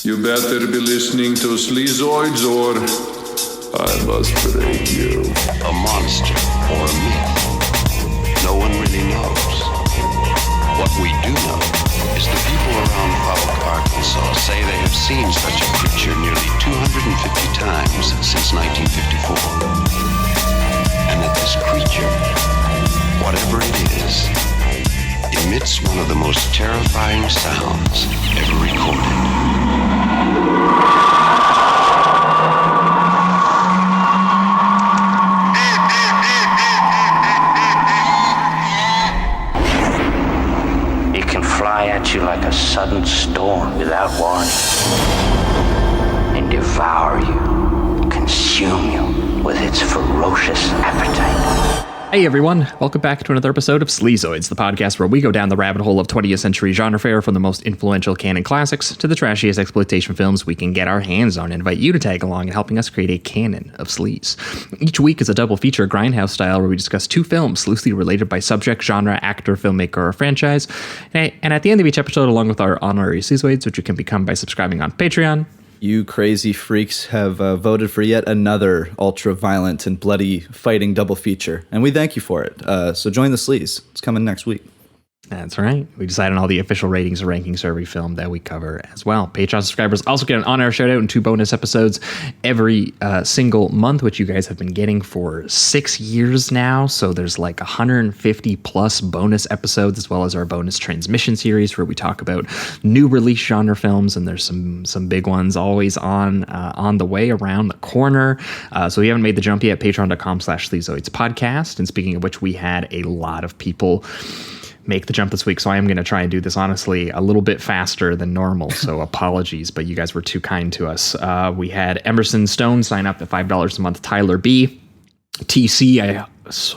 You better be listening to Sleazoids or I must break you. A monster or a myth? No one really knows. What we do know is the people around Pollock, Arkansas say they have seen such a creature nearly 250 times since 1954. And that this creature, whatever it is, emits one of the most terrifying sounds ever recorded. It can fly at you like a sudden storm without warning and devour you, consume you with its ferocious appetite. Hey everyone, welcome back to another episode of Sleazoids, the podcast where we go down the rabbit hole of 20th century genre fare from the most influential canon classics to the trashiest exploitation films we can get our hands on and invite you to tag along in helping us create a canon of sleaze. Each week is a double feature grindhouse style where we discuss two films loosely related by subject, genre, actor, filmmaker, or franchise. And at the end of each episode, along with our honorary Sleazoids, which you can become by subscribing on Patreon, you crazy freaks have voted for yet another ultra-violent and bloody fighting double feature, and we thank you for it. So join the sleaze. It's coming next week. That's right. We decide on all the official ratings and rankings for every film that we cover as well. Patreon subscribers also get an on-air shout-out and 2 bonus episodes every single month, which you guys have been getting for 6 years now. So there's like 150 plus bonus episodes, as well as our bonus transmission series where we talk about new release genre films, and there's some big ones always on the way around the corner. So we haven't made the jump yet. Patreon.com/Sleazoids podcast. And speaking of which, we had a lot of people make the jump this week, so I am going to try and do this honestly a little bit faster than normal, so apologies, but you guys were too kind to us. We had Emerson Stone sign up at $5 a month, Tyler B, TC, I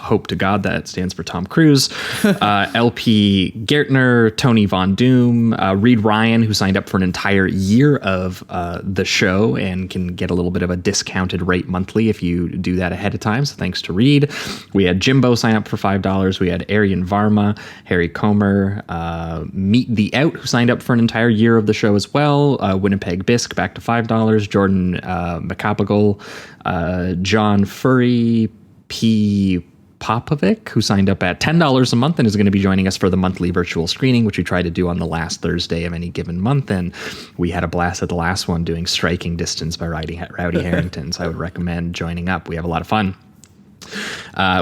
hope to God that stands for Tom Cruise, LP Gertner, Tony Von Doom, Reed Ryan, who signed up for an entire year of the show and can get a little bit of a discounted rate monthly if you do that ahead of time. So thanks to Reed. We had Jimbo sign up for $5. We had Aryan Varma, Harry Comer, Meet the Out, who signed up for an entire year of the show as well. Winnipeg Bisk back to $5. Jordan McCapagal, John Furry, P. Popovic, who signed up at $10 a month and is going to be joining us for the monthly virtual screening, which we try to do on the last Thursday of any given month. And we had a blast at the last one doing Striking Distance by Rowdy Harrington. So I would recommend joining up. We have a lot of fun.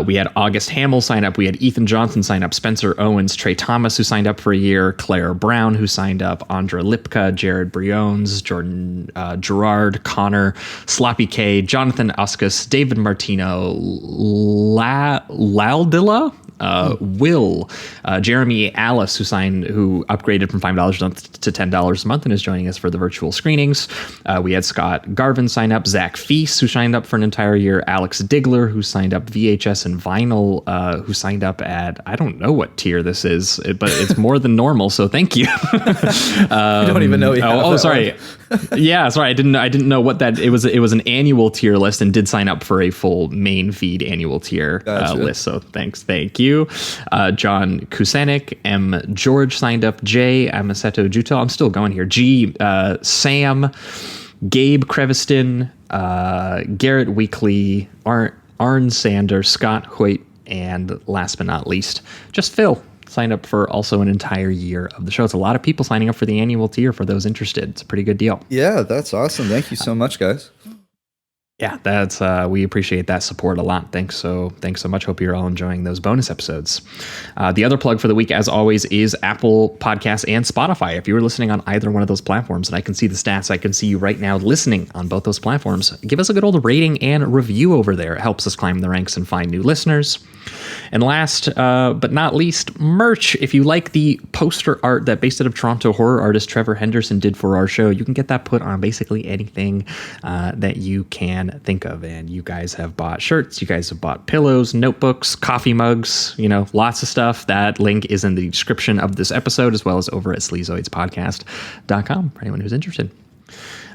We had August Hamill sign up. We had Ethan Johnson sign up. Spencer Owens, Trey Thomas, who signed up for a year. Claire Brown, who signed up. Andra Lipka, Jared Briones, Jordan Gerard, Connor, Sloppy K, Jonathan Uskus, David Martino, Laldilla, Will, Jeremy Alice, who upgraded from $5 a month to $10 a month and is joining us for the virtual screenings. We had Scott Garvin sign up, Zach Feast, who signed up for an entire year, Alex Digler, who signed up VHS and vinyl, who signed up at, I don't know what tier this is, but it's more than normal, so thank you. I don't even know. Sorry. Yeah, sorry. I didn't know what that, it was an annual tier list and did sign up for a full main feed annual tier list. So thank you. John Kusanik, M. George signed up, J. Amaseto Juto. I'm still going here. G. Sam, Gabe Creviston, Garrett Weekly, Arn Sander, Scott Hoyt, and last but not least, just Phil signed up for also an entire year of the show. It's a lot of people signing up for the annual tier for those interested. It's a pretty good deal. Yeah, that's awesome. Thank you so much, guys. Yeah, that's we appreciate that support a lot. Thanks so much. Hope you're all enjoying those bonus episodes. The other plug for the week, as always, is Apple Podcasts and Spotify. If you're listening on either one of those platforms, and I can see the stats, I can see you right now listening on both those platforms, give us a good old rating and review over there. It helps us climb the ranks and find new listeners. And last but not least, merch. If you like the poster art that based out of Toronto horror artist Trevor Henderson did for our show, you can get that put on basically anything that you can think of. And you guys have bought shirts, you guys have bought pillows, notebooks, coffee mugs, lots of stuff. That link is in the description of this episode, as well as over at sleazoidspodcast.com for anyone who's interested.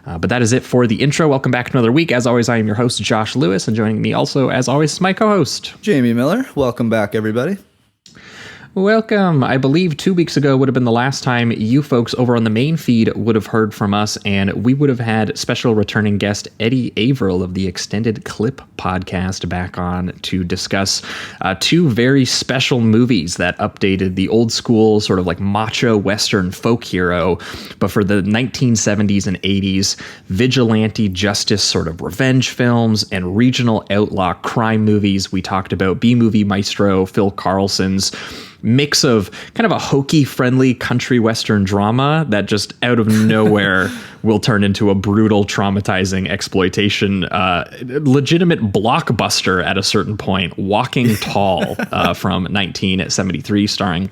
But that is it for the intro. Welcome back to another week. As always, I am your host, Josh Lewis, and joining me also, as always, is my co-host, Jamie Miller. Welcome back, everybody. Welcome. I believe 2 weeks ago would have been the last time you folks over on the main feed would have heard from us, and we would have had special returning guest Eddie Averill of the Extended Clip podcast back on to discuss two very special movies that updated the old school sort of like macho Western folk hero, but for the 1970s and 80s vigilante justice sort of revenge films and regional outlaw crime movies. We talked about B-movie maestro Phil Carlson's mix of kind of a hokey friendly country western drama that just out of nowhere will turn into a brutal traumatizing exploitation legitimate blockbuster at a certain point, Walking Tall from 1973, starring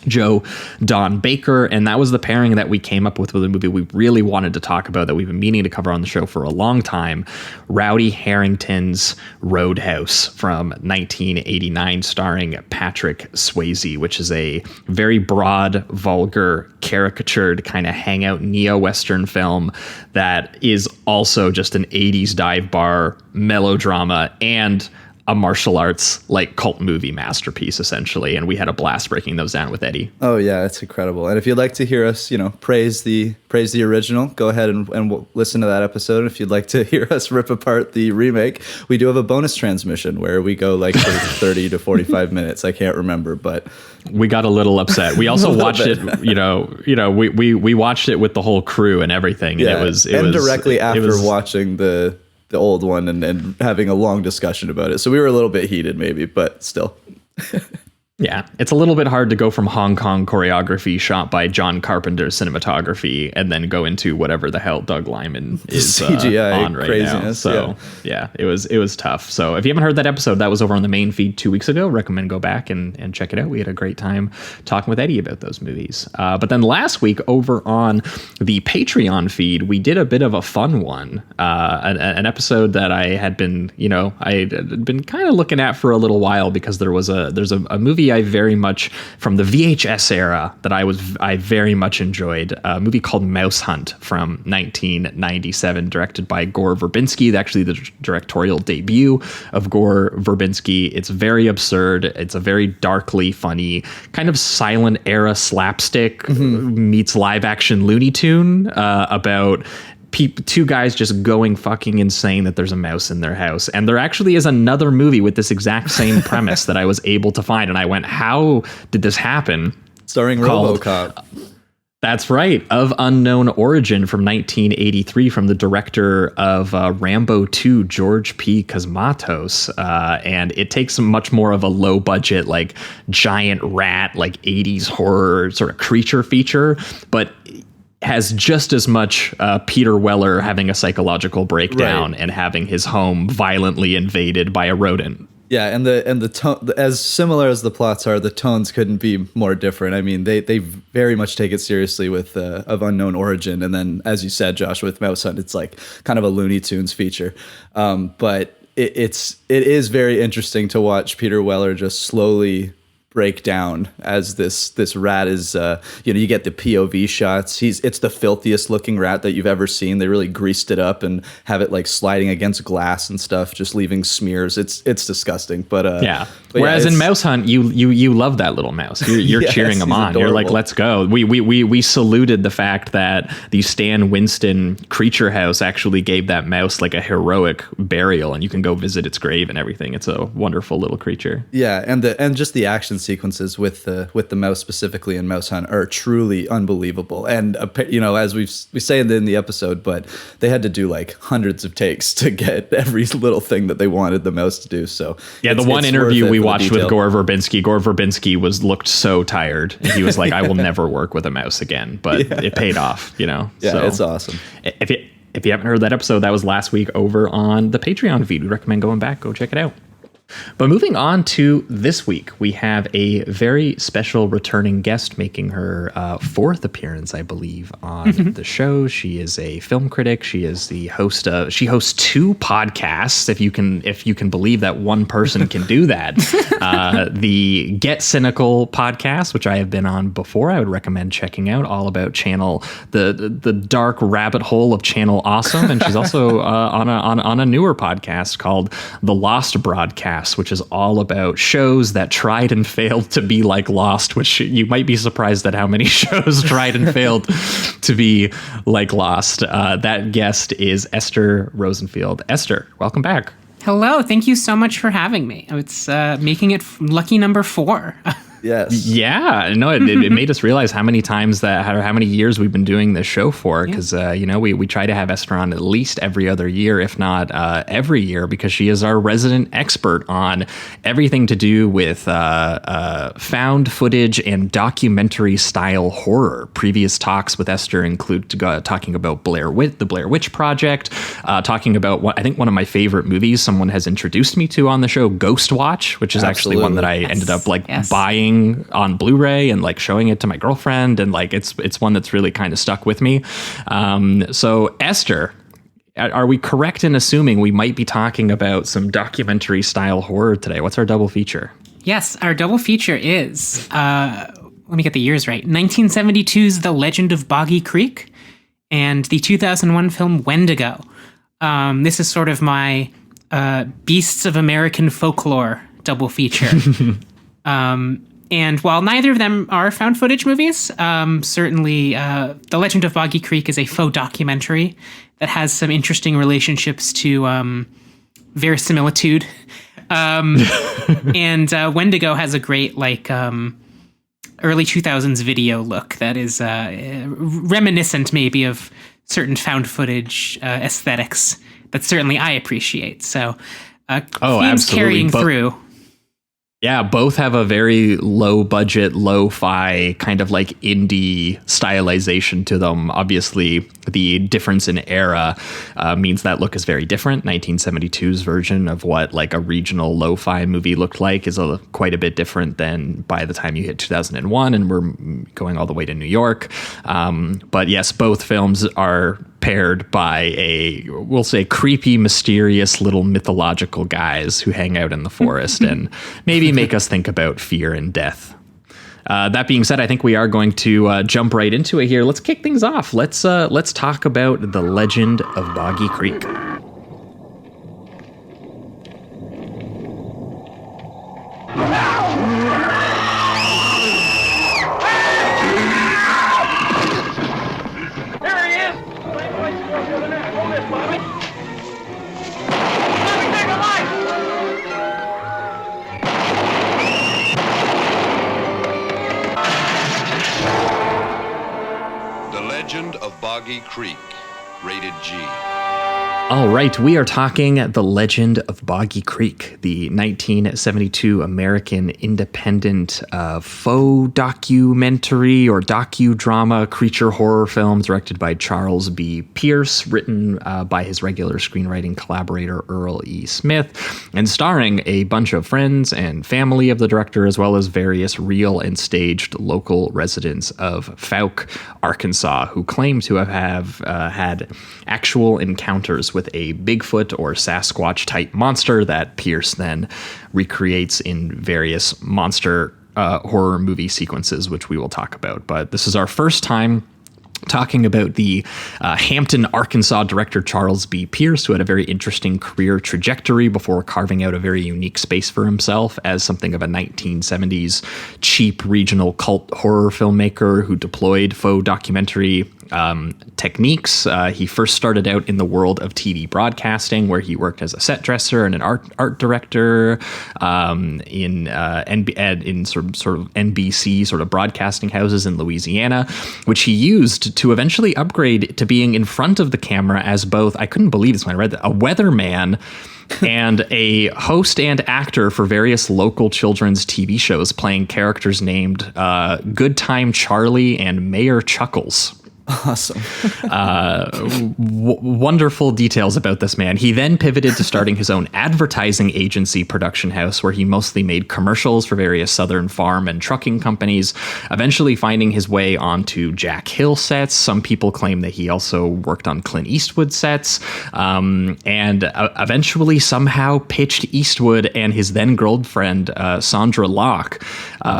Joe Don Baker. And that was the pairing that we came up with a movie we really wanted to talk about that we've been meaning to cover on the show for a long time, Rowdy Harrington's Roadhouse from 1989, starring Patrick Swayze, which is a very broad, vulgar, caricatured kind of hangout neo-Western film that is also just an 80s dive bar melodrama and a martial arts like cult movie masterpiece, essentially. And we had a blast breaking those down with Eddie. Oh yeah, it's incredible. And if you'd like to hear us, praise the original, go ahead and listen to that episode. And if you'd like to hear us rip apart the remake, we do have a bonus transmission where we go like for 30 to 45 minutes. I can't remember, but we got a little upset. We also watched it, we watched it with the whole crew and everything. Yeah. And it was directly after watching the old one and having a long discussion about it. So we were a little bit heated maybe, but still. Yeah, it's a little bit hard to go from Hong Kong choreography shot by John Carpenter cinematography and then go into whatever the hell Doug Liman is CGI on right craziness, now. So yeah, it was tough. So if you haven't heard that episode, that was over on the main feed 2 weeks ago. Recommend go back and check it out. We had a great time talking with Eddie about those movies. But then last week over on the Patreon feed, we did a bit of a fun one, an episode that I had been, I'd been kind of looking at for a little while because there's a movie I very much from the VHS era that I very much enjoyed, a movie called Mouse Hunt from 1997, directed by Gore Verbinski, actually the directorial debut of Gore Verbinski. It's very absurd. It's a very darkly funny kind of silent era slapstick meets live action Looney Tune about two guys just going fucking insane that there's a mouse in their house. And there actually is another movie with this exact same premise that I was able to find. And I went, how did this happen? Starring RoboCop. That's right. Of Unknown Origin from 1983 from the director of Rambo 2, George P. Cosmatos. And it takes much more of a low budget, like giant rat, like 80s horror sort of creature feature, but has just as much Peter Weller having a psychological breakdown and having his home violently invaded by a rodent. Yeah, and the tone, as similar as the plots are, the tones couldn't be more different. I mean, they very much take it seriously with Of Unknown Origin, and then, as you said, Josh, with Mouse Hunt, it's like kind of a Looney Tunes feature. But it is very interesting to watch Peter Weller just slowly break down as this rat is you get the POV shots. It's the filthiest looking rat that you've ever seen. They really greased it up and have it like sliding against glass and stuff, just leaving smears. It's disgusting. But whereas in Mouse Hunt, you love that little mouse. You're yes, cheering him on. Adorable. You're like, let's go. We saluted the fact that the Stan Winston Creature House actually gave that mouse like a heroic burial, and you can go visit its grave and everything. It's a wonderful little creature. Yeah, and just the action sequences with the mouse specifically in Mouse Hunt are truly unbelievable. And as we say in the episode, but they had to do like hundreds of takes to get every little thing that they wanted the mouse to do. So yeah, the one interview we watched with Gore Verbinski looked so tired. He was like, I will never work with a mouse again, but it paid off, Yeah, so, it's awesome. If you haven't heard that episode, that was last week over on the Patreon feed. We recommend going back, go check it out. But moving on to this week, we have a very special returning guest making her fourth appearance, I believe, on the show. She is a film critic. She is the host of. She hosts two podcasts, if you can believe that one person can do that. The Get Cynical podcast, which I have been on before, I would recommend checking out. All about the dark rabbit hole of Channel Awesome, and she's also on a newer podcast called The Lost Broadcast, Photographs, which is all about shows that tried and failed to be like Lost, which you might be surprised at how many shows tried and failed to be like Lost. That guest is Esther Rosenfield. Esther, welcome back. Hello. Thank you so much for having me. It's making it lucky number 4. Yes. Yeah, no, it made us realize how many times how many years we've been doing this show for, because we try to have Esther on at least every other year, if not every year, because she is our resident expert on everything to do with found footage and documentary style horror. Previous talks with Esther include talking about the Blair Witch Project, talking about one of my favorite movies someone has introduced me to on the show, Ghost Watch, which is actually one that I ended up buying on Blu-ray and like showing it to my girlfriend, and like it's one that's really kind of stuck with me. So Esther, are we correct in assuming we might be talking about some documentary style horror today? What's our double feature? Yes, our double feature is let me get the years right. 1972's The Legend of Boggy Creek and the 2001 film Wendigo. This is sort of my Beasts of American Folklore double feature. And while neither of them are found footage movies, certainly The Legend of Boggy Creek is a faux documentary that has some interesting relationships to verisimilitude. And Wendigo has a great early 2000s video look that is reminiscent maybe of certain found footage aesthetics that certainly I appreciate. So themes absolutely. Carrying through. Yeah, both have a very low budget, lo-fi kind of like indie stylization to them. Obviously, the difference in era means that look is very different. 1972's version of what like a regional lo-fi movie looked like is quite a bit different than by the time you hit 2001 and we're going all the way to New York. But yes, both films are paired by we'll say creepy, mysterious little mythological guys who hang out in the forest and maybe make us think about fear and death. That being said, I think we are going to jump right into it here. Let's kick things off. Let's talk about The Legend of Boggy Creek. Legend of Boggy Creek, rated G. All right, we are talking The Legend of Boggy Creek, the 1972 American independent faux documentary or docudrama creature horror film directed by Charles B. Pierce, written by his regular screenwriting collaborator Earl E. Smith, and starring a bunch of friends and family of the director, as well as various real and staged local residents of Fouke, Arkansas, who claim to have had actual encounters with a Bigfoot or Sasquatch type monster that Pierce then recreates in various monster horror movie sequences, which we will talk about. But this is our first time talking about the Hampton, Arkansas director Charles B. Pierce, who had a very interesting career trajectory before carving out a very unique space for himself as something of a 1970s cheap regional cult horror filmmaker who deployed faux documentary techniques. He first started out in the world of TV broadcasting, where he worked as a set dresser and an art director in sort of NBC sort of broadcasting houses in Louisiana, which he used to eventually upgrade to being in front of the camera as both, I couldn't believe this when I read that, a weatherman and a host and actor for various local children's TV shows, playing characters named Good Time Charlie and Mayor Chuckles. Awesome. Wonderful details about this man. He then pivoted to starting his own advertising agency production house, where he mostly made commercials for various southern farm and trucking companies, eventually finding his way onto Jack Hill sets. Some people claim that he also worked on Clint Eastwood sets, and eventually somehow pitched Eastwood and his then girlfriend, Sandra Locke,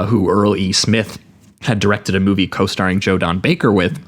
who Earl E. Smith had directed a movie co-starring Joe Don Baker with,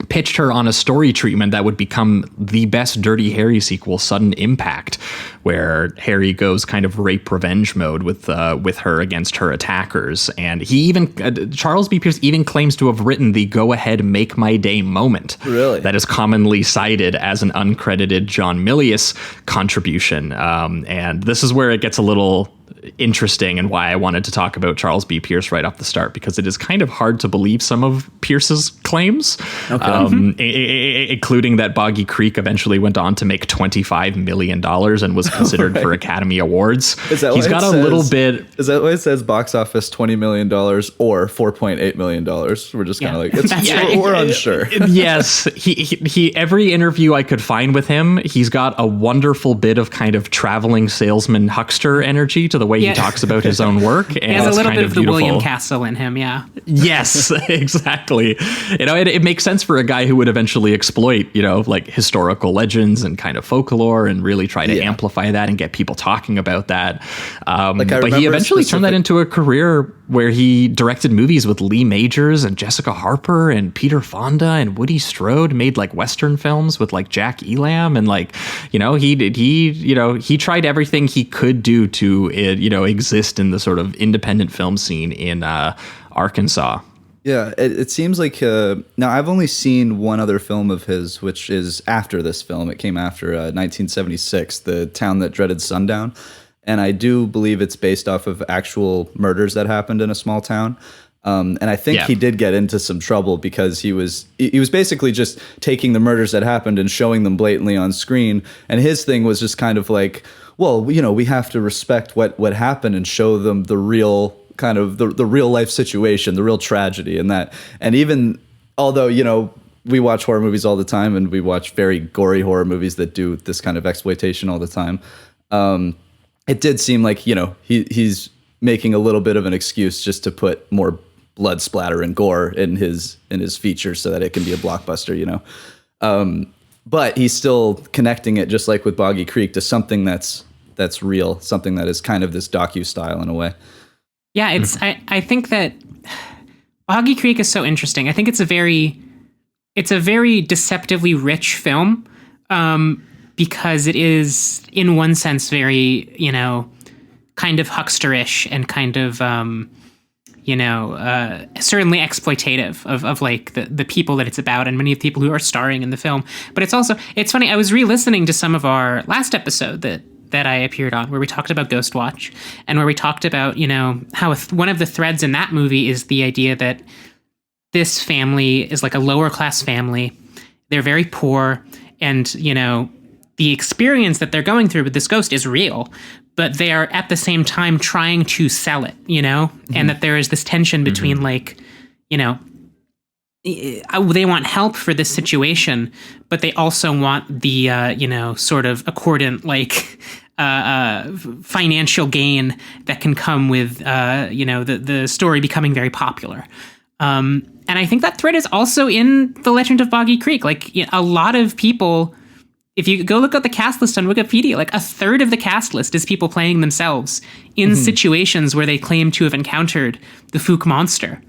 pitched her on a story treatment that would become the best Dirty Harry sequel, Sudden Impact, where Harry goes kind of rape revenge mode with her against her attackers. And he even Charles B. Pierce even claims to have written the "Go Ahead, Make My Day" moment. Really? That is commonly cited as an uncredited John Milius contribution. And this is where it gets a little interesting, and why I wanted to talk about Charles B. Pierce right off the start, because it is kind of hard to believe some of Pierce's claims, including that Boggy Creek eventually went on to make $25 million and was considered for Academy Awards. Is that He's got a little bit. Is that why it says box office $20 million or $4.8 million? We're just kind of like, we're unsure. Yes, he every interview I could find with him, he's got a wonderful bit of kind of traveling salesman huckster energy to the way he talks about his own work. And he has a little bit of the beautiful. William Castle in him, yeah. Yes, exactly. It makes sense for a guy who would eventually exploit, like historical legends and kind of folklore and really try to amplify that and get people talking about that. But he eventually turned that into a career where he directed movies with Lee Majors and Jessica Harper and Peter Fonda and Woody Strode, made like Western films with like Jack Elam, and he tried everything he could do to exist in the sort of independent film scene in Arkansas. Yeah, it seems like now I've only seen one other film of his, which is after this film. It came after 1976, The Town That Dreaded Sundown. And I do believe it's based off of actual murders that happened in a small town. And I think he did get into some trouble because he was basically just taking the murders that happened and showing them blatantly on screen. And his thing was just kind of like, well, we have to respect what happened and show them the real kind of the real life situation, the real tragedy, and that. And even although, we watch horror movies all the time and we watch very gory horror movies that do this kind of exploitation all the time. It did seem like, he's making a little bit of an excuse just to put more blood splatter and gore in his features so that it can be a blockbuster, but he's still connecting it, just like with Boggy Creek, to something that's real, something that is kind of this docu-style in a way. Yeah, I think that Boggy Creek is so interesting. I think it's a very deceptively rich film, because it is, in one sense, very, kind of hucksterish and kind of, certainly exploitative of like the people that it's about and many of the people who are starring in the film. But it's funny, I was re-listening to some of our last episode that I appeared on, where we talked about Ghostwatch, and where we talked about, how one of the threads in that movie is the idea that this family is like a lower class family. They're very poor, and, the experience that they're going through with this ghost is real, but they are at the same time trying to sell it, and that there is this tension between like, they want help for this situation, but they also want the, sort of accordant, like, financial gain that can come with, the story becoming very popular. And I think that thread is also in The Legend of Boggy Creek. Like, a lot of people, if you go look at the cast list on Wikipedia, like a third of the cast list is people playing themselves in situations where they claim to have encountered the Fook monster.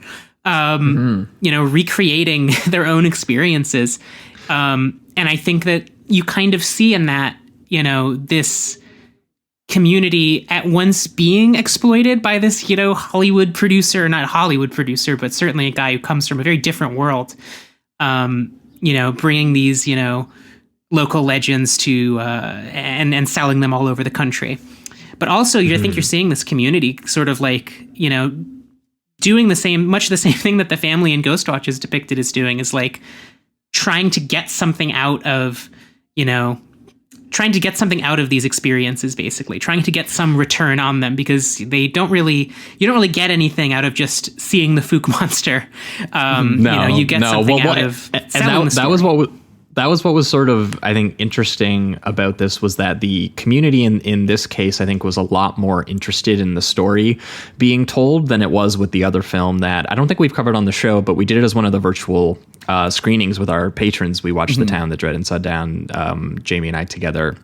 Recreating their own experiences. And I think that you kind of see in that, this community at once being exploited by this, Hollywood producer, not Hollywood producer, but certainly a guy who comes from a very different world, bringing these, local legends to, and selling them all over the country. But also, I think you're seeing this community sort of like, doing much the same thing that the family in Ghostwatch is depicted as doing, is like trying to get something out of, these experiences, basically trying to get some return on them, because you don't really get anything out of just seeing the Fook monster. You get something out of selling the story. That was what was sort of, I think, interesting about this, was that the community in this case, I think, was a lot more interested in the story being told than it was with the other film that I don't think we've covered on the show, but we did it as one of the virtual screenings with our patrons. We watched The Town That Dreaded Sundown, Jamie and I together.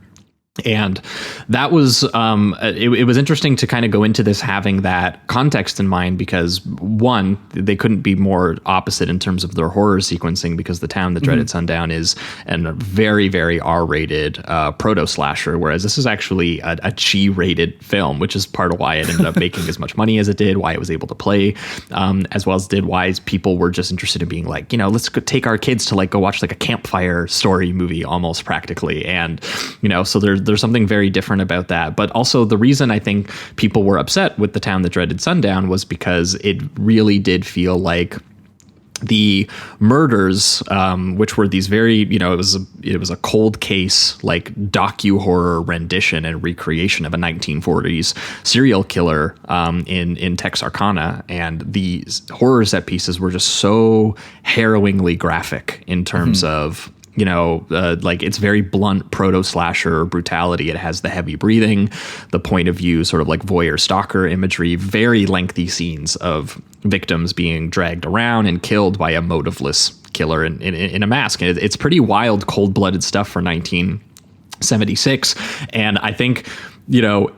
And that was it was interesting to kind of go into this having that context in mind, because one, they couldn't be more opposite in terms of their horror sequencing, because The Town That Dreaded Sundown is a very, very R-rated proto slasher, whereas this is actually a G-rated film, which is part of why it ended up making as much money as it did, why it was able to play as well as did, why people were just interested in being like, let's go take our kids to like go watch like a campfire story movie almost practically. And so there's something very different about that. But also the reason I think people were upset with The Town That Dreaded Sundown was because it really did feel like the murders, which were these very, it was a cold case, like docu-horror rendition and recreation of a 1940s serial killer in Texarkana. And these horror set pieces were just so harrowingly graphic in terms of, like it's very blunt proto slasher brutality. It has the heavy breathing, the point of view, sort of like voyeur stalker imagery, very lengthy scenes of victims being dragged around and killed by a motiveless killer in a mask. And it's pretty wild, cold-blooded stuff for 1976. And I think,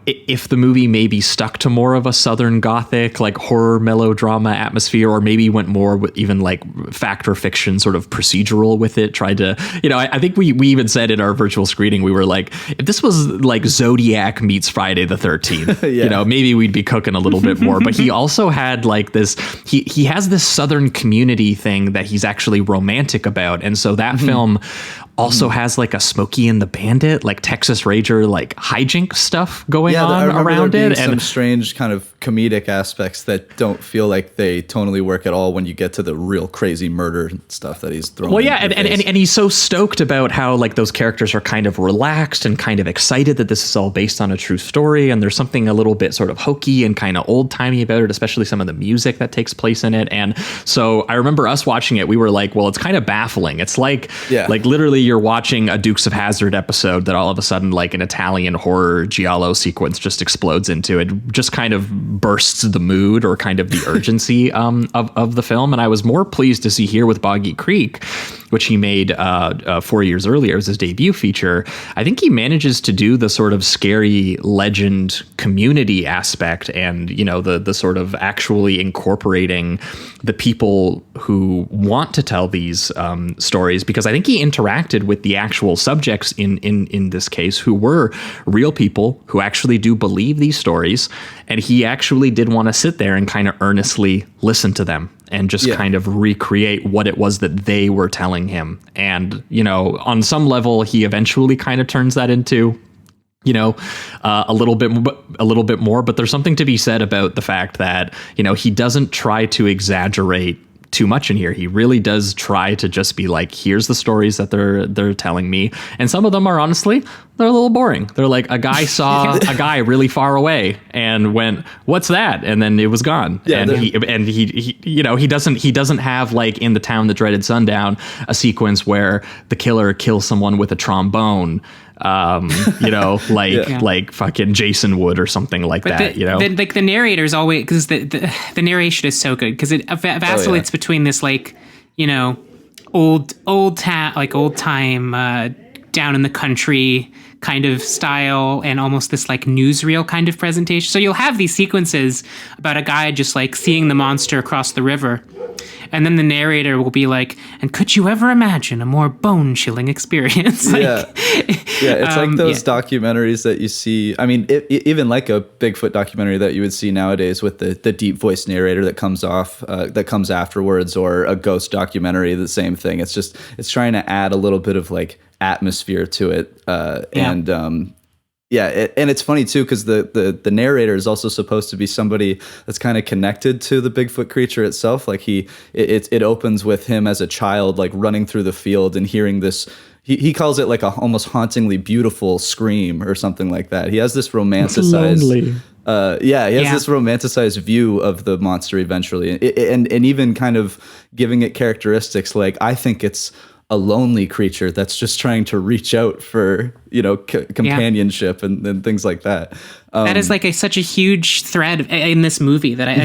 if the movie maybe stuck to more of a Southern Gothic, like horror melodrama atmosphere, or maybe went more with even like fact or fiction sort of procedural with it, tried to, I think we even said in our virtual screening, we were like, if this was like Zodiac meets Friday the 13th, maybe we'd be cooking a little bit more. But he also had like this, he has this Southern community thing that he's actually romantic about. And so that film also has like a Smokey and the Bandit, like Texas Ranger, like hijink stuff going on around it, and some strange kind of comedic aspects that don't feel like they tonally work at all when you get to the real crazy murder stuff that he's throwing. Well, yeah, and he's so stoked about how like those characters are kind of relaxed and kind of excited that this is all based on a true story, and there's something a little bit sort of hokey and kind of old timey about it, especially some of the music that takes place in it. And so I remember us watching it, we were like, well, it's kind of baffling. It's like literally you're watching a Dukes of Hazzard episode that all of a sudden like an Italian horror giallo sequence just explodes into. It just kind of bursts the mood or kind of the urgency of the film. And I was more pleased to see here with Boggy Creek, which he made 4 years earlier as his debut feature. I think he manages to do the sort of scary legend community aspect, and the sort of actually incorporating the people who want to tell these stories, because I think he interacted with the actual subjects in this case, who were real people who actually do believe these stories, and he actually did want to sit there and kind of earnestly listen to them and just kind of recreate what it was that they were telling him. And on some level he eventually kind of turns that into a little bit more, but there's something to be said about the fact that he doesn't try to exaggerate too much in here. He really does try to just be like, here's the stories that they're telling me, and some of them are honestly, they're a little boring. They're like, a guy saw a guy really far away and went, what's that? And then it was gone. And he doesn't have, like in The Town That Dreaded Sundown, a sequence where the killer kills someone with a trombone, like fucking Jason would or something like that. Like the narrator's always, because the narration is so good, because it vacillates between this like old time down in the country kind of style and almost this like newsreel kind of presentation. So you'll have these sequences about a guy just like seeing the monster across the river, and then the narrator will be like, and could you ever imagine a more bone-chilling experience? It's like those documentaries that you see. I mean, even like a Bigfoot documentary that you would see nowadays with the deep voice narrator that comes afterwards, or a ghost documentary, the same thing. It's trying to add a little bit of like atmosphere to it, and it's funny too, because the narrator is also supposed to be somebody that's kind of connected to the Bigfoot creature itself. Like it opens with him as a child, like running through the field and hearing this. He calls it like a almost hauntingly beautiful scream or something like that. He has this romanticized, this romanticized view of the monster eventually, and even kind of giving it characteristics like, I think it's a lonely creature that's just trying to reach out for companionship and things like that. That is like such a huge thread in this movie that I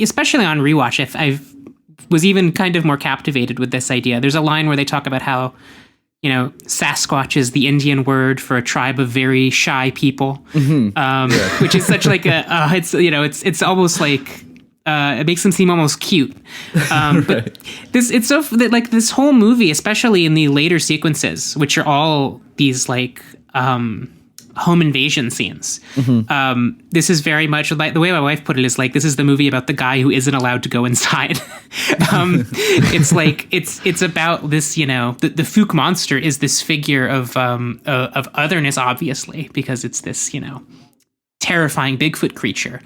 especially on rewatch, I was even kind of more captivated with this idea. There's a line where they talk about how Sasquatch is the Indian word for a tribe of very shy people, which is such like it's almost like it makes them seem almost cute. But it's so like this whole movie, especially in the later sequences, which are all these like home invasion scenes. This is very much like the way my wife put it is like, this is the movie about the guy who isn't allowed to go inside. It's like, it's about this, the Fook monster is this figure of otherness, obviously, because it's this, terrifying Bigfoot creature.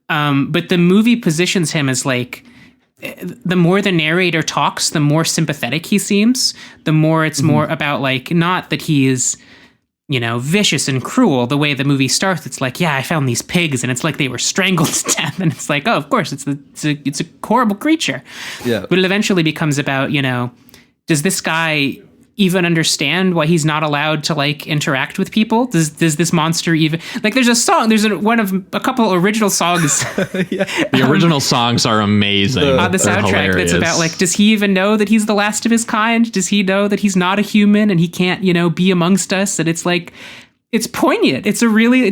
But the movie positions him as like, the more the narrator talks, the more sympathetic he seems, the more it's more about like, not that he is, vicious and cruel. The way the movie starts, it's like, yeah, I found these pigs, and it's like they were strangled to death, and it's like, oh, of course, it's a horrible creature. Yeah. But it eventually becomes about, does this guy even understand why he's not allowed to like interact with people? Does this monster even like? There's a song. There's one of a couple original songs. The original songs are amazing on the soundtrack. That's about like, does he even know that he's the last of his kind? Does he know that he's not a human and he can't be amongst us? And it's like, it's poignant. It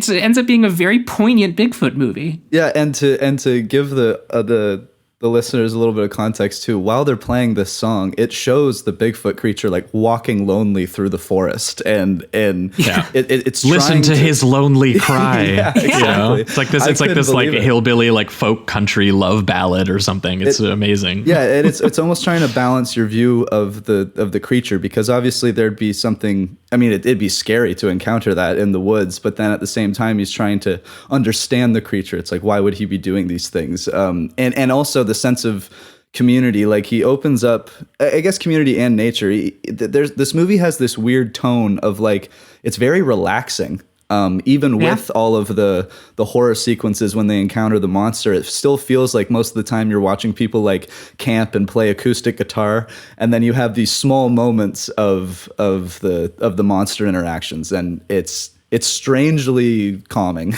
ends up being a very poignant Bigfoot movie. Yeah, and to give the listeners a little bit of context too, while they're playing this song, it shows the Bigfoot creature like walking lonely through the forest, and it's listen to his lonely cry. Yeah, exactly. It's like this. It's like this like hillbilly like folk country love ballad or something. It's amazing. Yeah, and it's almost trying to balance your view of the creature, because obviously there'd be something. I mean, it'd be scary to encounter that in the woods, but then at the same time, he's trying to understand the creature. It's like, why would he be doing these things? And also the sense of community. Like, he opens up, I guess, community and nature. This movie has this weird tone of like, it's very relaxing. Even with all of the horror sequences when they encounter the monster, it still feels like most of the time you're watching people like camp and play acoustic guitar, and then you have these small moments of the monster interactions, and it's strangely calming.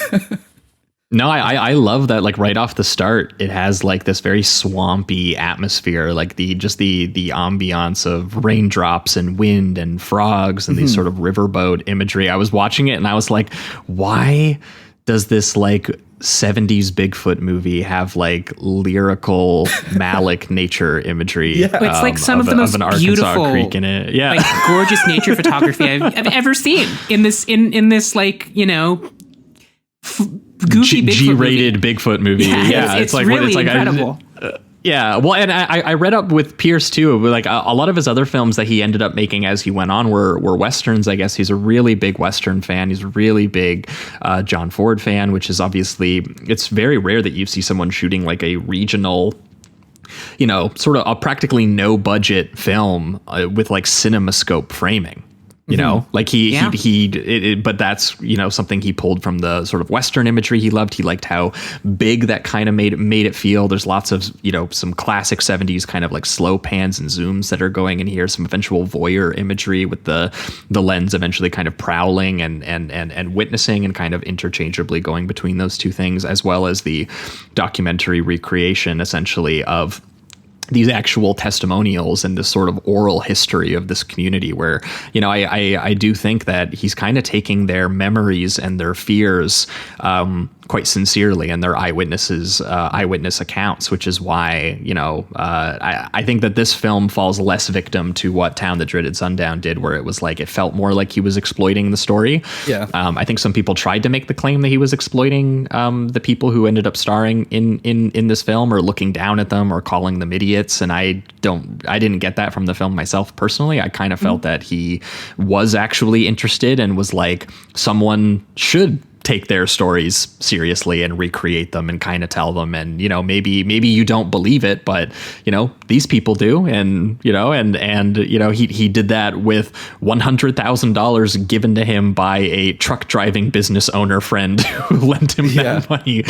No, I love that. Like right off the start, it has like this very swampy atmosphere, like the ambiance of raindrops and wind and frogs and these sort of riverboat imagery. I was watching it and I was like, why does this like 70s Bigfoot movie have like lyrical Malick nature imagery? Yeah. It's like some of the most beautiful creek in it. Yeah. Like gorgeous nature photography I've ever seen in this like, goofy G-rated Bigfoot movie. Yeah, it's like really incredible. Yeah, well, and I read up with Pierce too. Like a lot of his other films that he ended up making as he went on were westerns. I guess he's a really big Western fan. He's a really big John Ford fan, which is obviously, it's very rare that you see someone shooting like a regional, sort of a practically no budget film with like CinemaScope framing. Like but that's, something he pulled from the sort of Western imagery he loved. He liked how big that kind of made it feel. There's lots of, some classic 70s kind of like slow pans and zooms that are going in here, some eventual voyeur imagery with the lens eventually kind of prowling and witnessing and kind of interchangeably going between those two things, as well as the documentary recreation essentially of these actual testimonials and this sort of oral history of this community where, I do think that he's kind of taking their memories and their fears quite sincerely and their eyewitness accounts, which is why, I think that this film falls less victim to what Town That Dreaded Sundown did, where it was like, it felt more like he was exploiting the story. Yeah. I think some people tried to make the claim that he was exploiting the people who ended up starring in this film, or looking down at them or calling them idiots. And I didn't get that from the film myself personally. I kind of felt that he was actually interested and was like, someone should take their stories seriously and recreate them and kind of tell them. And, maybe you don't believe it, but, these people do. And, he did that with $100,000 given to him by a truck driving business owner friend who lent him that money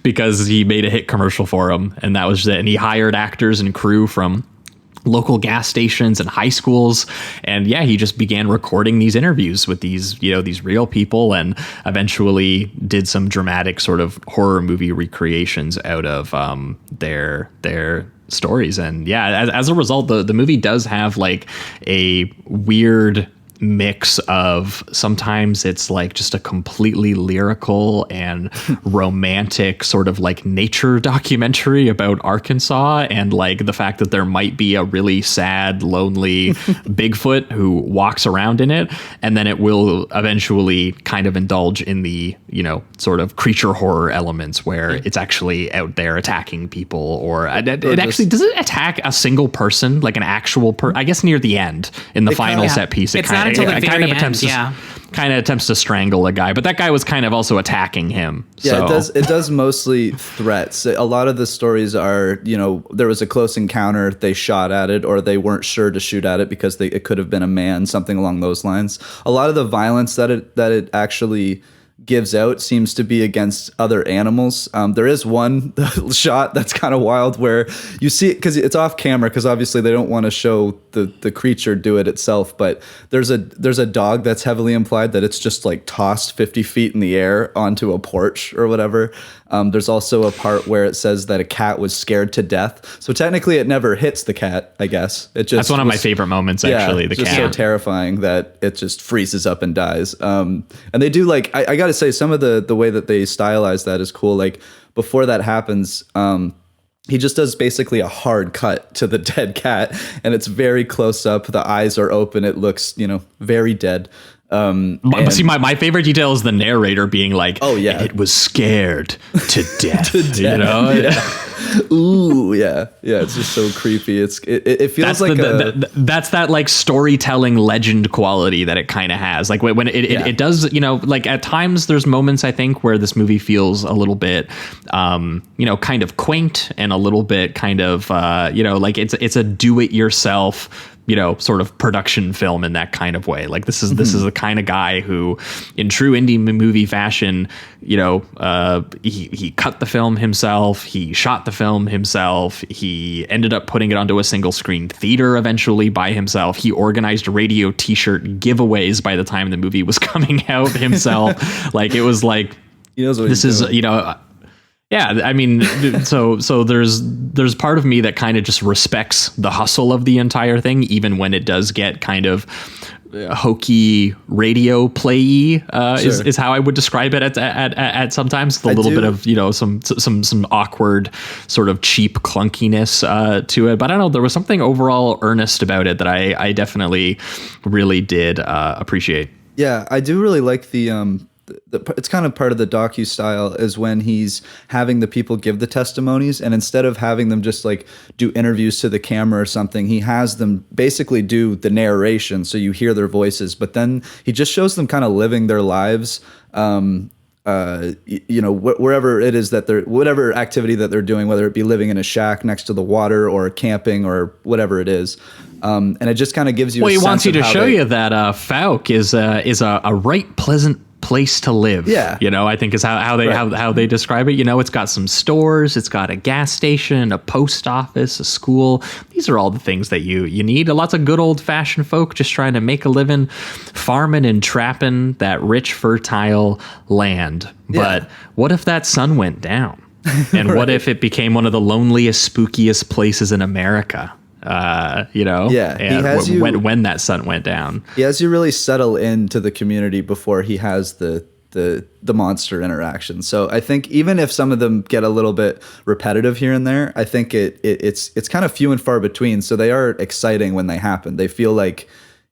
because he made a hit commercial for him. And that was it. And he hired actors and crew from local gas stations and high schools, and he just began recording these interviews with these real people, and eventually did some dramatic sort of horror movie recreations out of their stories. And as a result, the movie does have like a weird mix of sometimes it's like just a completely lyrical and romantic sort of like nature documentary about Arkansas, and like the fact that there might be a really sad, lonely Bigfoot who walks around in it, and then it will eventually kind of indulge in the, you know, sort of creature horror elements where it's actually out there attacking people, or it actually does it attack a single person, like an actual I guess near the end in the final set piece it kind of attempts to strangle a guy, but that guy was kind of also attacking him. Yeah, so. It does mostly threats. A lot of the stories are, you know, there was a close encounter, they shot at it, or they weren't sure to shoot at it because it could have been a man, something along those lines. A lot of the violence that it actually gives out seems to be against other animals. There is one shot that's kind of wild where you see it because it's off camera, because obviously they don't want to show the creature do it itself, but there's a dog that's heavily implied that it's just like tossed 50 feet in the air onto a porch or whatever. There's also a part where it says that a cat was scared to death. So technically it never hits the cat, I guess. That's one of my favorite moments, actually. The cat. It's so terrifying that it just freezes up and dies. And they do, like, I got to say, some of the way that they stylize that is cool. Like, before that happens, he just does basically a hard cut to the dead cat, and it's very close up. The eyes are open. It looks, you know, very dead. See, my favorite detail is the narrator being like, "Oh yeah, it was scared to death." You know? Yeah. Ooh, yeah. It's just so creepy. It feels like that's that like storytelling legend quality that it kind of has. Like when it does, you know, like at times there's moments I think where this movie feels a little bit, you know, kind of quaint and a little bit kind of, you know, like it's a do-it-yourself, you know, sort of production film in that kind of way. Like this is the kind of guy who, in true indie movie fashion, you know, he cut the film himself, he shot the film himself, he ended up putting it onto a single screen theater eventually by himself. He organized radio t-shirt giveaways by the time the movie was coming out himself. Like it was like, he knows what this is doing. You know. Yeah, I mean, so there's part of me that kind of just respects the hustle of the entire thing, even when it does get kind of hokey radio play-y, is how I would describe it at sometimes. A little bit of, you know, some awkward sort of cheap clunkiness to it, but I don't know, there was something overall earnest about it that I definitely really did appreciate. Yeah, I do really like it's kind of part of the docu style is when he's having the people give the testimonies, and instead of having them just like do interviews to the camera or something, he has them basically do the narration so you hear their voices, but then he just shows them kind of living their lives, you know, wherever it is that whatever activity that they're doing, whether it be living in a shack next to the water or camping or whatever it is. And it just kind of gives you he wants you to show you that Fouke is a right pleasant place to live. Yeah, you know, I think is how they describe it. You know, it's got some stores, it's got a gas station, a post office, a school. These are all the things that you need. Lots of good old fashioned folk just trying to make a living, farming and trapping that rich, fertile land. But what if that sun went down? And what if it became one of the loneliest, spookiest places in America? You know, and when that sun went down, he has you really settle into the community before he has the monster interaction. So I think even if some of them get a little bit repetitive here and there, I think it's kind of few and far between. So they are exciting when they happen. They feel like,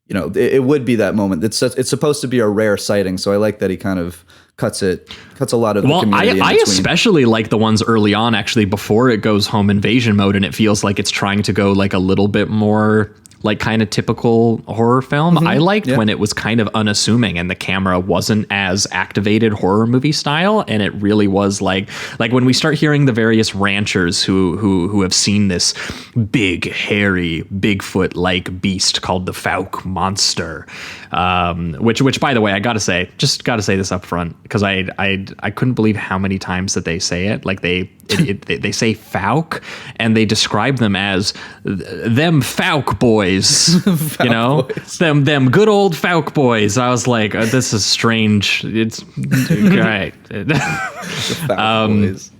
you know, it would be that moment. It's supposed to be a rare sighting. So I like that he kind of cuts a lot of the community. I especially like the ones early on, actually, before it goes home invasion mode, and it feels like it's trying to go like a little bit more like kind of typical horror film. I liked when it was kind of unassuming and the camera wasn't as activated horror movie style, and it really was like when we start hearing the various ranchers who have seen this big hairy Bigfoot like beast called the Fouke monster, which by the way, I gotta say this up front, because I couldn't believe how many times that they say it. Like they say Fouke, and they describe them as them Fouke boys. Fouke, you know, boys. them good old Fouke boys. I was like, this is strange. It's great. Boys.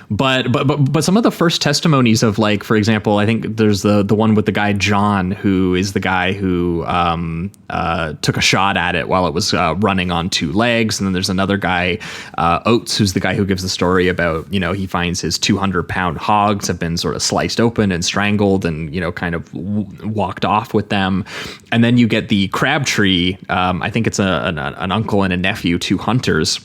But some of the first testimonies of, like, for example, I think there's the one with the guy John, who is the guy who took a shot at it while it was running on two legs, and then there's another guy, Oates, who's the guy who gives the story about, you know, he finds his 200-pound hogs have been sort of sliced open and strangled, and, you know, kind of walked off with them. And then you get the Crabtree. I think it's an uncle and a nephew, two hunters,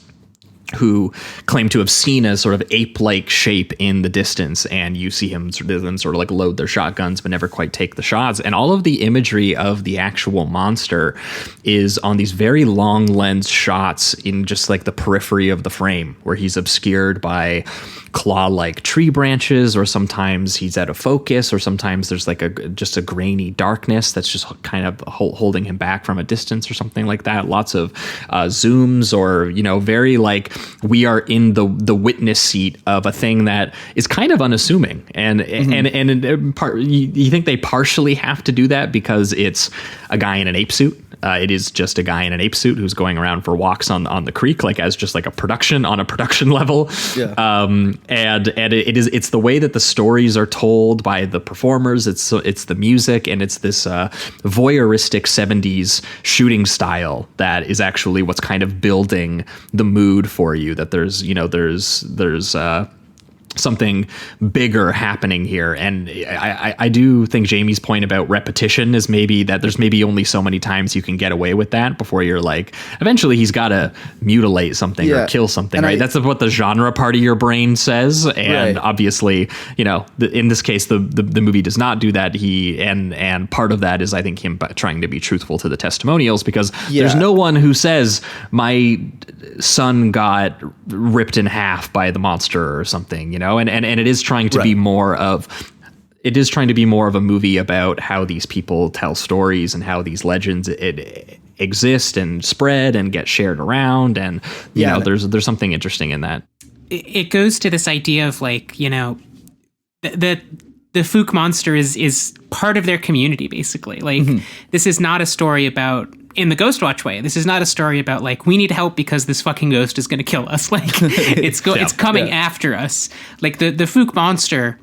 who claim to have seen a sort of ape-like shape in the distance, and you see them sort of like load their shotguns but never quite take the shots. And all of the imagery of the actual monster is on these very long lens shots in just like the periphery of the frame, where he's obscured by claw-like tree branches, or sometimes he's out of focus, or sometimes there's like just a grainy darkness that's just kind of holding him back from a distance or something like that. Lots of zooms, or, you know, very like we are in the witness seat of a thing that is kind of unassuming, and you think they partially have to do that because it's a guy in an ape suit. It is just a guy in an ape suit who's going around for walks on the creek, like as just like a production level. Yeah. And it's the way that the stories are told by the performers. It's the music, and it's this voyeuristic 70s shooting style that is actually what's kind of building the mood for you, that there's something bigger happening here. And I do think Jamie's point about repetition is maybe that there's maybe only so many times you can get away with that before you're like, eventually he's got to mutilate something or kill something, and right? That's what the genre part of your brain says. And obviously, you know, in this case, the movie does not do that. And part of that is, I think, him trying to be truthful to the testimonials, because there's no one who says my son got ripped in half by the monster or something, you know, and it is trying to be more of a movie about how these people tell stories and how these legends exist and spread and get shared around, and you know, there's something interesting in that. It goes to this idea of, like, you know, the Fook monster is part of their community, basically. Like, this is not a story about, in the Ghostwatch way, this is not a story about, like, we need help because this fucking ghost is going to kill us. Like, it's coming after us. Like, the Fook monster,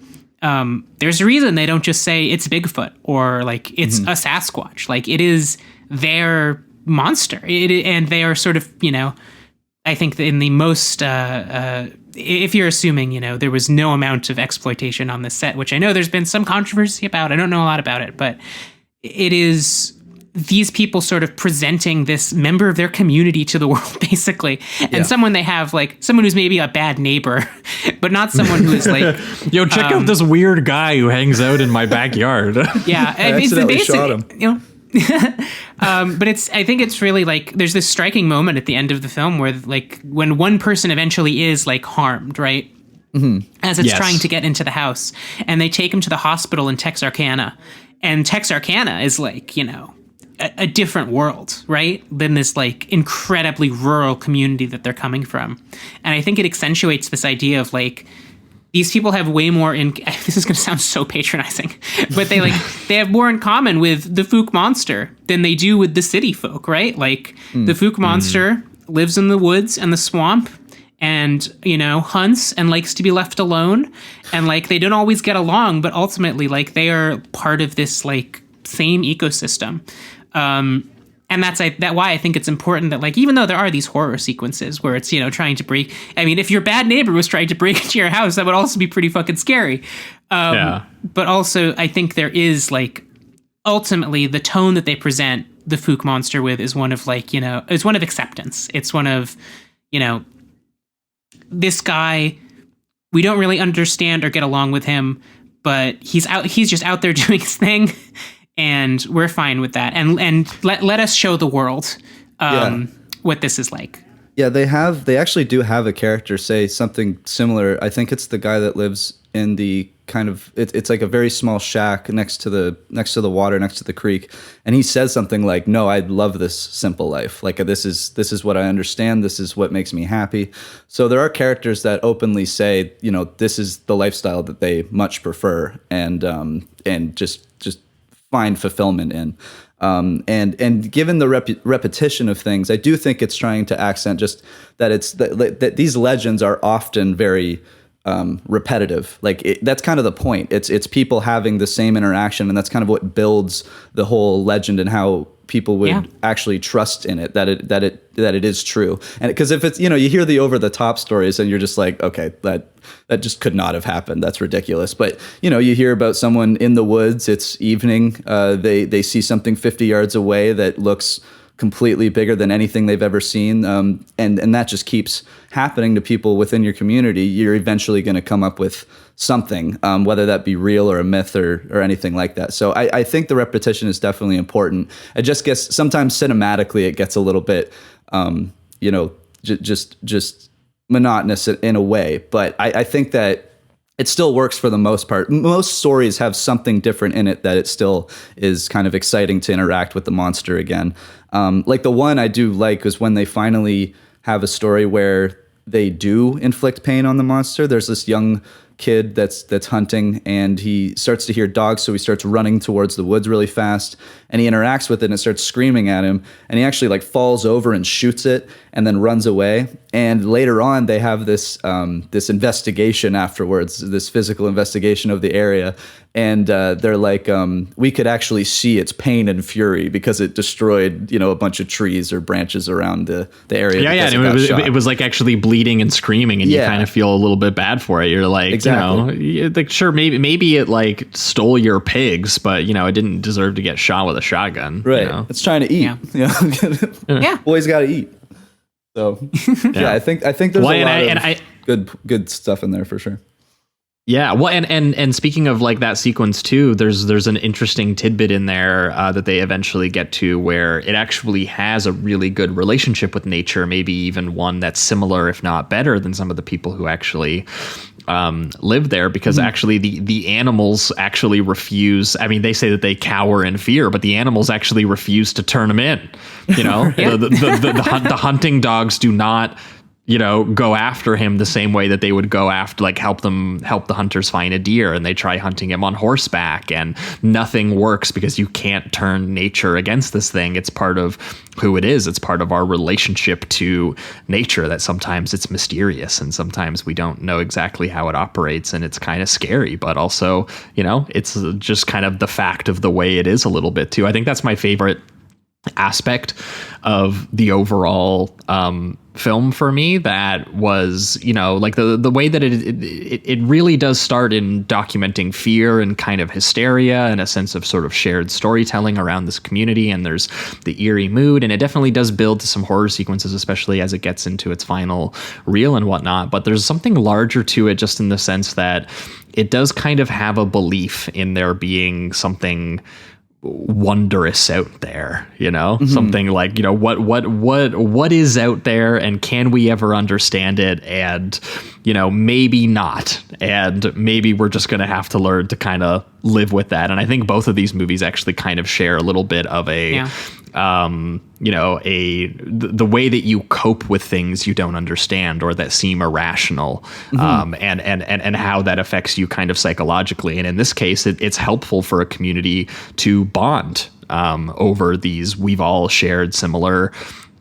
there's a reason they don't just say it's Bigfoot or, like, it's a Sasquatch. Like, it is their monster. And they are sort of, you know, I think in the most, if you're assuming, you know, there was no amount of exploitation on this set, which I know there's been some controversy about. I don't know a lot about it, but it is these people sort of presenting this member of their community to the world, basically. And someone they have, like, someone who's maybe a bad neighbor, but not someone who is like, yo, check out this weird guy who hangs out in my backyard. Yeah. I accidentally shot him. You know, but I think it's really like, there's this striking moment at the end of the film where, like, when one person eventually is, like, harmed, right? As it's trying to get into the house, and they take him to the hospital in Texarkana, and Texarkana is, like, you know, a different world, right, than this, like, incredibly rural community that they're coming from. And I think it accentuates this idea of, like, these people have way more in, this is going to sound so patronizing, but they have more in common with the Fook monster than they do with the city folk, right? Like, the Fook monster lives in the woods and the swamp, and, you know, hunts and likes to be left alone, and, like, they don't always get along, but ultimately, like, they are part of this, like, same ecosystem. And that's why I think it's important that, like, even though there are these horror sequences where it's, you know, trying to break, I mean, if your bad neighbor was trying to break into your house, that would also be pretty fucking scary. But also, I think there is, like, ultimately the tone that they present the Fook monster with is one of, like, you know, it's one of acceptance. It's one of, you know, this guy, we don't really understand or get along with him, but he's just out there doing his thing. And we're fine with that. And let us show the world what this is like. Yeah, they actually do have a character say something similar. I think it's the guy that lives in the kind of, it's like a very small shack next to the water, next to the creek. And he says something like, no, I love this simple life. Like, this is what I understand. This is what makes me happy. So there are characters that openly say, you know, this is the lifestyle that they much prefer, and just find fulfillment in. And given the repetition of things, I do think it's trying to accent just that it's that these legends are often very repetitive. Like that's kind of the point. It's people having the same interaction, and that's kind of what builds the whole legend and how people would actually trust in it, that it is true. And because if it's, you hear the over the top stories and you're just like, okay, that just could not have happened. That's ridiculous. But you hear about someone in the woods. It's evening. They see something 50 yards away that looks completely bigger than anything they've ever seen. And that just keeps happening to people within your community. You're eventually going to come up with something, whether that be real or a myth or anything like that. So I think the repetition is definitely important. I just guess sometimes cinematically it gets a little bit, just monotonous in a way. But I think that it still works for the most part. Most stories have something different in it that it still is kind of exciting to interact with the monster again. Like the one I do like is when they finally have a story where they do inflict pain on the monster. There's this young kid that's hunting, and he starts to hear dogs, so he starts running towards the woods really fast, and he interacts with it and it starts screaming at him, and he actually like falls over and shoots it and then runs away. And later on they have this this investigation afterwards, this physical investigation of the area, and they're like, we could actually see its pain and fury because it destroyed a bunch of trees or branches around the area. And it was like actually bleeding and screaming, and you kind of feel a little bit bad for it. You're like, exactly. Like, sure, maybe it like stole your pigs, but it didn't deserve to get shot with a shotgun. Right. It's trying to eat. Yeah. Boys got to eat. So I think there's a lot of good stuff in there for sure. Yeah, well, and speaking of like that sequence too, there's an interesting tidbit in there that they eventually get to where it actually has a really good relationship with nature, maybe even one that's similar, if not better, than some of the people who actually live there, because actually the animals actually refuse. I mean, they say that they cower in fear, but the animals actually refuse to turn them in. The hunting dogs do not go after him the same way that they would go after, like, help the hunters find a deer, and they try hunting him on horseback, and nothing works because you can't turn nature against this thing. It's part of who it is. It's part of our relationship to nature, that sometimes it's mysterious and sometimes we don't know exactly how it operates, and it's kind of scary, but also, it's just kind of the fact of the way it is a little bit too. I think that's my favorite aspect of the overall film for me, that was like the way that it really does start in documenting fear and kind of hysteria and a sense of sort of shared storytelling around this community, and there's the eerie mood, and it definitely does build to some horror sequences, especially as it gets into its final reel and whatnot. But there's something larger to it, just in the sense that it does kind of have a belief in there being something wondrous out there, something like, what is out there, and can we ever understand it? And maybe not, and maybe we're just going to have to learn to kind of live with that. And I think both of these movies actually kind of share a little bit of the way that you cope with things you don't understand or that seem irrational, and how that affects you kind of psychologically. And in this case, it's helpful for a community to bond over these. We've all shared similar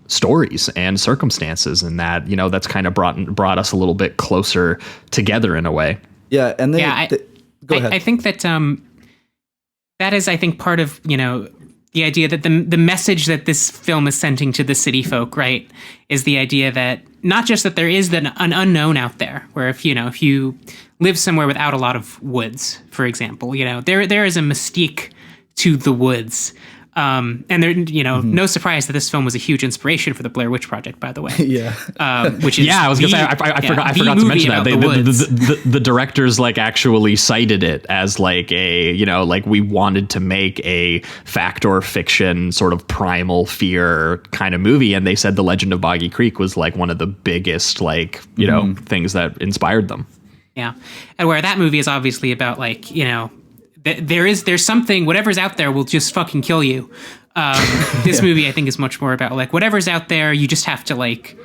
stories and circumstances, and that that's kind of brought us a little bit closer together in a way. Yeah, and go ahead. I think that that is, I think, part of the idea that the message that this film is sending to the city folk, right, is the idea that not just that there is an unknown out there, where if you live somewhere without a lot of woods, for example, there is a mystique to the woods. And there, no surprise that this film was a huge inspiration for the Blair Witch Project, by the way. Which is I was gonna say, I forgot to mention that the directors like actually cited it as like a like we wanted to make a fact or fiction sort of primal fear kind of movie, and they said The Legend of Boggy Creek was like one of the biggest like things that inspired them. Yeah, and where that movie is obviously about like there's something, whatever's out there will just fucking kill you. This movie, I think, is much more about like whatever's out there, you just have to like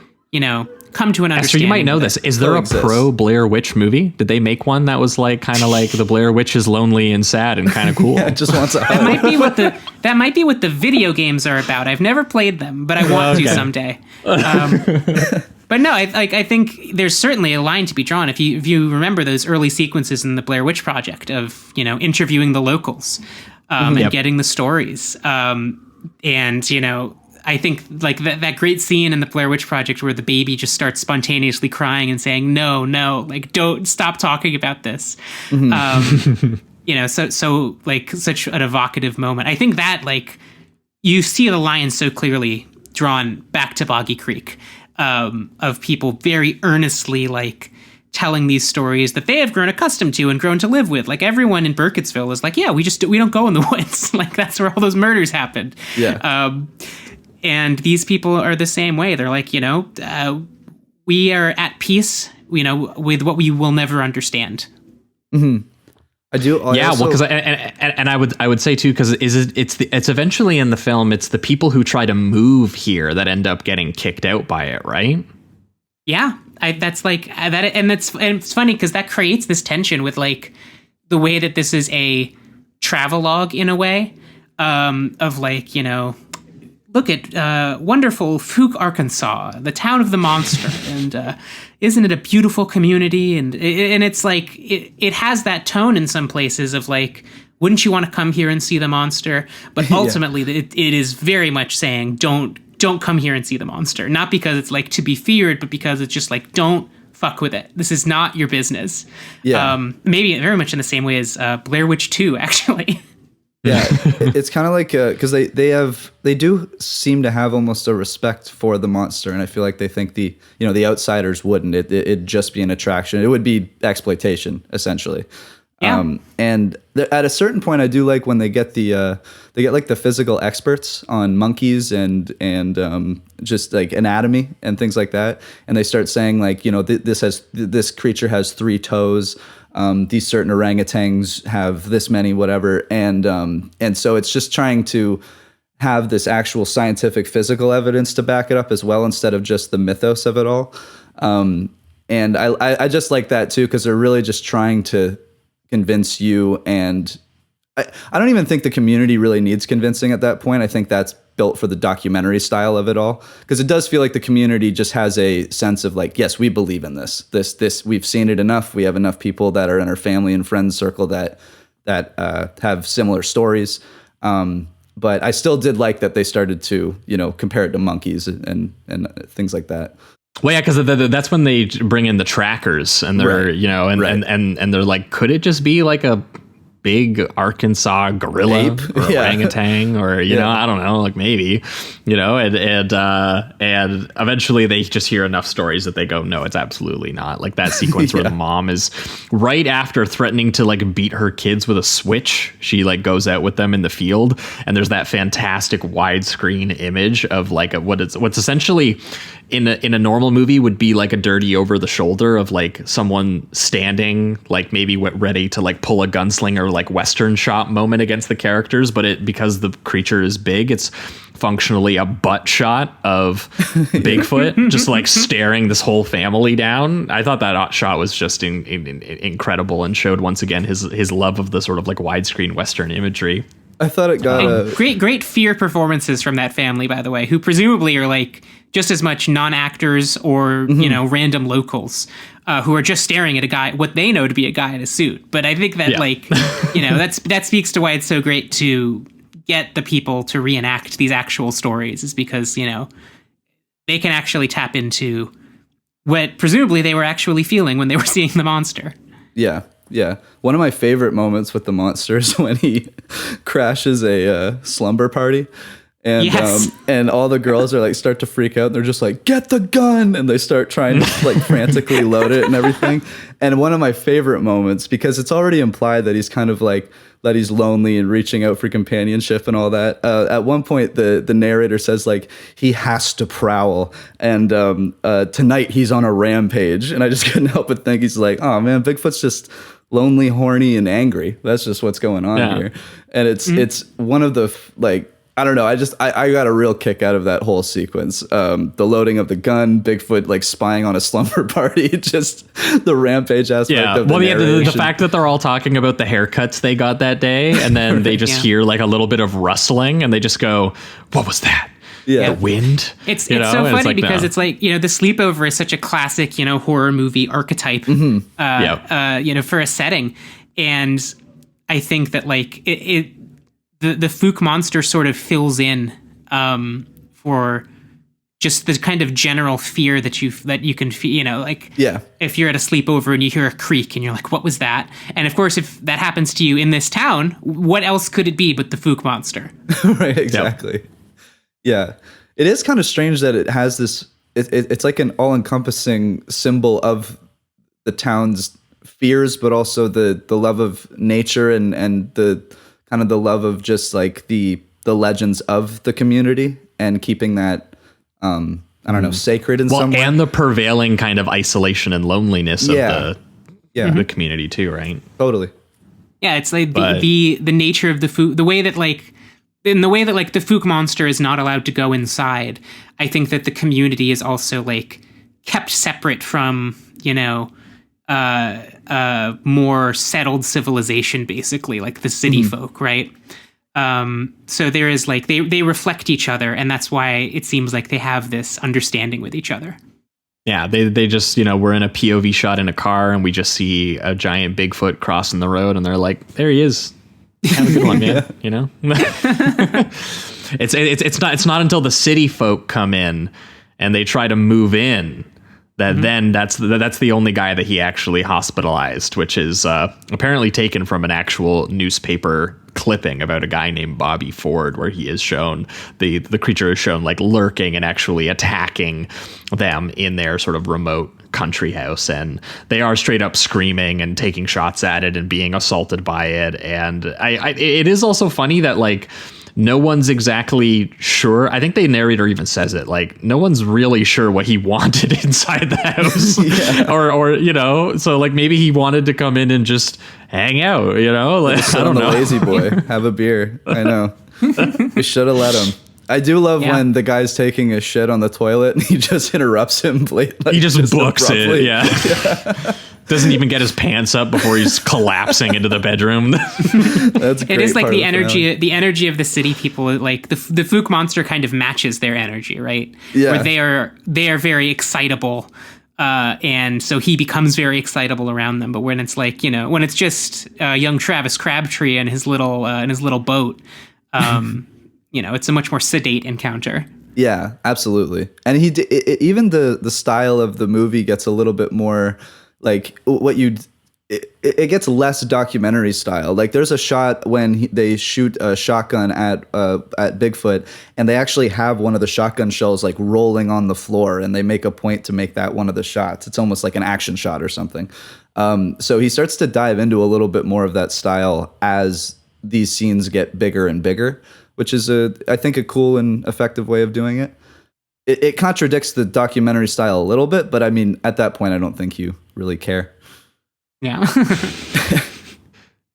come to an understanding. Esther, you might know this. Is there a pro Blair Witch movie? Did they make one that was like kind of like the Blair Witch is lonely and sad and kind of cool? Yeah, just wants that might be what the video games are about. I've never played them, but I want to someday. But no, I think there's certainly a line to be drawn. If you remember those early sequences in the Blair Witch Project of interviewing the locals and getting the stories, and I think like that great scene in the Blair Witch Project where the baby just starts spontaneously crying and saying, no, like don't stop talking about this. So like such an evocative moment. I think that like you see the line so clearly drawn back to Boggy Creek, of people very earnestly like telling these stories that they have grown accustomed to and grown to live with. Like everyone in Burkittsville is like, yeah, we don't go in the woods. Like that's where all those murders happened. Yeah. And these people are the same way. They're like, we are at peace, with what we will never understand. Mm-hmm. I do. Because I would say too, because it's eventually in the film, it's the people who try to move here that end up getting kicked out by it, right? Yeah, that's like that, and it's funny because that creates this tension with like the way that this is a travelogue in a way, of like look at wonderful Fuke, Arkansas, the town of the monster, and isn't it a beautiful community? And it's like it has that tone in some places of like, wouldn't you want to come here and see the monster? But ultimately, it is very much saying don't come here and see the monster. Not because it's like to be feared, but because it's just like don't fuck with it. This is not your business. Yeah. Maybe very much in the same way as Blair Witch 2, actually. Yeah, it's kind of like because they do seem to have almost a respect for the monster, and I feel like they think the outsiders wouldn't. It'd just be an attraction. It would be exploitation essentially. Yeah. And at a certain point, I do like when they get like the physical experts on monkeys and just like anatomy and things like that, and they start saying like this creature has 3 toes. These certain orangutans have this many, whatever. And so it's just trying to have this actual scientific physical evidence to back it up as well, instead of just the mythos of it all. And I just like that too, because they're really just trying to convince you. And I don't even think the community really needs convincing at that point. I think that's built for the documentary style of it all, because it does feel like the community just has a sense of like, yes, we believe in this we've seen it enough. We have enough people that are in our family and friends circle that have similar stories. But I still did like that they started to compare it to monkeys and things like that. Well, yeah, because that's when they bring in the trackers, and they're and they're like, could it just be like a big Arkansas gorilla or orangutan or I don't know, like maybe and eventually they just hear enough stories that they go, no, it's absolutely not. Like that sequence where the mom is right after threatening to like beat her kids with a switch, she like goes out with them in the field, and there's that fantastic widescreen image of like what's essentially in a normal movie would be like a dirty over the shoulder of like someone standing like maybe ready to like pull a gunslinger like Western shot moment against the characters, but because the creature is big, it's functionally a butt shot of Bigfoot just like staring this whole family down. I thought that shot was just incredible and showed once again his love of the sort of like widescreen Western imagery. I thought it got great fear performances from that family, by the way, who presumably are like just as much non-actors or random locals who are just staring at a guy, what they know to be a guy in a suit. But I think that that speaks to why it's so great to get the people to reenact these actual stories, is because they can actually tap into what presumably they were actually feeling when they were seeing the monster. Yeah. One of my favorite moments with the monster is when he crashes a slumber party. And and all the girls are like start to freak out. And they're just like, get the gun, and they start trying to like frantically load it and everything. And one of my favorite moments, because it's already implied that he's kind of like that he's lonely and reaching out for companionship and all that. At one point, the narrator says like he has to prowl, and tonight he's on a rampage. And I just couldn't help but think he's like, oh man, Bigfoot's just lonely, horny, and angry. That's just what's going on here. And it's one of the like I don't know. I got a real kick out of that whole sequence. The loading of the gun, Bigfoot like spying on a slumber party, just the rampage aspect of the narration. The fact that they're all talking about the haircuts they got that day, and then they just hear like a little bit of rustling, and they just go, "What was that?" Yeah. The wind. It's so funny because it's like, the sleepover is such a classic, horror movie archetype, for a setting, and I think that like the Fook monster sort of fills in for just the kind of general fear that you can feel, if you're at a sleepover and you hear a creak and you're like, what was that? And of course, if that happens to you in this town, what else could it be but the Fook monster? Right, exactly. Yep. Yeah. It is kind of strange that it has this, it's like an all-encompassing symbol of the town's fears, but also the love of nature and the kind of the love of just like the legends of the community and keeping that sacred in some way. And the prevailing kind of isolation and loneliness of the community too, right? Totally. Yeah, it's like the nature of the Fook, the way that like the Fook monster is not allowed to go inside. I think that the community is also like kept separate from, more settled civilization, basically, like the city folk, right? So there is like they reflect each other, and that's why it seems like they have this understanding with each other. Yeah, they just, we're in a POV shot in a car, and we just see a giant Bigfoot crossing the road, and they're like, there he is. Have a good one, man. It's not until the city folk come in and they try to move in that then that's the only guy that he actually hospitalized, which is apparently taken from an actual newspaper clipping about a guy named Bobby Ford, where he is shown the creature is shown like lurking and actually attacking them in their sort of remote country house, and they are straight up screaming and taking shots at it and being assaulted by it. And it is also funny that like no one's exactly sure. I think the narrator even says it, like no one's really sure what he wanted inside the house. or so like maybe he wanted to come in and just hang out, like I don't know. Lazy boy, have a beer. I know. We should have let him. I do love when the guy's taking a shit on the toilet and he just interrupts him. He just books abruptly. Yeah. Doesn't even get his pants up before he's collapsing into the bedroom. That's it is like the energy of the city people. Like the Fook monster kind of matches their energy, right? Yeah. Where they are very excitable, and so he becomes very excitable around them. But when it's like when it's just young Travis Crabtree and his little boat, it's a much more sedate encounter. Yeah, absolutely. And even the style of the movie gets a little bit more like it gets less documentary style. Like there's a shot when they shoot a shotgun at Bigfoot, and they actually have one of the shotgun shells like rolling on the floor, and they make a point to make that one of the shots. It's almost like an action shot or something. So he starts to dive into a little bit more of that style as these scenes get bigger and bigger, which is I think a cool and effective way of doing it. It contradicts the documentary style a little bit, but I mean, at that point, I don't think you really care. Yeah.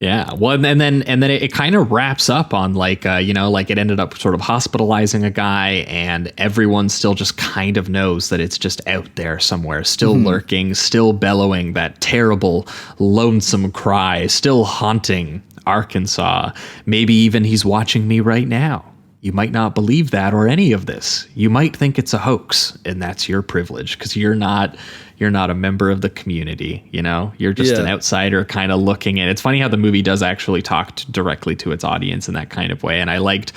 Yeah. Well, and then it kind of wraps up on like, like it ended up sort of hospitalizing a guy, and everyone still just kind of knows that it's just out there somewhere, still lurking, still bellowing that terrible, lonesome cry, still haunting Arkansas. Maybe even he's watching me right now. You might not believe that or any of this. You might think it's a hoax, and that's your privilege because you're not a member of the community. You're just an outsider kind of looking in. It's funny how the movie does actually talk directly to its audience in that kind of way. And I liked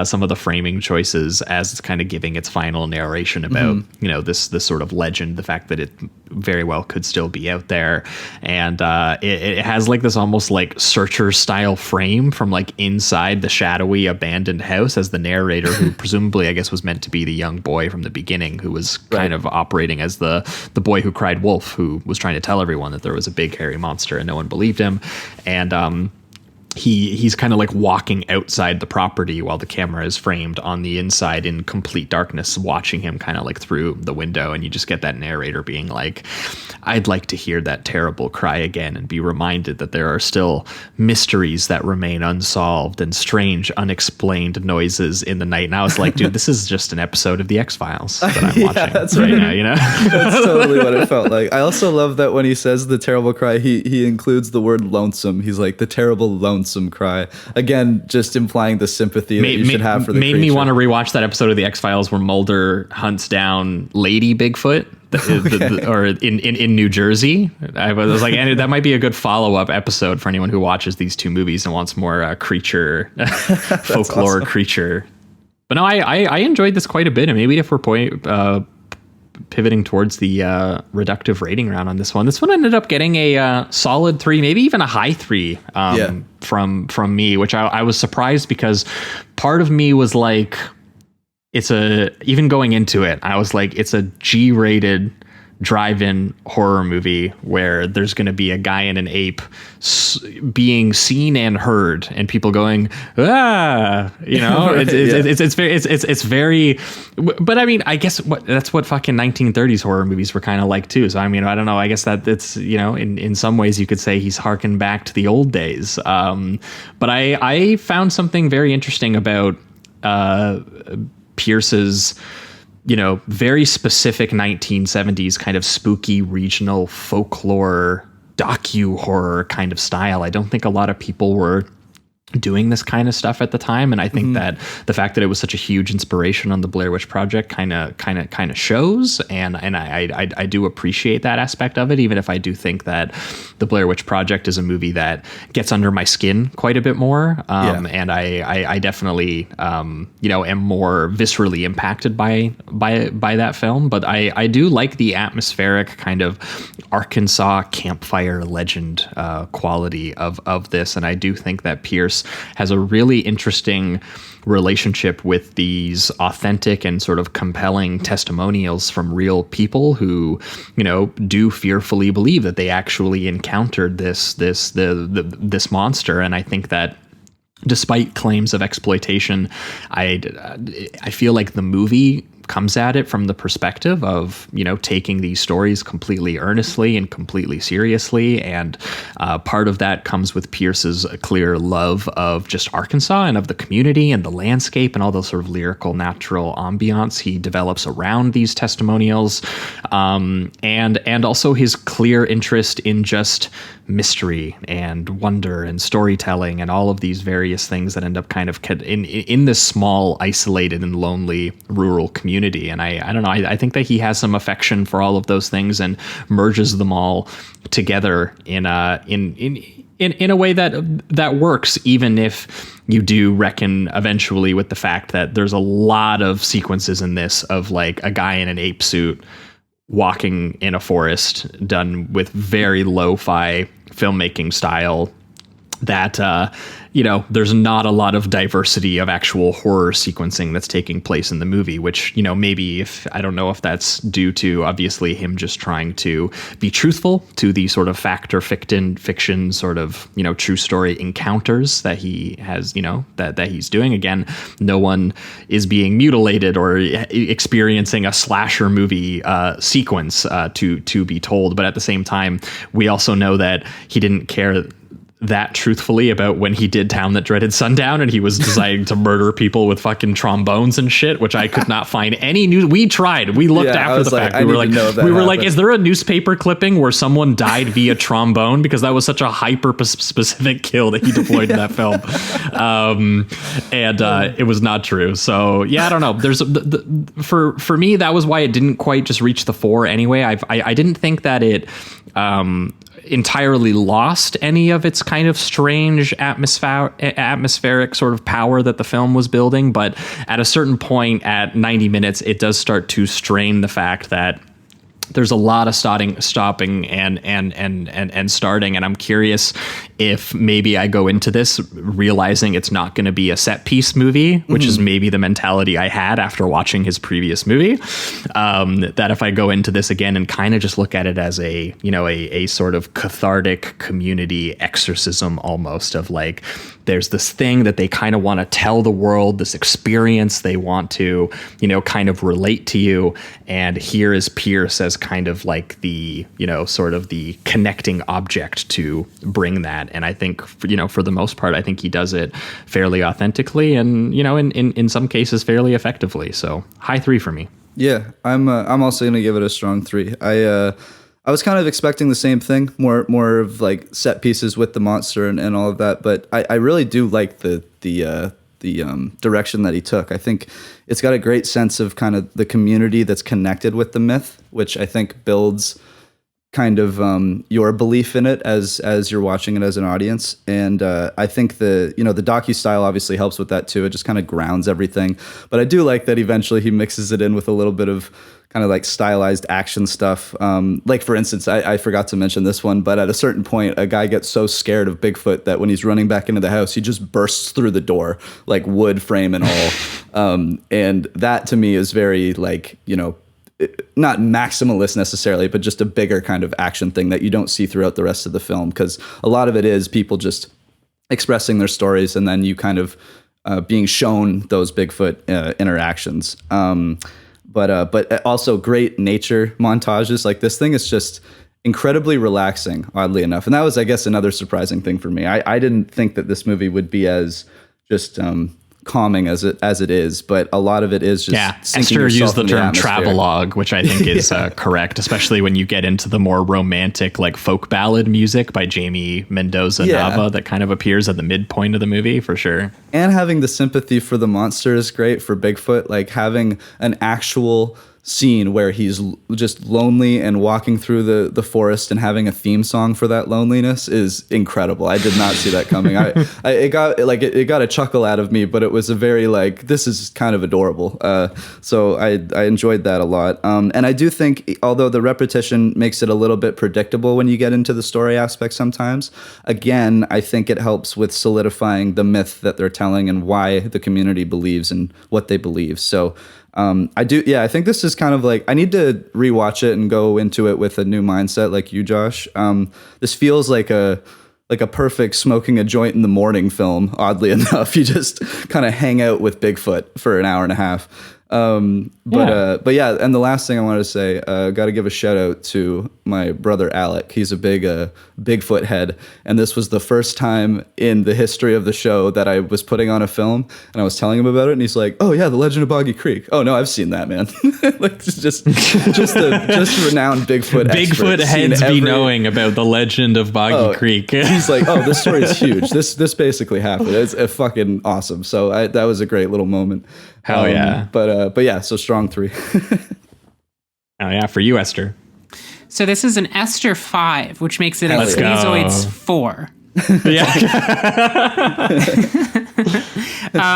some of the framing choices as it's kind of giving its final narration about, this sort of legend, the fact that it very well could still be out there. And it has like this almost like Searcher style frame from like inside the shadowy abandoned house as the narrator, who presumably I guess was meant to be the young boy from the beginning, who was kind of operating as the boy who cried wolf, who was trying to tell everyone that there was a big hairy monster and no one believed him. And he's kind of like walking outside the property while the camera is framed on the inside in complete darkness, watching him kind of like through the window. And you just get that narrator being like, I'd like to hear that terrible cry again and be reminded that there are still mysteries that remain unsolved and strange, unexplained noises in the night. And I was like, dude, this is just an episode of The X-Files that I'm watching that's right now, you know? That's totally what it felt like. I also love that when he says the terrible cry, he includes the word lonesome. He's like, the terrible lonesome cry. Again, just implying the sympathy that you should have for the creature. creature. Me want to rewatch that episode of The X-Files where Mulder hunts down Lady Bigfoot or in New Jersey. I was like, and that might be a good follow-up episode for anyone who watches these two movies and wants more creature, folklore awesome. Creature. But no, I enjoyed this quite a bit. And maybe if we're pivoting towards the reductive rating round on this one ended up getting a solid 3, maybe even a high 3 from me, which I was surprised because part of me was like, even going into it, I was like, it's a G-rated drive-in horror movie where there's going to be a guy and an ape being seen and heard, and people going, you know, right, it's very, but I mean, I guess that's what fucking 1930s horror movies were kind of like too. So I mean, I don't know. I guess that it's, you know, in some ways you could say he's harkened back to the old days. But I found something very interesting about Pierce's, you know, very specific 1970s kind of spooky regional folklore docu-horror kind of style. I don't think a lot of people were doing this kind of stuff at the time, and I think that the fact that it was such a huge inspiration on the Blair Witch Project kind of shows, and I do appreciate that aspect of it, even if I do think that the Blair Witch Project is a movie that gets under my skin quite a bit more, and I definitely you know, am more viscerally impacted by that film. But I do like the atmospheric kind of Arkansas campfire legend quality of this, and I do think that Pierce has a really interesting relationship with these authentic and sort of compelling testimonials from real people who, you know, do fearfully believe that they actually encountered this monster. And I think that despite claims of exploitation, I feel like the movie comes at it from the perspective of, you know, taking these stories completely earnestly and completely seriously. And part of that comes with Pierce's clear love of just Arkansas and of the community and the landscape and all those sort of lyrical, natural ambiance he develops around these testimonials. And also his clear interest in just mystery and wonder and storytelling and all of these various things that end up kind of in this small, isolated and lonely rural community. And I don't know, I think that he has some affection for all of those things and merges them all together in a way that works, even if you do reckon eventually with the fact that there's a lot of sequences in this of like a guy in an ape suit walking in a forest done with very lo-fi filmmaking style that you know, there's not a lot of diversity of actual horror sequencing that's taking place in the movie, which, you know, maybe I don't know if that's due to obviously him just trying to be truthful to the sort of fact or fiction sort of, you know, true story encounters that he has, you know, that he's doing. Again, no one is being mutilated or experiencing a slasher movie sequence to be told. But at the same time, we also know that he didn't care that truthfully about when he did Town That Dreaded Sundown and he was deciding to murder people with fucking trombones and shit, which I could not find any news. We tried. We looked after the fact. We were like, is there a newspaper clipping where someone died via trombone? Because that was such a hyper specific kill that he deployed in that film. And it was not true. So yeah, I don't know. There's for me, that was why it didn't quite just reach the 4 anyway. I didn't think that it entirely lost any of its kind of strange atmospheric sort of power that the film was building, but at a certain point at 90 minutes it does start to strain the fact that there's a lot of stopping and starting, and I'm curious if maybe I go into this realizing it's not going to be a set piece movie, which is maybe the mentality I had after watching his previous movie. That if I go into this again and kind of just look at it as a sort of cathartic community exorcism almost, of like, there's this thing that they kind of want to tell the world, this experience they want to, kind of relate to you. And here is Pierce as kind of like the, sort of the connecting object to bring that. And I think, for the most part, I think he does it fairly authentically and, in some cases fairly effectively. So high 3 for me. Yeah, I'm also going to give it a strong 3. I was kind of expecting the same thing, more of like set pieces with the monster and all of that, but I really do like the direction that he took. I think it's got a great sense of kind of the community that's connected with the myth, which I think builds kind of your belief in it as you're watching it as an audience. And I think the docu-style obviously helps with that too. It just kind of grounds everything. But I do like that eventually he mixes it in with a little bit of kind of like stylized action stuff. Like for instance, I forgot to mention this one, but at a certain point, a guy gets so scared of Bigfoot that when he's running back into the house, he just bursts through the door, like wood frame and all. And that to me is very like, not maximalist necessarily, but just a bigger kind of action thing that you don't see throughout the rest of the film, because a lot of it is people just expressing their stories and then you kind of being shown those Bigfoot interactions. But also great nature montages. Like this thing is just incredibly relaxing, oddly enough. And that was, I guess, another surprising thing for me. I didn't think that this movie would be as just calming as it is, but a lot of it is just Esther used the term travelogue, which I think is correct, especially when you get into the more romantic like folk ballad music by Jamie Mendoza Nava that kind of appears at the midpoint of the movie for sure. And having the sympathy for the monster is great for Bigfoot, like having an actual scene where he's just lonely and walking through the forest and having a theme song for that loneliness is incredible. I did not see that coming. It got a chuckle out of me, but it was a very like, this is kind of adorable. So I enjoyed that a lot. And I do think, although the repetition makes it a little bit predictable when you get into the story aspect sometimes, again, I think it helps with solidifying the myth that they're telling and why the community believes in what they believe. So I think this is kind of like, I need to rewatch it and go into it with a new mindset like you, Josh. This feels like a perfect smoking a joint in the morning film, oddly enough. You just kind of hang out with Bigfoot for an hour and a half. But yeah, and the last thing I wanted to say, got to give a shout out to my brother Alec. He's a big Bigfoot head, and this was the first time in the history of the show that I was putting on a film, and I was telling him about it, and he's like, "Oh yeah, The Legend of Boggy Creek. Oh no, I've seen that, man." Like just renowned Bigfoot heads be knowing about The Legend of Boggy Creek. He's like, "Oh, this story is huge. This basically happened. It's fucking awesome." So that was a great little moment. Hell yeah. But yeah, so strong 3. Oh yeah, for you, Esther. So this is an Esther 5, which makes it a Sleazoids 4. Yeah.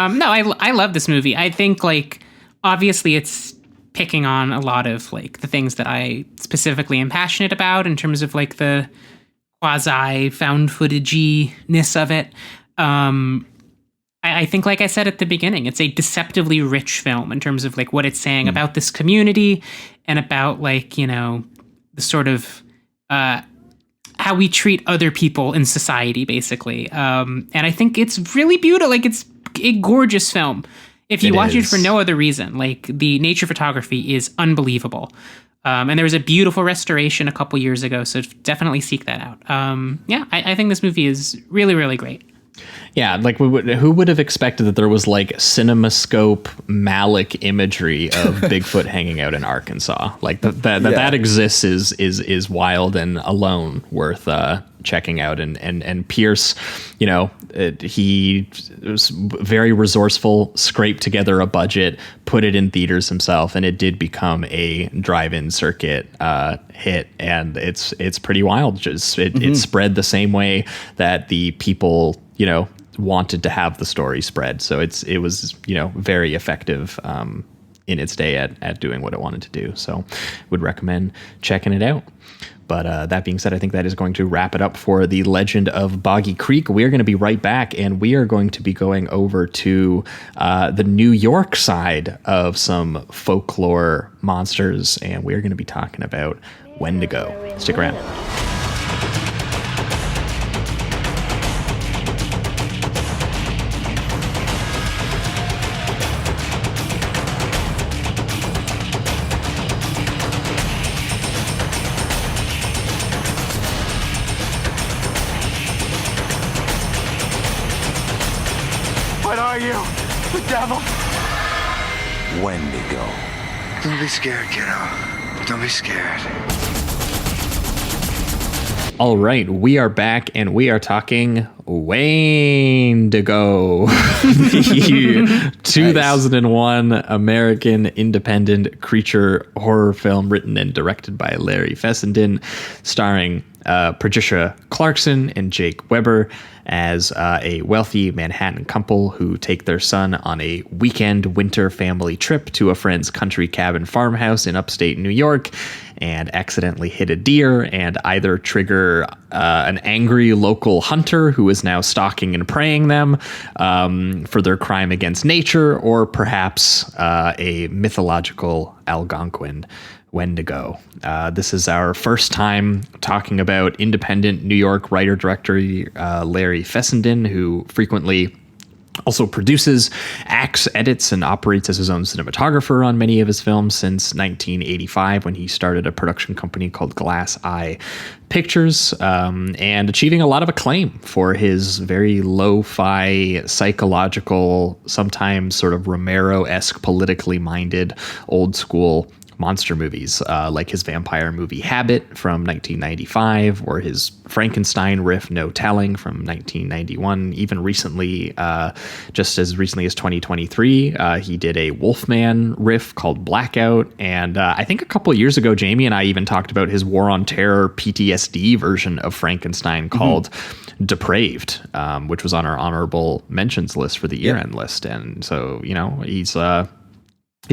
No, I love this movie. I think like obviously it's picking on a lot of like the things that I specifically am passionate about in terms of like the quasi found footage-ness of it. I think, like I said at the beginning, it's a deceptively rich film in terms of like what it's saying about this community and about like, the sort of how we treat other people in society, basically. And I think it's really beautiful. Like it's a gorgeous film. If you watch it for no other reason, like the nature photography is unbelievable. And there was a beautiful restoration a couple years ago, so definitely seek that out. I think this movie is really, really great. Yeah, like who would have expected that there was like CinemaScope Malik imagery of Bigfoot hanging out in Arkansas? Like that exists is wild and alone worth checking out. And Pierce, he was very resourceful, scraped together a budget, put it in theaters himself, and it did become a drive-in circuit hit. And it's pretty wild. It spread the same way that the people wanted to have the story spread. So it was very effective in its day at doing what it wanted to do. So would recommend checking it out. But that being said, I think that is going to wrap it up for the Legend of Boggy Creek. We are going to be right back, and we are going to be going over to the New York side of some folklore monsters, and we're going to be talking about Wendigo. Stick around. Wendigo. Don't be scared, kiddo. Don't be scared. All right, we are back, and we are talking Wendigo, the 2001 American independent creature horror film written and directed by Larry Fessenden, starring Patricia Clarkson and Jake Weber as a wealthy Manhattan couple who take their son on a weekend winter family trip to a friend's country cabin farmhouse in upstate New York and accidentally hit a deer and either trigger an angry local hunter who is now stalking and preying them for their crime against nature, or perhaps a mythological Algonquin Wendigo. This is our first time talking about independent New York writer-director Larry Fessenden, who frequently also produces, acts, edits, and operates as his own cinematographer on many of his films since 1985, when he started a production company called Glass Eye Pictures, and achieving a lot of acclaim for his very lo-fi, psychological, sometimes sort of Romero-esque, politically minded, old school monster movies, like his vampire movie Habit from 1995, or his Frankenstein riff No Telling from 1991. Even recently, just as recently as 2023, he did a Wolfman riff called Blackout. And I think a couple of years ago, Jamie and I even talked about his War on Terror PTSD version of Frankenstein called Depraved, which was on our honorable mentions list for the year-end list. And so, you know, he's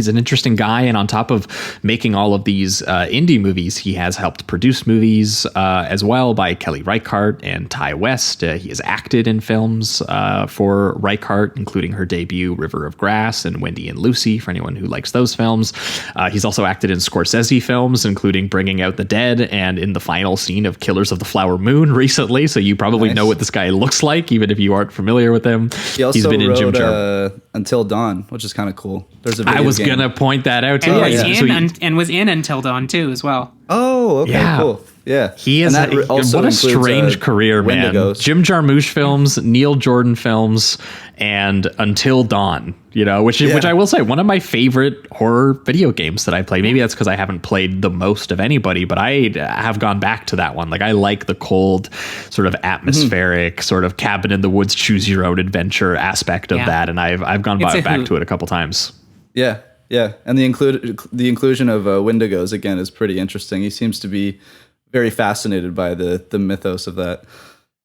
an interesting guy, and on top of making all of these indie movies, he has helped produce movies as well by Kelly Reichardt and Ty West. He has acted in films for Reichardt, including her debut River of Grass and Wendy and Lucy, for anyone who likes those films. He's also acted in Scorsese films, including Bringing Out the Dead and in the final scene of Killers of the Flower Moon recently, so you probably know what this guy looks like, even if you aren't familiar with him. He also He's been in Jim wrote Until Dawn, which is kind of cool. There's a video game. Gonna point that out too. And was in Until Dawn too as well. Oh, okay, cool. Yeah, he is. What a strange career, man. Wendigos. Jim Jarmusch films, Neil Jordan films, and Until Dawn. You know, which I will say, one of my favorite horror video games that I play. Maybe that's because I haven't played the most of anybody, but I have gone back to that one. Like, I like the cold, sort of atmospheric, sort of cabin in the woods, choose your own adventure aspect of that, and I've gone back to it a couple times. Yeah. Yeah, and the inclusion of Wendigos again is pretty interesting. He seems to be very fascinated by the mythos of that.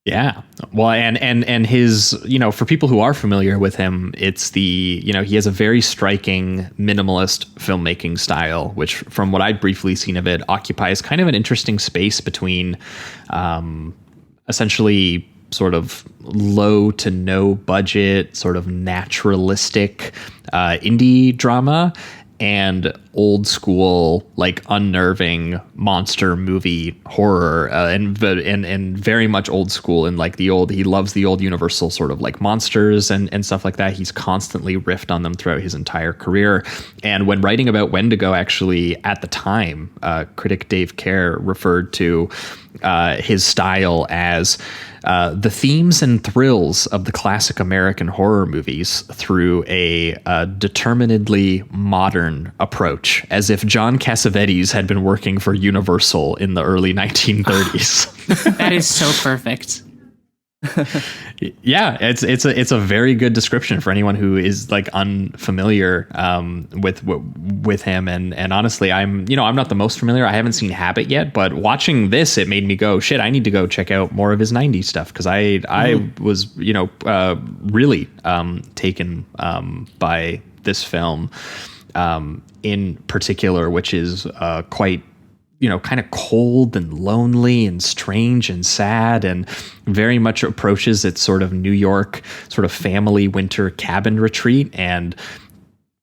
Yeah, well, and his, you know, for people who are familiar with him, it's he has a very striking minimalist filmmaking style, which, from what I've briefly seen of it, occupies kind of an interesting space between, essentially, sort of low to no budget, sort of naturalistic indie drama, and old school, like, unnerving monster movie horror, and very much old school, and like he loves the old Universal sort of like monsters and stuff like that. He's constantly riffed on them throughout his entire career. And when writing about Wendigo, actually, at the time, critic Dave Kerr referred to his style as the themes and thrills of the classic American horror movies through a determinedly modern approach, as if John Cassavetes had been working for Universal in the early 1930s. That is so perfect. Yeah, it's a very good description for anyone who is like unfamiliar with him, and honestly, I'm not the most familiar. I haven't seen Habit yet, but watching this, it made me go, shit, I need to go check out more of his 90s stuff, because I was really taken by this film. in particular, which is quite, kind of cold and lonely and strange and sad, and very much approaches its sort of New York sort of family winter cabin retreat, and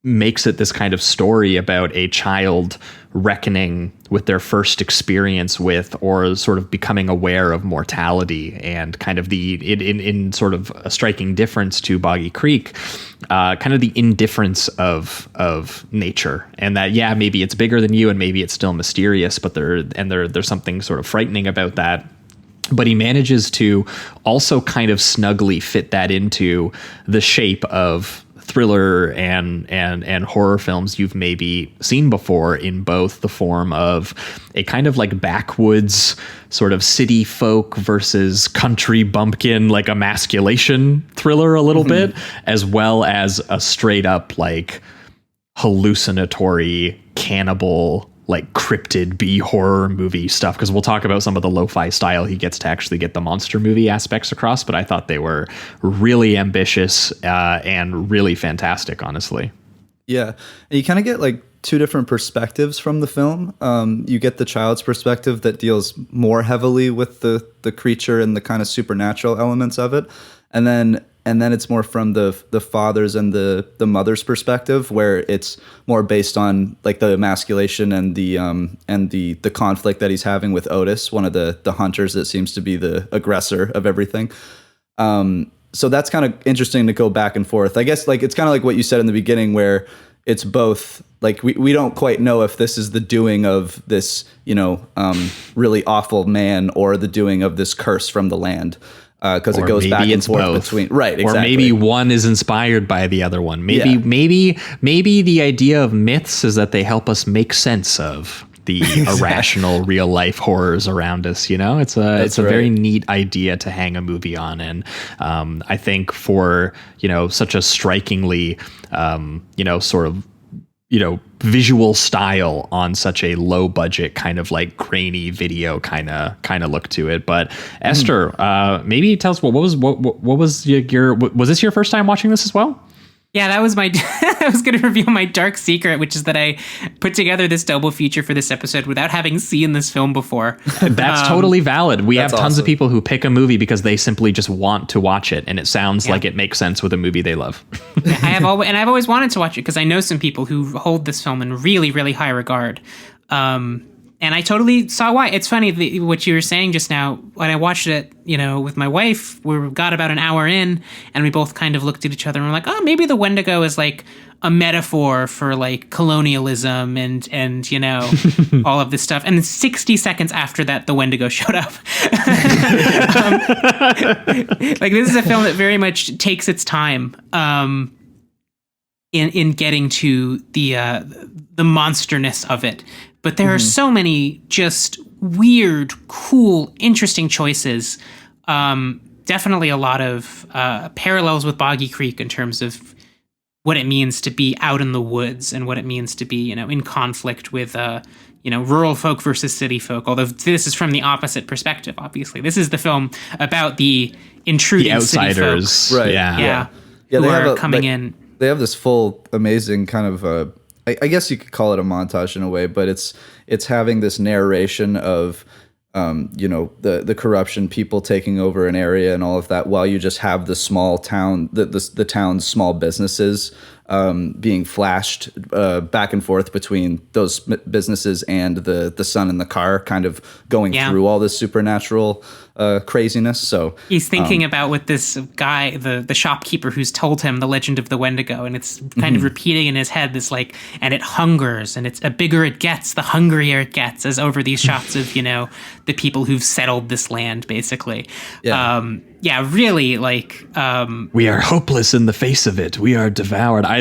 makes it this kind of story about a child reckoning with their first experience with, or sort of becoming aware of, mortality, and kind of in sort of a striking difference to Boggy Creek, kind of the indifference of nature, and that, yeah, maybe it's bigger than you and maybe it's still mysterious, but there's something sort of frightening about that. But he manages to also kind of snugly fit that into the shape of thriller and horror films you've maybe seen before, in both the form of a kind of like backwoods sort of city folk versus country bumpkin, like emasculation thriller a little bit, as well as a straight up like hallucinatory cannibal, like cryptid B horror movie stuff, because we'll talk about some of the lo-fi style he gets to actually get the monster movie aspects across, but I thought they were really ambitious and really fantastic, honestly. Yeah, and you kind of get like two different perspectives from the film. You get the child's perspective that deals more heavily with the creature and the kind of supernatural elements of it, and then it's more from the father's and the mother's perspective, where it's more based on like the emasculation and the conflict that he's having with Otis, one of the hunters that seems to be the aggressor of everything. So that's kind of interesting to go back and forth. I guess like it's kind of like what you said in the beginning, where it's both like we don't quite know if this is the doing of this, really awful man, or the doing of this curse from the land. Because it goes back and forth both. Between, right, exactly. Or maybe one is inspired by the other one. Maybe the idea of myths is that they help us make sense of the irrational real life horrors around us. It's a very neat idea to hang a movie on, and I think for such a strikingly sort of visual style on such a low budget kind of like grainy video kind of look to it. But Esther, maybe tell us what was your was this your first time watching this as well? Yeah, that was my I was going to reveal my dark secret, which is that I put together this double feature for this episode without having seen this film before. That's totally valid. We have tons of people who pick a movie because they simply just want to watch it, and it sounds like it makes sense with a movie they love. I've always wanted to watch it because I know some people who hold this film in really, really high regard. And I totally saw why. It's funny what you were saying just now. When I watched it, with my wife, we got about an hour in, and we both kind of looked at each other and were like, "Oh, maybe the Wendigo is like a metaphor for like colonialism and all of this stuff." And then 60 seconds after that, the Wendigo showed up. Like this is a film that very much takes its time in getting to the monsterness of it. But there are so many just weird, cool, interesting choices. Definitely a lot of parallels with Boggy Creek in terms of what it means to be out in the woods and what it means to be, in conflict with, rural folk versus city folk. Although this is from the opposite perspective, obviously. This is the film about the intruding outsiders. City folk. Right. Yeah. Who are coming in. They have this full, amazing kind of... I guess you could call it a montage in a way, but it's having this narration of, the corruption, people taking over an area and all of that, while you just have the small town, the town's small businesses being flashed back and forth between those businesses and the son in the car, kind of going through all this supernatural craziness. So he's thinking about with this guy, the shopkeeper who's told him the legend of the Wendigo, and it's kind of repeating in his head this like, and it hungers, and it's the bigger it gets, the hungrier it gets, as over these shots of the people who've settled this land, basically. Really like we are hopeless in the face of it. We are devoured. I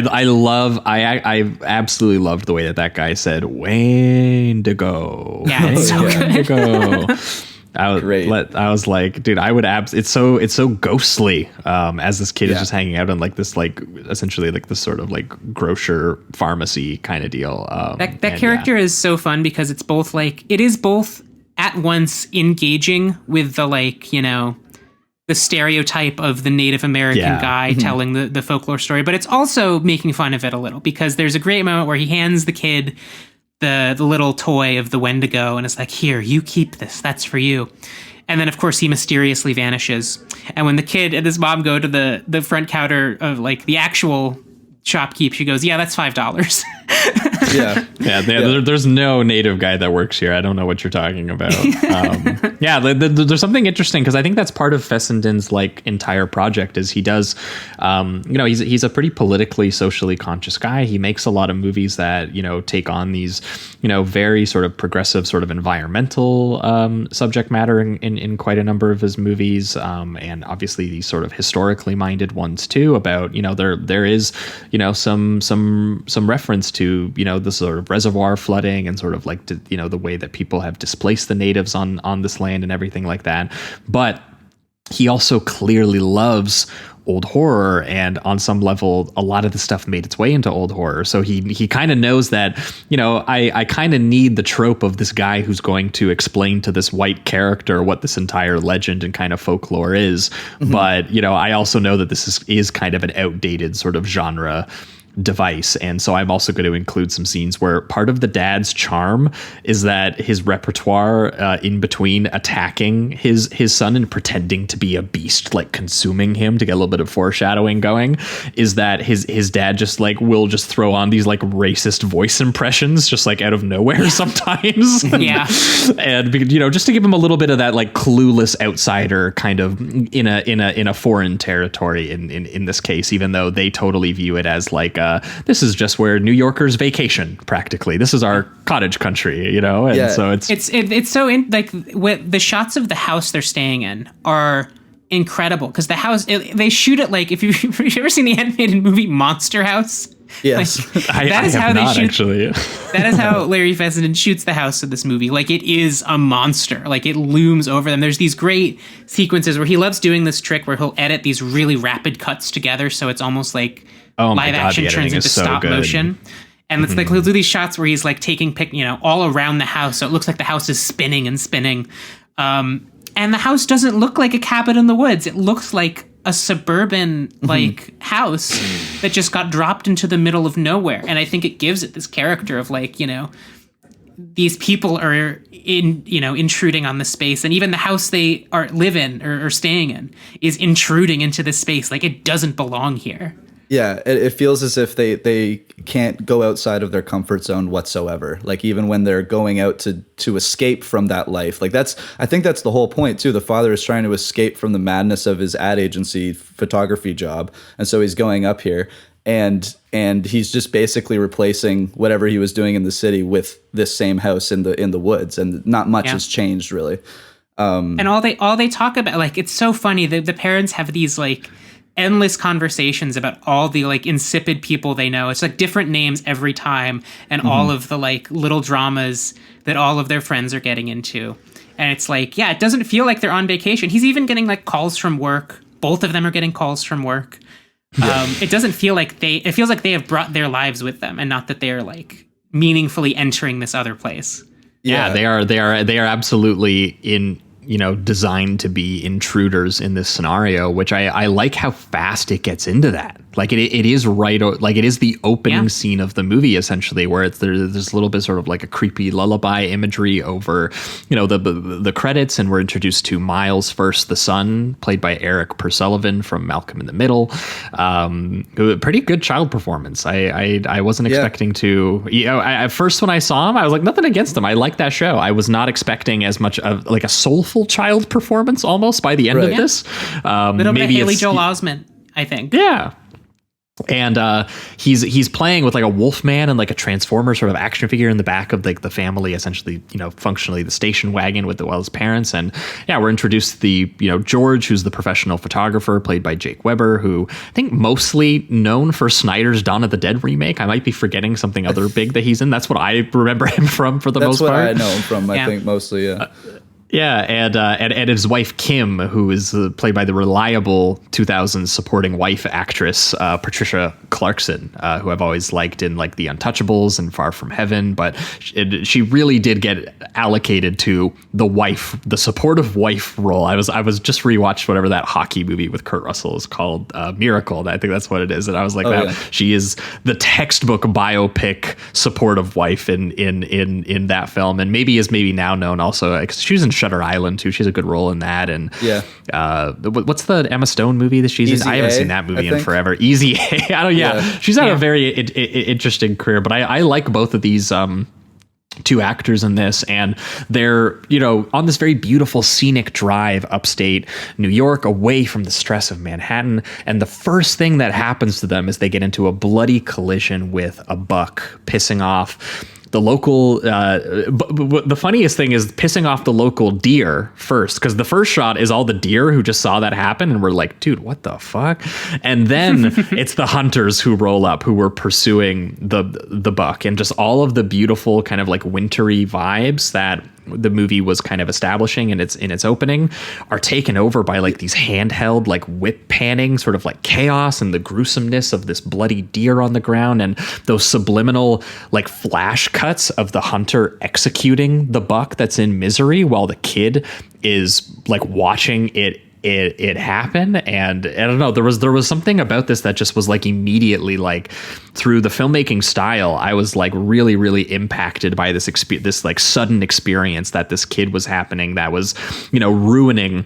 absolutely loved the way that guy said Wendigo. Yeah, it's so good. Wendigo. I was like, dude, I would it's so ghostly as this kid is just hanging out in like this, like essentially like this sort of like grocer pharmacy kind of deal. That character is so fun because it's both at once engaging with the like, stereotype of the Native American guy telling the folklore story, but it's also making fun of it a little, because there's a great moment where he hands the kid the little toy of the Wendigo and it's like, here, you keep this, that's for you. And then of course he mysteriously vanishes. And when the kid and his mom go to the front counter of like the actual shopkeep, she goes, yeah, that's $5. There's no native guy that works here. I don't know what you're talking about. There's something interesting, because I think that's part of Fessenden's like entire project is he does, he's a pretty politically, socially conscious guy. He makes a lot of movies that, take on these, very sort of progressive sort of environmental subject matter in quite a number of his movies. And obviously these sort of historically minded ones too, about, there is, some reference to, the sort of reservoir flooding and sort of like, the way that people have displaced the natives on this land and everything like that. But he also clearly loves old horror, and on some level, a lot of the stuff made its way into old horror. So he kind of knows that, I kind of need the trope of this guy who's going to explain to this white character what this entire legend and kind of folklore is. Mm-hmm. But, I also know that this is kind of an outdated sort of genre device, and so I'm also going to include some scenes where part of the dad's charm is that his repertoire in between attacking his son and pretending to be a beast, like consuming him to get a little bit of foreshadowing going, is that his dad just like will just throw on these like racist voice impressions just like out of nowhere sometimes. And just to give him a little bit of that like clueless outsider kind of in a foreign territory in this case, even though they totally view it as like this is just where New Yorkers vacation. Practically, this is our cottage country, And so it's so like the shots of the house they're staying in are incredible, because the house they shoot it like if you've ever seen the animated movie Monster House. Yes, that is how they shoot. Actually, that is how Larry Fessenden shoots the house of this movie. Like it is a monster. Like it looms over them. There's these great sequences where he loves doing this trick where he'll edit these really rapid cuts together, so it's almost like live action turns into stop motion. And it's like he'll do these shots where he's like taking all around the house, so it looks like the house is spinning and spinning. And the house doesn't look like a cabin in the woods. It looks like a suburban like house that just got dropped into the middle of nowhere. And I think it gives it this character of like, these people are intruding on the space, and even the house they live in or staying in is intruding into this space. Like it doesn't belong here. Yeah, it feels as if they can't go outside of their comfort zone whatsoever. Like even when they're going out to escape from that life. Like I think that's the whole point too. The father is trying to escape from the madness of his ad agency photography job. And so he's going up here and he's just basically replacing whatever he was doing in the city with this same house in the woods, and not much has changed really. And all they talk about, like, it's so funny that the parents have these like endless conversations about all the like insipid people they know. It's like different names every time, and all of the like little dramas that all of their friends are getting into. And it's like, it doesn't feel like they're on vacation. He's even getting like calls from work. Both of them are getting calls from work. It doesn't feel like it feels like they have brought their lives with them, and not that they're like meaningfully entering this other place. Yeah, they are absolutely designed to be intruders in this scenario, which I like how fast it gets into that. Like it is right, like it is the opening scene of the movie essentially, where there's a little bit sort of like a creepy lullaby imagery over, the credits, and we're introduced to Miles first, the son, played by Eric Purcell from Malcolm in the Middle. Pretty good child performance. I wasn't expecting to. At first when I saw him, I was like, nothing against him. I like that show. I was not expecting as much of like a soulful child performance almost by the end of this. Little bit Haley Joel Osment, I think. Yeah. And he's playing with like a wolf man and like a transformer sort of action figure in the back of like the family, essentially, functionally the station wagon with his parents. And we're introduced to the George, who's the professional photographer, played by Jake Weber, who I think mostly known for Snyder's Dawn of the Dead remake. I might be forgetting something other big that he's in. That's what I remember him from for the most part. That's what I know him from. I think mostly. Yeah, and his wife Kim, who is played by the reliable 2000s supporting wife actress Patricia Clarkson, who I've always liked in like The Untouchables and Far From Heaven, but she really did get allocated to the supportive wife role. I was just rewatched whatever that hockey movie with Kurt Russell is called, Miracle. I think that's what it is, and I was like, she is the textbook biopic supportive wife in that film, and maybe now known also because she was in Shutter Island too. She's a good role in that. And what's the Emma Stone movie that she's in? I haven't seen that movie in forever. Easy A. I don't. Yeah, she's had a very interesting career. But I like both of these two actors in this, and they're on this very beautiful scenic drive upstate New York, away from the stress of Manhattan. And the first thing that happens to them is they get into a bloody collision with a buck, pissing off the local, the funniest thing is pissing off the local deer first, because the first shot is all the deer who just saw that happen and were like, dude, what the fuck? And then it's the hunters who roll up, who were pursuing the buck, and just all of the beautiful kind of like wintry vibes that the movie was kind of establishing in its opening are taken over by like these handheld like whip panning sort of like chaos and the gruesomeness of this bloody deer on the ground, and those subliminal like flash cuts of the hunter executing the buck that's in misery while the kid is like watching it happened. And I don't know, there was something about this that just was like immediately, like through the filmmaking style, I was like really impacted by this like sudden experience that this kid was happening that was ruining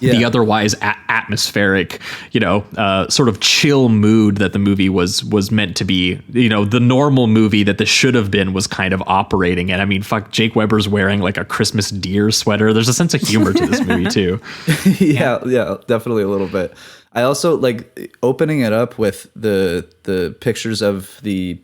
the otherwise atmospheric, sort of chill mood that the movie was meant to be. The normal movie that this should have been was kind of operating. And I mean, fuck, Jake Weber's wearing like a Christmas deer sweater. There's a sense of humor to this movie too. Yeah, definitely a little bit. I also like opening it up with the pictures of the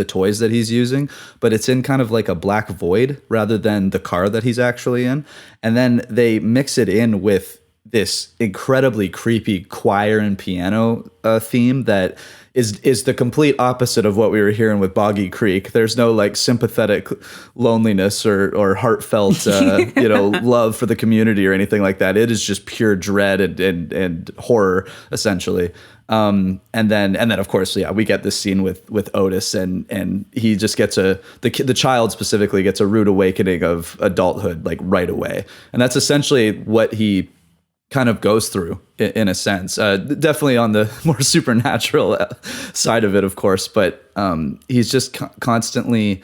toys that he's using, but it's in kind of like a black void rather than the car that he's actually in. And then they mix it in with this incredibly creepy choir and piano theme that is the complete opposite of what we were hearing with Boggy Creek. There's no like sympathetic loneliness or heartfelt love for the community or anything like that. It is just pure dread and horror essentially. And then of course, we get this scene with Otis, and he just gets the child specifically gets a rude awakening of adulthood like right away, and that's essentially what he kind of goes through in a sense, definitely on the more supernatural side of it, of course, but he's just constantly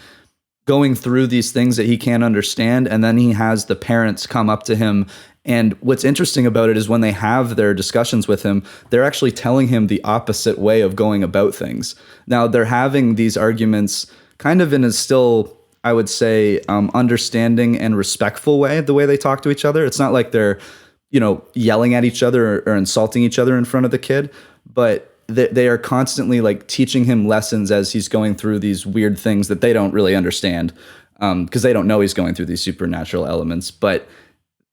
going through these things that he can't understand. And then he has the parents come up to him. And what's interesting about it is when they have their discussions with him, they're actually telling him the opposite way of going about things. Now they're having these arguments kind of in a still, I would say, understanding and respectful way, the way they talk to each other. It's not like they're yelling at each other or insulting each other in front of the kid, but they are constantly like teaching him lessons as he's going through these weird things that they don't really understand, because they don't know he's going through these supernatural elements, but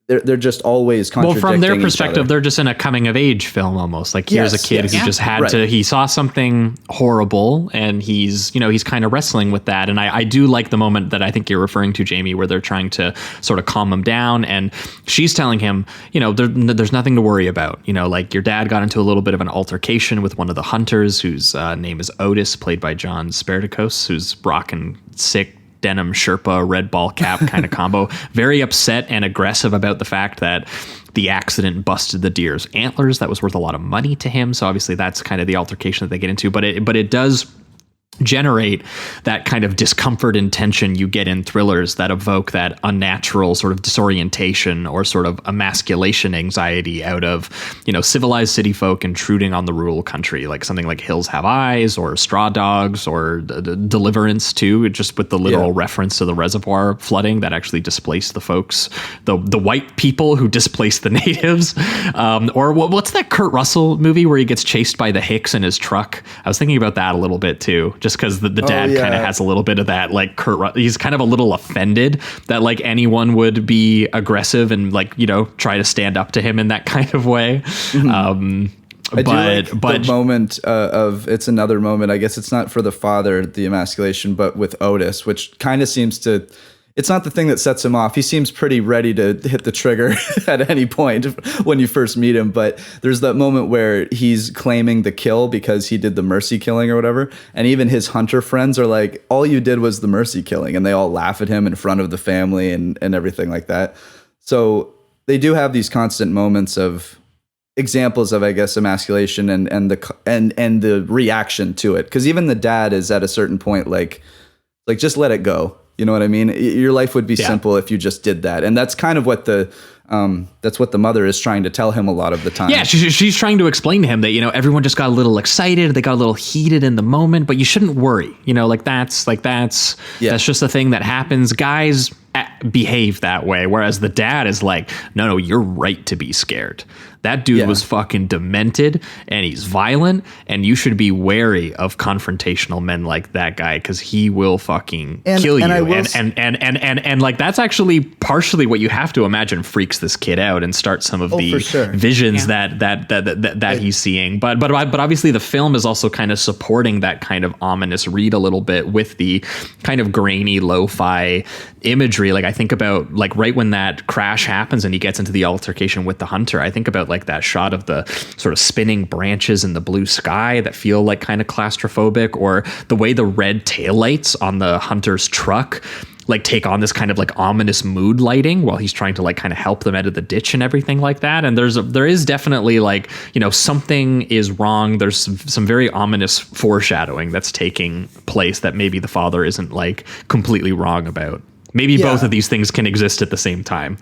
they're just always contradicting. Well, from their perspective, they're just in a coming of age film almost. Like here's a kid who just had to. He saw something horrible, and he's kind of wrestling with that. And I do like the moment that I think you're referring to, Jamie, where they're trying to sort of calm him down, and she's telling him, there's nothing to worry about. Like your dad got into a little bit of an altercation with one of the hunters, whose name is Otis, played by John Spartacus, who's rocking sick denim Sherpa, red ball cap kind of combo, very upset and aggressive about the fact that the accident busted the deer's antlers. That was worth a lot of money to him. So obviously that's kind of the altercation that they get into, but it does generate that kind of discomfort and tension you get in thrillers that evoke that unnatural sort of disorientation or sort of emasculation anxiety out of, civilized city folk intruding on the rural country, like something like Hills Have Eyes or Straw Dogs or Deliverance too, just with the literal reference to the reservoir flooding that actually displaced the folks, the white people who displaced the natives. Or what's that Kurt Russell movie where he gets chased by the Hicks in his truck? I was thinking about that a little bit too, just because the dad kind of has a little bit of that, like he's kind of a little offended that like anyone would be aggressive and like, try to stand up to him in that kind of way. The moment of it's another moment. I guess it's not for the father, the emasculation, but with Otis, which kind of seems to it's not the thing that sets him off. He seems pretty ready to hit the trigger at any point when you first meet him. But there's that moment where he's claiming the kill because he did the mercy killing or whatever. And even his hunter friends are like, all you did was the mercy killing. And they all laugh at him in front of the family and everything like that. So they do have these constant moments of examples of, I guess, emasculation and the reaction to it. Because even the dad is at a certain point like just let it go. You know what I mean? Your life would be simple if you just did that. And that's kind of what that's what the mother is trying to tell him a lot of the time. Yeah, she's trying to explain to him that, everyone just got a little excited, they got a little heated in the moment, but you shouldn't worry. That's just a thing that happens. Guys behave that way, whereas the dad is like, no, you're right to be scared. That dude was fucking demented and he's violent, and you should be wary of confrontational men like that guy, because he will fucking kill you. And like, that's actually partially what you have to imagine freaks this kid out and start some of the visions that he's seeing. But obviously the film is also kind of supporting that kind of ominous read a little bit with the kind of grainy lo-fi imagery. Like, I think about like right when that crash happens and he gets into the altercation with the hunter, I think about like that shot of the sort of spinning branches in the blue sky that feel like kind of claustrophobic, or the way the red taillights on the hunter's truck like take on this kind of like ominous mood lighting while he's trying to like kind of help them out of the ditch and everything like that. And there is definitely like, something is wrong. There's some very ominous foreshadowing that's taking place that maybe the father isn't like completely wrong about. Maybe both of these things can exist at the same time.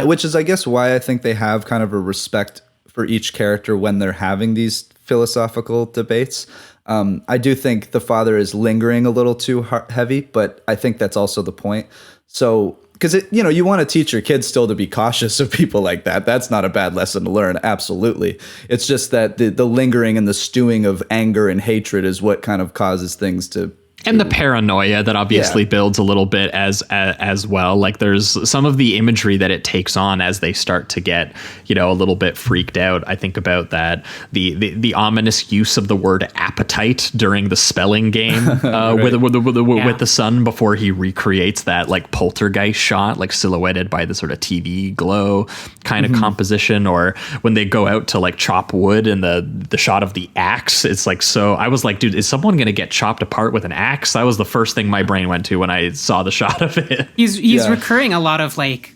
Which is, I guess, why I think they have kind of a respect for each character when they're having these philosophical debates. I do think the father is lingering a little too heavy, but I think that's also the point. So, because you want to teach your kids still to be cautious of people like that. That's not a bad lesson to learn. Absolutely. It's just that the lingering and the stewing of anger and hatred is what kind of causes things to. And the paranoia that obviously builds a little bit as well. Like, there's some of the imagery that it takes on as they start to get, a little bit freaked out. I think about that, the ominous use of the word appetite during the spelling game with the son before he recreates that like poltergeist shot, like silhouetted by the sort of TV glow kind of composition, or when they go out to like chop wood and the shot of the axe. It's like, so I was like, dude, is someone going to get chopped apart with an axe? That was the first thing my brain went to when I saw the shot of it. He's recurring a lot of like,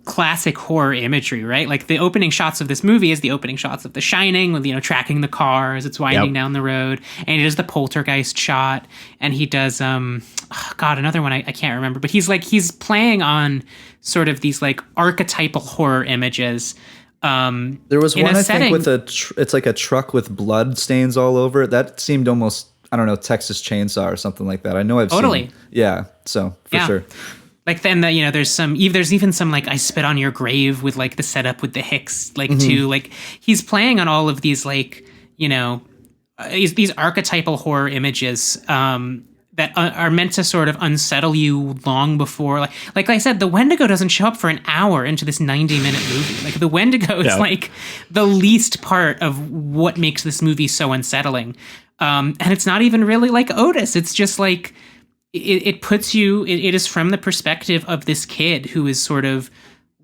classic horror imagery, right? Like the opening shots of this movie is the opening shots of The Shining with, tracking the car as it's winding down the road. And he does the poltergeist shot, and he does, another one I can't remember, but he's playing on sort of these like archetypal horror images. There was one, I think, with it's like a truck with blood stains all over it. That seemed almost, I don't know, Texas Chainsaw or something like that. I know I've seen. Yeah. So for sure. Like then there's even some like I Spit on Your Grave with like the setup with the Hicks too. Like he's playing on all of these like, these archetypal horror images that are meant to sort of unsettle you long before. Like I said, the Wendigo doesn't show up for an hour into this 90-minute movie. Like the Wendigo is like the least part of what makes this movie so unsettling. And it's not even really like Otis. It's just like it puts you. It is from the perspective of this kid who is sort of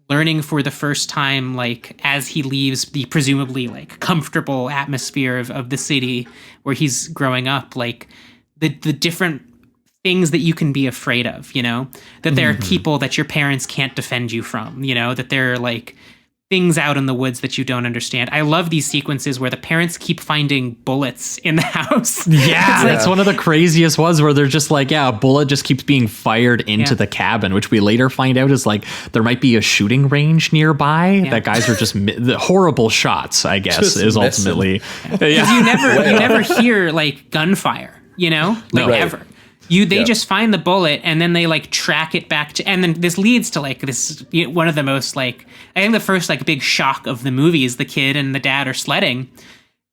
learning for the first time, like as he leaves the presumably like comfortable atmosphere of the city where he's growing up, like the different things that you can be afraid of. That there are people that your parents can't defend you from. That there are like things out in the woods that you don't understand. I love these sequences where the parents keep finding bullets in the house. Yeah, it's one of the craziest ones where they're just like, a bullet just keeps being fired into the cabin, which we later find out is like there might be a shooting range nearby. That guys are just the horrible shots, I guess, just is ultimately. Because you never hear like gunfire, ever. They just find the bullet and then they like track it back to, and then this leads to like this, one of the most like, I think the first like big shock of the movie is the kid and the dad are sledding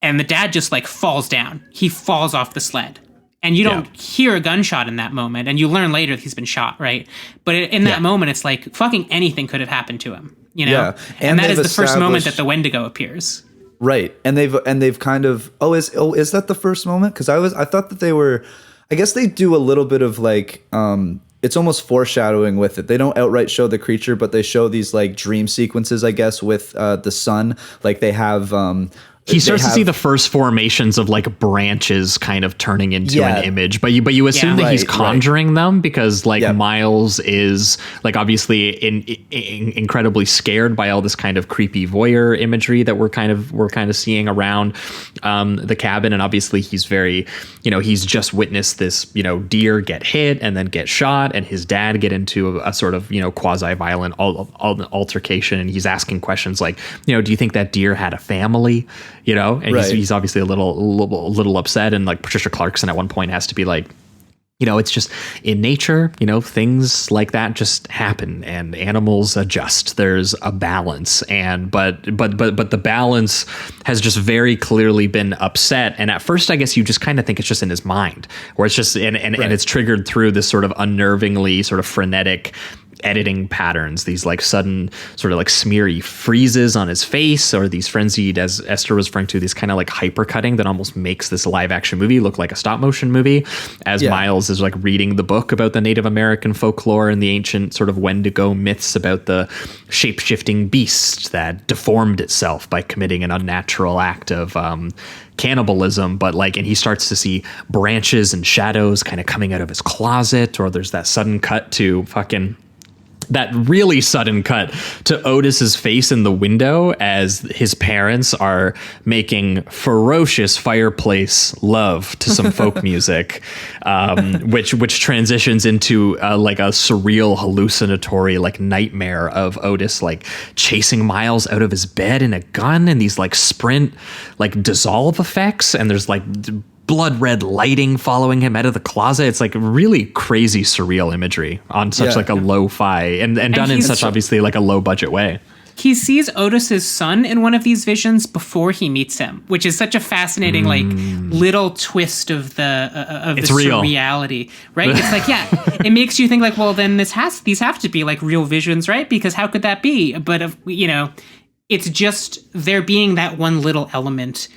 and the dad just like falls down. He falls off the sled and you don't hear a gunshot in that moment. And you learn later that he's been shot. Right. But in that moment, it's like fucking anything could have happened to him, Yeah. And that is the first moment that the Wendigo appears. Right. And they've kind of, is that the first moment? Cause I thought that they were, I guess they do a little bit of like it's almost foreshadowing with it. They don't outright show the creature, but they show these like dream sequences, I guess, with the sun. Like they have. He starts to see the first formations of like branches kind of turning into an image, but you assume that he's conjuring them because like Miles is like obviously incredibly scared by all this kind of creepy voyeur imagery that we're kind of seeing around the cabin, and obviously he's very, he's just witnessed this deer get hit and then get shot, and his dad get into a sort of quasi-violent altercation, and he's asking questions like, do you think that deer had a family? And he's obviously a little upset, and like Patricia Clarkson at one point has to be like, it's just in nature, things like that just happen and animals adjust. There's a balance, and but the balance has just very clearly been upset. And at first, I guess you just kind of think it's just in his mind, or it's just and it's triggered through this sort of unnervingly sort of frenetic editing patterns, these like sudden sort of like smeary freezes on his face, or these frenzied, as Esther was referring to, these kind of like hyper cutting that almost makes this live action movie look like a stop motion movie, as Miles is like reading the book about the Native American folklore and the ancient sort of Wendigo myths about the shape-shifting beast that deformed itself by committing an unnatural act of cannibalism. But like, and he starts to see branches and shadows kind of coming out of his closet, or there's that sudden cut to that really sudden cut to Otis's face in the window as his parents are making ferocious fireplace love to some folk music, which transitions into like a surreal, hallucinatory like nightmare of Otis like chasing Miles out of his bed in a gun, and these like sprint like dissolve effects, and there's like blood red lighting following him out of the closet. It's like really crazy surreal imagery on such like a lo-fi and done in such obviously like a low budget way. He sees Otis's son in one of these visions before he meets him, which is such a fascinating like little twist of the surreality, right? It's like, it makes you think like, well, then these have to be like real visions, right? Because how could that be? But it's just there being that one little element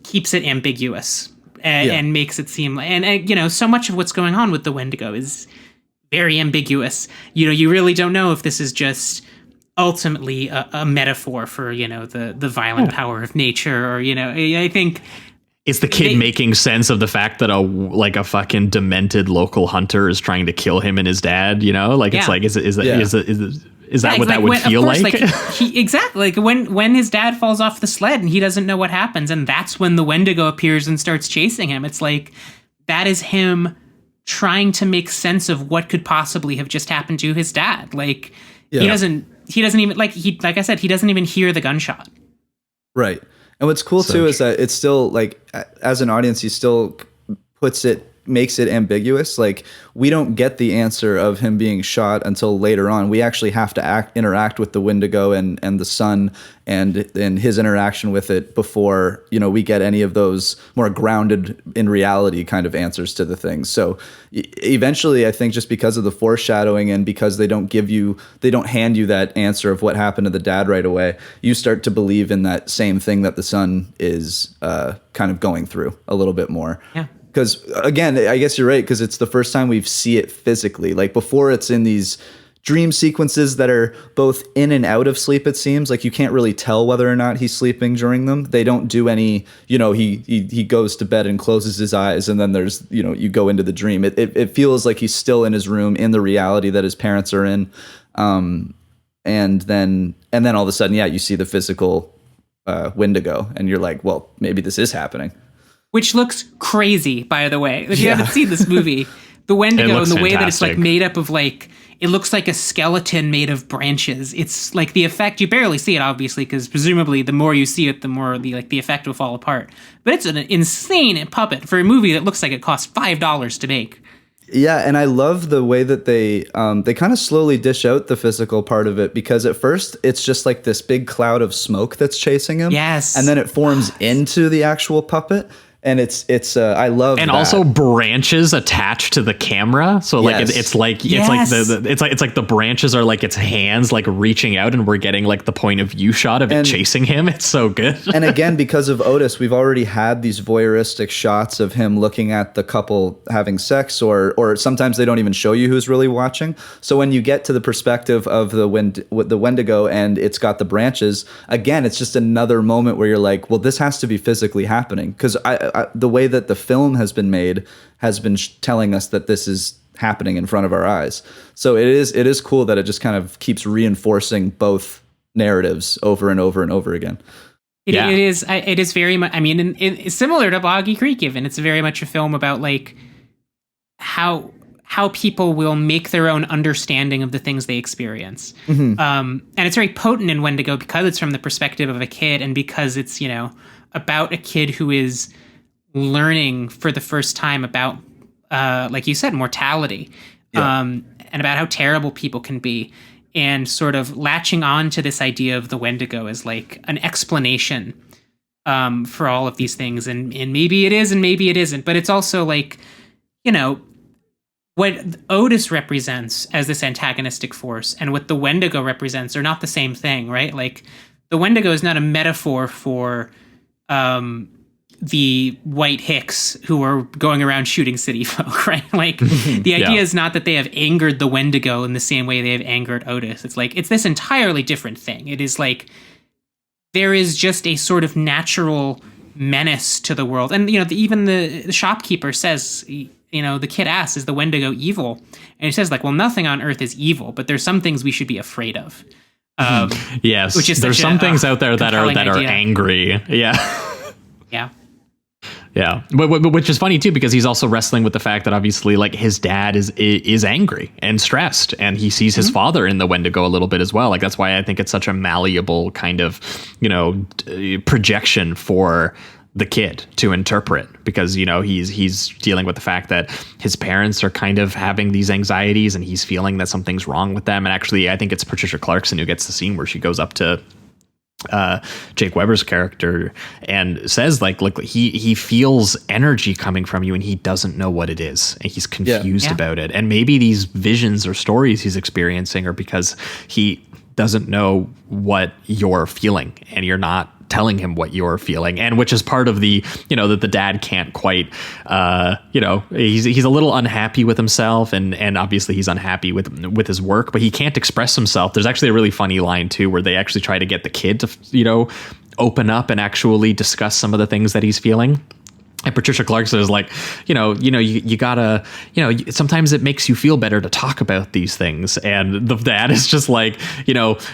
keeps it ambiguous and makes it seem and so much of what's going on with the Wendigo is very ambiguous. You really don't know if this is just ultimately a metaphor for the violent power of nature, or I think is the kid making sense of the fact that a fucking demented local hunter is trying to kill him and his dad? It's like is that what that would feel like? Exactly. Like when his dad falls off the sled and he doesn't know what happens, and that's when the Wendigo appears and starts chasing him. It's like that is him trying to make sense of what could possibly have just happened to his dad. Like he doesn't even like I said, he doesn't even hear the gunshot. Right. And what's cool too is that it's still like, as an audience, he still makes it ambiguous. Like we don't get the answer of him being shot until later on. We actually have to interact with the Wendigo and the sun and his interaction with it before we get any of those more grounded in reality kind of answers to the things. So eventually, I think just because of the foreshadowing and because they don't hand you that answer of what happened to the dad right away, you start to believe in that same thing that the son is kind of going through a little bit more. Yeah. Because again, I guess you're right, because it's the first time we see it physically. Like before, it's in these dream sequences that are both in and out of sleep, it seems. Like you can't really tell whether or not he's sleeping during them. They don't do any, he goes to bed and closes his eyes, and then there's, you go into the dream. It feels like he's still in his room in the reality that his parents are in. And then all of a sudden, you see the physical Wendigo, and you're like, well, maybe this is happening. Which looks crazy, by the way. If you haven't seen this movie, the Wendigo and the way that it's like made up of like, it looks like a skeleton made of branches. It's like the effect, you barely see it obviously, because presumably the more you see it, the more the effect will fall apart. But it's an insane puppet for a movie that looks like it cost $5 to make. Yeah, and I love the way that they kind of slowly dish out the physical part of it, because at first it's just like this big cloud of smoke that's chasing him. Yes. And then it forms into the actual puppet. And it's I love and that. also branches attached to the camera, so like Yes. it's like it's like the branches are like its hands like reaching out, and we're getting like the point of view shot of it chasing him. It's so good. And again, because of Otis, we've already had these voyeuristic shots of him looking at the couple having sex, or sometimes they don't even show you who's really watching. So when you get to the perspective of the Wendigo and it's got the branches, again, it's just another moment where you're like, well, this has to be physically happening, because the way that the film has been made has been telling us that this is happening in front of our eyes. So it is cool that it just kind of keeps reinforcing both narratives over and over and over again. It is very much, I mean, it's similar to Boggy Creek even. It's very much a film about like how people will make their own understanding of the things they experience. Mm-hmm. And it's very potent in Wendigo because it's from the perspective of a kid, and because it's, about a kid who is learning for the first time about, like you said, mortality, and about how terrible people can be, and sort of latching on to this idea of the Wendigo as like an explanation for all of these things. And maybe it is and maybe it isn't. But it's also like, what Otis represents as this antagonistic force and what the Wendigo represents are not the same thing, right? Like the Wendigo is not a metaphor for the white hicks who are going around shooting city folk, right? Like the idea is not that they have angered the Wendigo in the same way they have angered Otis. It's like, it's this entirely different thing. It is like, there is just a sort of natural menace to the world. And, even the shopkeeper says, the kid asks, is the Wendigo evil? And he says like, well, nothing on earth is evil, but there's some things we should be afraid of. Yes, which is there's some things out there that are idea. angry. Yeah. Yeah. Yeah, but which is funny too, because he's also wrestling with the fact that obviously, like, his dad is angry and stressed, and he sees his father in the Wendigo a little bit as well. Like, that's why I think it's such a malleable kind of, projection for the kid to interpret, because he's dealing with the fact that his parents are kind of having these anxieties, and he's feeling that something's wrong with them. And actually, I think it's Patricia Clarkson who gets the scene where she goes up to Jake Weber's character and says like, look, he feels energy coming from you and he doesn't know what it is, and he's confused about it. And maybe these visions or stories he's experiencing are because he doesn't know what you're feeling, and you're not telling him what you're feeling, and which is part of the, that the dad can't quite, he's a little unhappy with himself, and obviously he's unhappy with his work, but he can't express himself. There's actually a really funny line too, where they actually try to get the kid to, open up and actually discuss some of the things that he's feeling. And Patricia Clarkson is like, you gotta, sometimes it makes you feel better to talk about these things. And the dad is just like,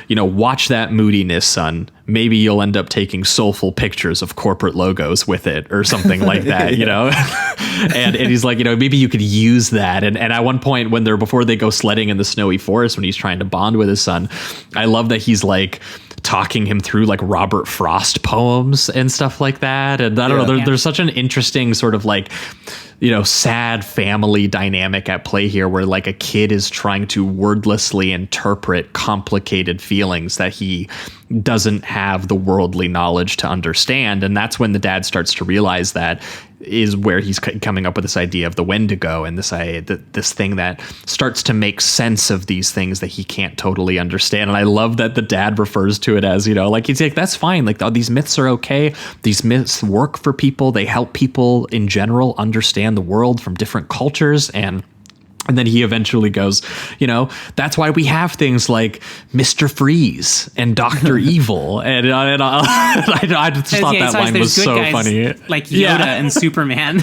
watch that moodiness, son. Maybe you'll end up taking soulful pictures of corporate logos with it or something like that, and he's like, maybe you could use that. And at one point before they go sledding in the snowy forest, when he's trying to bond with his son, I love that he's like talking him through like Robert Frost poems and stuff like that. And I don't know, there's such an interesting sort of like, sad family dynamic at play here, where like a kid is trying to wordlessly interpret complicated feelings that he doesn't have the worldly knowledge to understand. And that's when the dad starts to realize that is where he's coming up with this idea of the Wendigo, and this thing that starts to make sense of these things that he can't totally understand. And I love that the dad refers to it as, like, he's like, that's fine. Like, these myths are okay. These myths work for people. They help people in general understand the world from different cultures. And then he eventually goes, that's why we have things like Mr. Freeze and Dr. Evil. And I just thought that line was so funny. Like Yoda and Superman.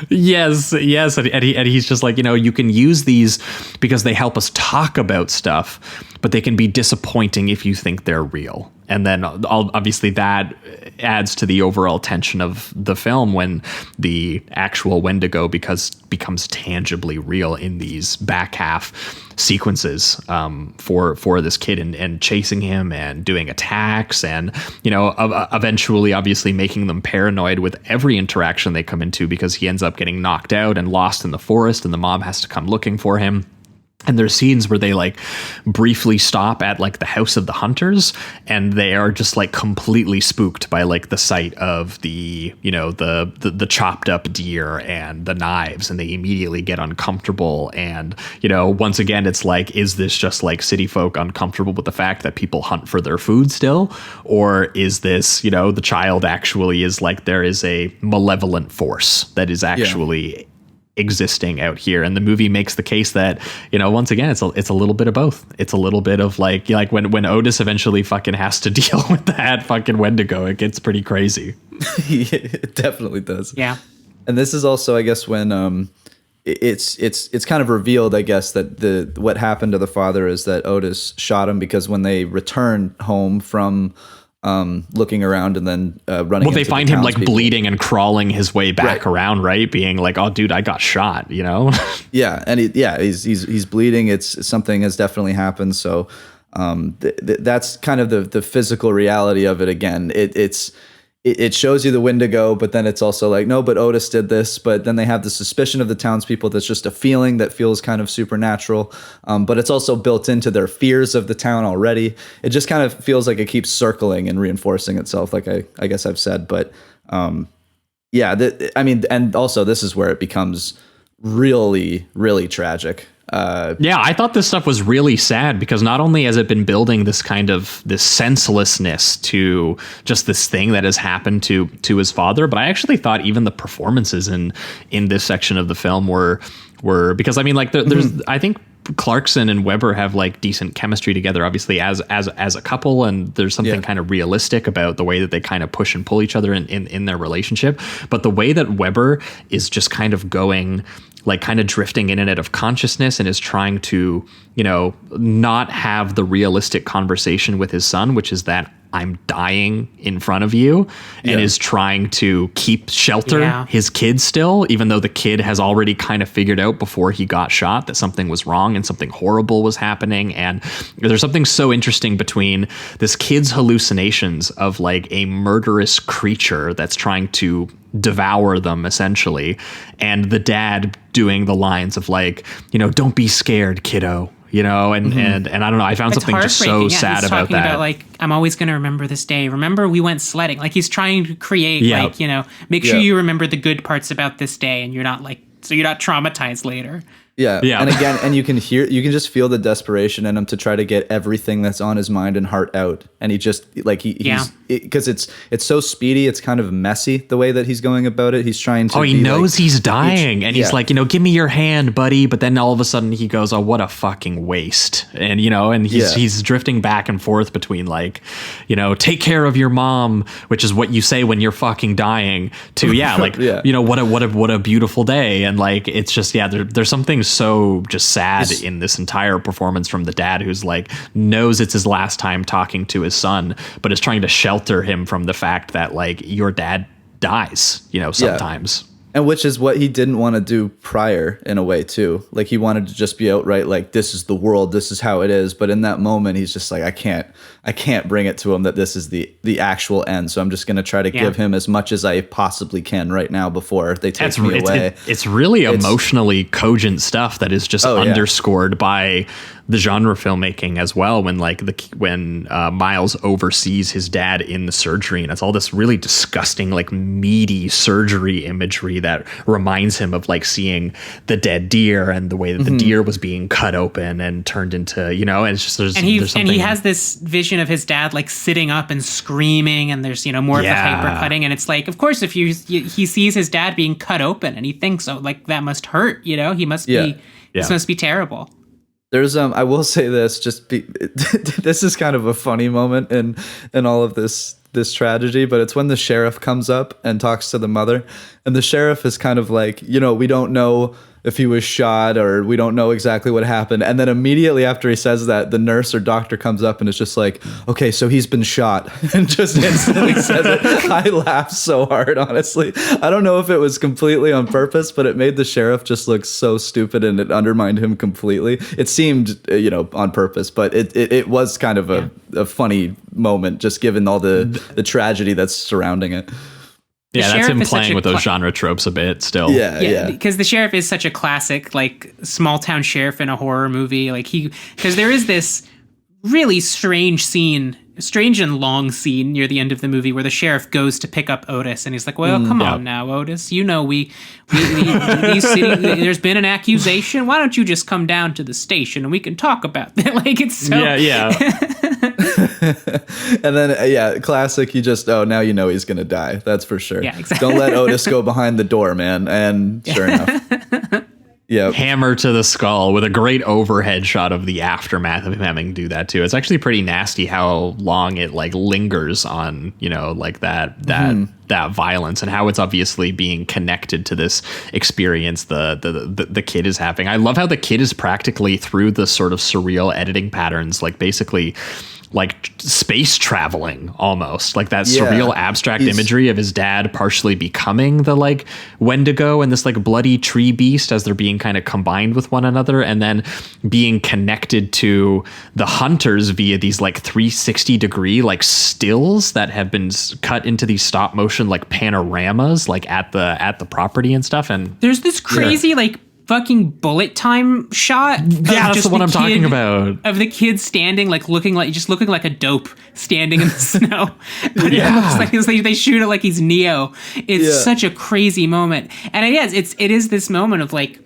Yes. And he's just like, you can use these because they help us talk about stuff, but they can be disappointing if you think they're real. And then obviously that adds to the overall tension of the film when the actual Wendigo becomes tangibly real in these back half sequences for this kid, and chasing him and doing attacks, and eventually obviously making them paranoid with every interaction they come into, because he ends up getting knocked out and lost in the forest, and the mom has to come looking for him. And there's scenes where they like briefly stop at like the house of the hunters, and they are just like completely spooked by like the sight of the, you know, the chopped up deer and the knives, and they immediately get uncomfortable. And, you know, once again, it's like, is this just like city folk uncomfortable with the fact that people hunt for their food still? Or is this, you know, the child actually is like, there is a malevolent force that is actually existing out here? And the movie makes the case that, you know, once again, it's a little bit of both. It's a little bit of like when Otis eventually fucking has to deal with that fucking Wendigo, it gets pretty crazy. It definitely does. Yeah. And this is also, I guess, when it's kind of revealed, I guess, that what happened to the father is that Otis shot him, because when they return home from looking around and then running. Well, they find him like bleeding and crawling his way back around, right? Being like, "Oh, dude, I got shot," you know? Yeah, and he's bleeding. It's something has definitely happened. So that's kind of the physical reality of it. Again, it shows you the Wendigo, but then it's also like, no, but Otis did this. But then they have the suspicion of the townspeople that's just a feeling that feels kind of supernatural. But it's also built into their fears of the town already. It just kind of feels like it keeps circling and reinforcing itself, like I guess I've said. But and also this is where it becomes really, really tragic. I thought this stuff was really sad, because not only has it been building this kind of this senselessness to just this thing that has happened to his father, but I actually thought even the performances in this section of the film were because I mean, like there's I think Clarkson and Weber have like decent chemistry together, obviously as a couple, and there's something kind of realistic about the way that they kind of push and pull each other in their relationship. But the way that Weber is just kind of going, like kind of drifting in and out of consciousness, and is trying to, you know, not have the realistic conversation with his son, which is that I'm dying in front of you, and is trying to keep shelter his kid still, even though the kid has already kind of figured out before he got shot that something was wrong and something horrible was happening. And there's something so interesting between this kid's hallucinations of like a murderous creature that's trying to devour them essentially, and the dad doing the lines of like, you know, don't be scared, kiddo. You know, and I don't know. I found something just so sad about that. About like, I'm always going to remember this day. Remember, we went sledding. Like he's trying to create, like, you know, make sure you remember the good parts about this day, and you're not like, so you're not traumatized later. Yeah. And again, and you can just feel the desperation in him to try to get everything that's on his mind and heart out. And he just like, he's because it's so speedy. It's kind of messy the way that he's going about it. He's trying to, he knows like, he's dying, and he's like, you know, give me your hand, buddy. But then all of a sudden he goes, oh, what a fucking waste. And, you know, and he's drifting back and forth between like, you know, take care of your mom, which is what you say when you're fucking dying, to, like, you know, what a beautiful day. And like, it's just, there's something so just sad in this entire performance from the dad, who's like knows it's his last time talking to his son, but is trying to shelter him from the fact that like your dad dies, you know, sometimes. And which is what he didn't want to do prior, in a way too. Like he wanted to just be outright like, this is the world, this is how it is. But in that moment, he's just like, I can't bring it to him that this is the actual end. So I'm just going to try to give him as much as I possibly can right now before they take me away. It's really emotionally cogent stuff that is just underscored by the genre filmmaking as well. When like when Miles oversees his dad in the surgery, and it's all this really disgusting, like meaty surgery imagery that reminds him of like seeing the dead deer and the way that the deer was being cut open and turned into, you know, and it's just there's something. And he has this vision of his dad like sitting up and screaming, and there's, you know, more of the hyper cutting, and it's like, of course, if he sees his dad being cut open and he thinks, oh, like that must hurt, you know, he must be this must be terrible. There's I will say this, this is kind of a funny moment in all of this tragedy, but it's when the sheriff comes up and talks to the mother, and the sheriff is kind of like, you know, we don't know if he was shot, or we don't know exactly what happened. And then immediately after he says that, the nurse or doctor comes up and is just like, okay, so he's been shot, and just instantly says it. I laughed so hard, honestly. I don't know if it was completely on purpose, but it made the sheriff just look so stupid, and it undermined him completely. It seemed, you know, on purpose, but it was kind of a funny moment, just given all the tragedy that's surrounding it. Yeah, that's sheriff him is such playing a with those genre tropes a bit still. Yeah. because the sheriff is such a classic, like, small town sheriff in a horror movie. Like, because there is this really strange and long scene near the end of the movie where the sheriff goes to pick up Otis, and he's like, "Well, come on now, Otis. You know there's been an accusation. Why don't you just come down to the station and we can talk about that?" Like, it's so Yeah. And then classic. You just now you know he's gonna die. That's for sure. Yeah, exactly. Don't let Otis go behind the door, man. And sure enough. Yeah, Hammer to the skull with a great overhead shot of the aftermath of him having to do that too. It's actually pretty nasty how long it like lingers on, like that violence, and how it's obviously being connected to this experience the kid is having. I love how the kid is practically, through the sort of surreal editing patterns, like basically like space traveling, almost like that surreal abstract imagery of his dad partially becoming the like Wendigo and this like bloody tree beast as they're being kind of combined with one another, and then being connected to the hunters via these like 360-degree like stills that have been cut into these stop motion like panoramas like at the property and stuff. And there's this crazy like fucking bullet time shot. Yeah, that's the one I'm talking about. Of the kid standing, like looking like a dope standing in the snow. But it looks like they shoot it like he's Neo. It's such a crazy moment. And it is this moment of like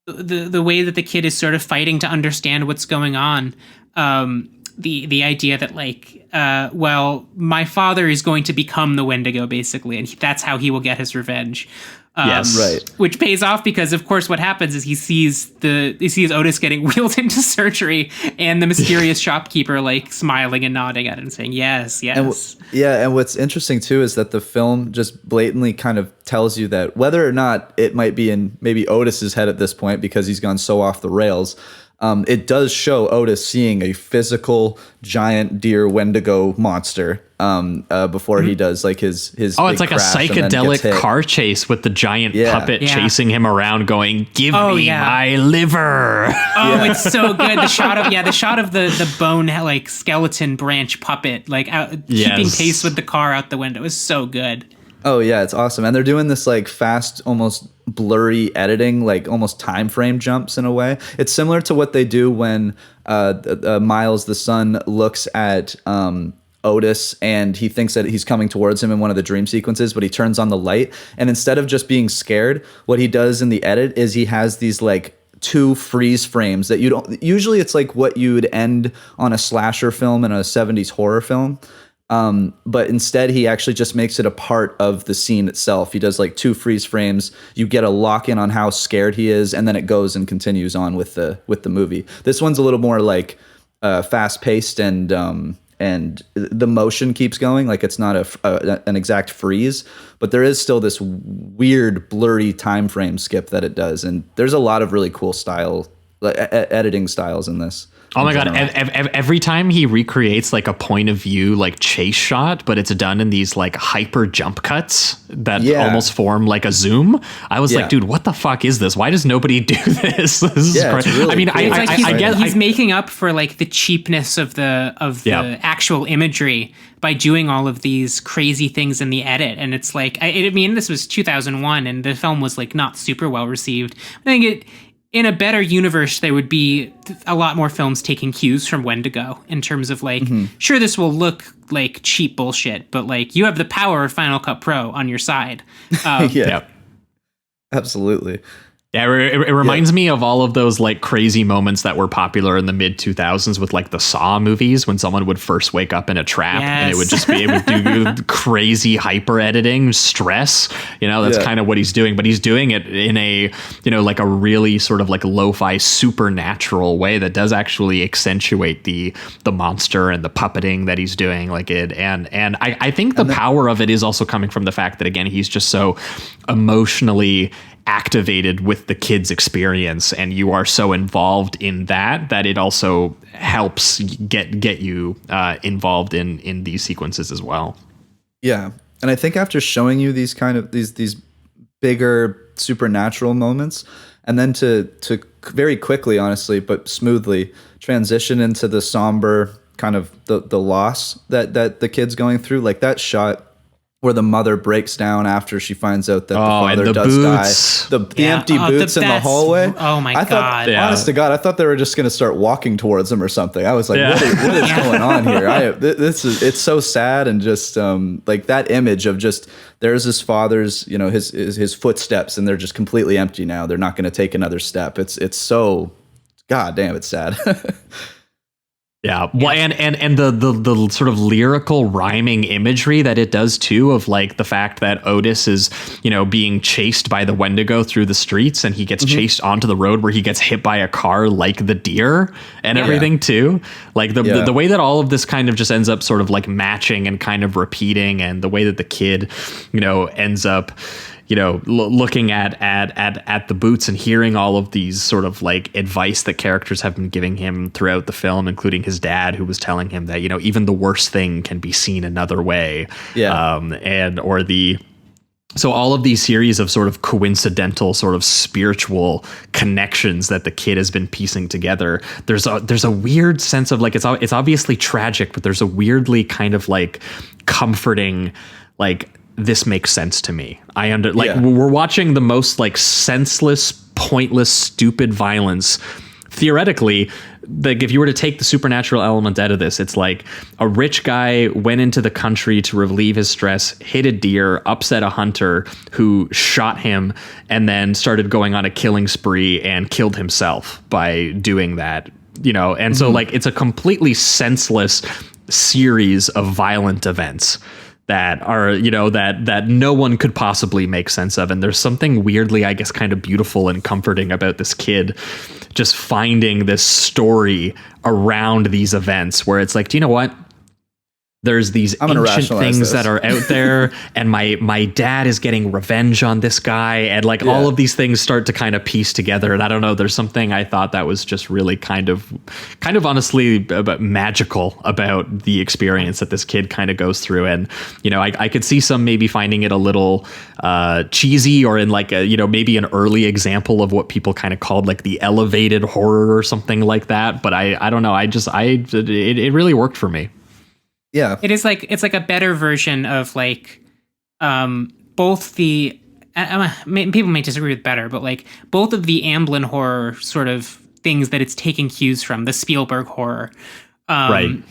the way that the kid is sort of fighting to understand what's going on. The idea that like, my father is going to become the Wendigo basically, and that's how he will get his revenge. Yes, right. Which pays off because, of course, what happens is he sees Otis getting wheeled into surgery, and the mysterious shopkeeper like smiling and nodding at it and saying yes. And what's interesting too is that the film just blatantly kind of tells you that whether or not it might be in maybe Otis's head at this point because he's gone so off the rails. It does show Otis seeing a physical giant deer Wendigo monster before he does like his it's like a psychedelic car chase with the giant puppet chasing him around going, "Give me my liver." It's so good. The shot of the bone like skeleton branch puppet like keeping pace with the car out the window is so good. Oh yeah, it's awesome. And they're doing this like fast, almost blurry editing, like almost time frame jumps in a way. It's similar to what they do when Miles, the son, looks at Otis and he thinks that he's coming towards him in one of the dream sequences, but he turns on the light. And instead of just being scared, what he does in the edit is he has these like 2 freeze frames that you don't usually, it's like what you would end on a slasher film in a 70s horror film. But instead he actually just makes it a part of the scene itself. He does like 2 freeze frames. You get a lock in on how scared he is, and then it goes and continues on with the movie. This one's a little more like fast paced, and the motion keeps going. Like it's not an exact freeze, but there is still this weird blurry time frame skip that it does. And there's a lot of really cool editing styles in this. Oh my God. Every time he recreates like a point of view, like chase shot, but it's done in these like hyper jump cuts that almost form like a zoom. I was like, dude, what the fuck is this? Why does nobody do this? This is crazy. Really I guess he's making up for like the cheapness of the actual imagery by doing all of these crazy things in the edit. And it's like, I mean, this was 2001 and the film was like not super well received. I think in a better universe, there would be a lot more films taking cues from Wendigo in terms of like, sure, this will look like cheap bullshit, but like you have the power of Final Cut Pro on your side. Absolutely. Yeah, it reminds me of all of those like crazy moments that were popular in the mid 2000s with like the Saw movies when someone would first wake up in a trap and it would do crazy hyper editing stress. That's kind of what he's doing, but he's doing it in a, like a really sort of like lo-fi supernatural way that does actually accentuate the monster and the puppeting that he's doing like it. And I think the power of it is also coming from the fact that, again, he's just so emotionally activated with the kid's experience, and you are so involved in that it also helps get you involved in these sequences as well. Yeah, and I think after showing you these kind of these bigger supernatural moments, and then to very quickly, honestly, but smoothly transition into the somber kind of the loss that the kid's going through, like that shot where the mother breaks down after she finds out that the father and the does boots. die. The empty boots in the hallway. Oh my God. Honest to God, I thought they were just going to start walking towards him or something. I was like, what is going on here? It's so sad. And just like that image of just, there's his father's, his footsteps, and they're just completely empty now. They're not going to take another step. It's so, God damn, it's sad. Yeah, well, and the sort of lyrical rhyming imagery that it does too, of like the fact that Otis is, being chased by the Wendigo through the streets, and he gets chased onto the road where he gets hit by a car like the deer and everything too. Like the way that all of this kind of just ends up sort of like matching and kind of repeating, and the way that the kid, ends up, looking at the boots and hearing all of these sort of like advice that characters have been giving him throughout the film, including his dad, who was telling him that, even the worst thing can be seen another way. Yeah. So all of these series of sort of coincidental sort of spiritual connections that the kid has been piecing together, there's a weird sense of like, it's obviously tragic, but there's a weirdly kind of like comforting, like, this makes sense to me. We're watching the most like senseless, pointless, stupid violence. Theoretically, like if you were to take the supernatural element out of this, it's like a rich guy went into the country to relieve his stress, hit a deer, upset a hunter who shot him, and then started going on a killing spree and killed himself by doing that. And so like it's a completely senseless series of violent events that are, that no one could possibly make sense of. And there's something weirdly, I guess, kind of beautiful and comforting about this kid just finding this story around these events where it's like, do you know what? There's these ancient things that are out there, and my dad is getting revenge on this guy, and like all of these things start to kind of piece together. And I don't know, there's something I thought that was just really kind of honestly magical about the experience that this kid kind of goes through. And I could see some maybe finding it a little cheesy, or in like a maybe an early example of what people kind of called like the elevated horror or something like that. But I don't know, it really worked for me. Yeah, it's like a better version of like both the people may disagree with better, but like both of the Amblin horror sort of things that it's taking cues from, the Spielberg horror, right?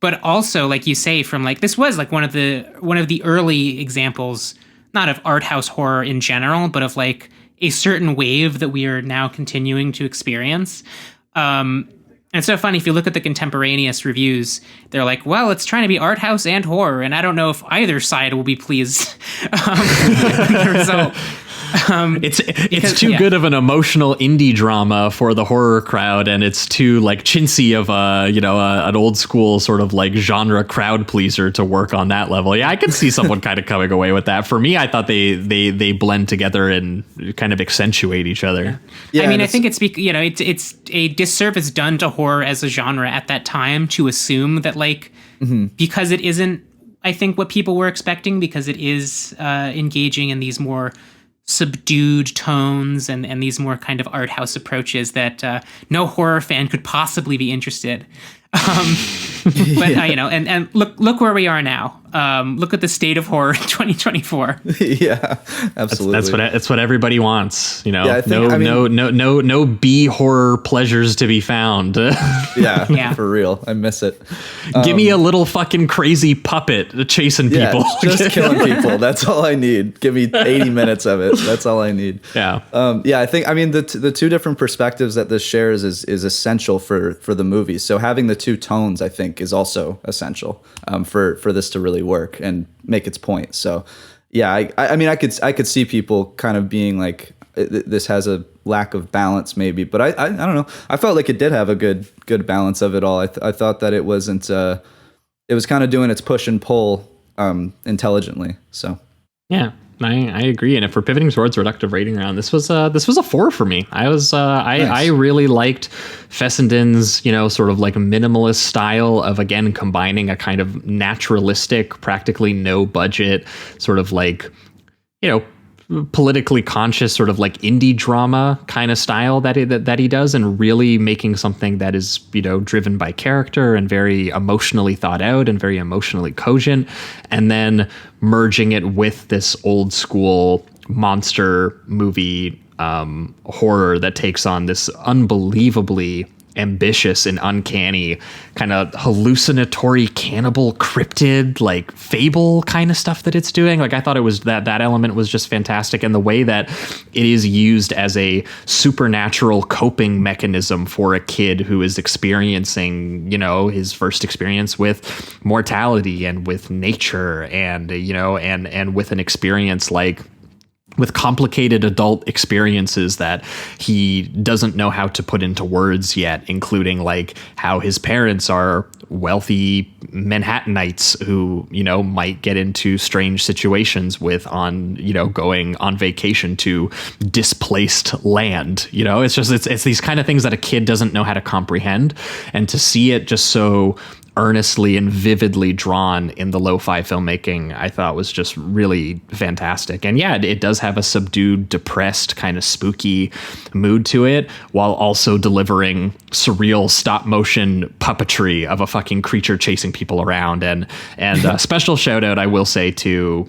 But also, like you say, from like this was like one of the early examples, not of art house horror in general, but of like a certain wave that we are now continuing to experience. And it's so funny, if you look at the contemporaneous reviews, they're like, well, it's trying to be art house and horror, and I don't know if either side will be pleased with the result. It's too good of an emotional indie drama for the horror crowd, and it's too like chintzy of an old school sort of like genre crowd pleaser to work on that level. Yeah, I could see someone kind of coming away with that. For me, I thought they blend together and kind of accentuate each other. Yeah, I mean, I think it's a disservice done to horror as a genre at that time to assume that like because it isn't, I think, what people were expecting, because it is engaging in these more subdued tones and these more kind of art house approaches, that no horror fan could possibly be interested. But and look where we are now. Look at the state of horror in 2024. Yeah, absolutely. That's what everybody wants. Yeah, no B horror pleasures to be found. Yeah, for real. I miss it. Give me a little fucking crazy puppet chasing people. Just killing people. That's all I need. Give me 80 minutes of it. That's all I need. Yeah. I think, the two different perspectives that this shares is essential for the movie. So having the two tones, I think, is also essential for this to really work and make its point. So yeah, I could see people kind of being like, this has a lack of balance maybe, but I don't know, I felt like it did have a good balance of it all. I thought that it wasn't it was kind of doing its push and pull intelligently. So yeah, I agree. And if we're pivoting towards reductive rating round, this was a 4 for me. Nice. I really liked Fessenden's, sort of like minimalist style of, again, combining a kind of naturalistic, practically no budget, sort of like, politically conscious sort of like indie drama kind of style that he does, and really making something that is, you know, driven by character and very emotionally thought out and very emotionally cogent, and then merging it with this old school monster movie horror that takes on this unbelievably ambitious and uncanny kind of hallucinatory cannibal cryptid, like fable kind of stuff that it's doing. Like, I thought it was that element was just fantastic, and the way that it is used as a supernatural coping mechanism for a kid who is experiencing, you know, his first experience with mortality and with nature, and, you know, and with an experience like with complicated adult experiences that he doesn't know how to put into words yet, including like how his parents are wealthy Manhattanites who, you know, might get into strange situations with going on vacation to displaced land. You know, it's these kind of things that a kid doesn't know how to comprehend, and to see it just so earnestly and vividly drawn in the lo-fi filmmaking, I thought was just really fantastic. And yeah, it does have a subdued, depressed, kind of spooky mood to it, while also delivering surreal stop motion puppetry of a fucking creature chasing people around. And special shout out, I will say, to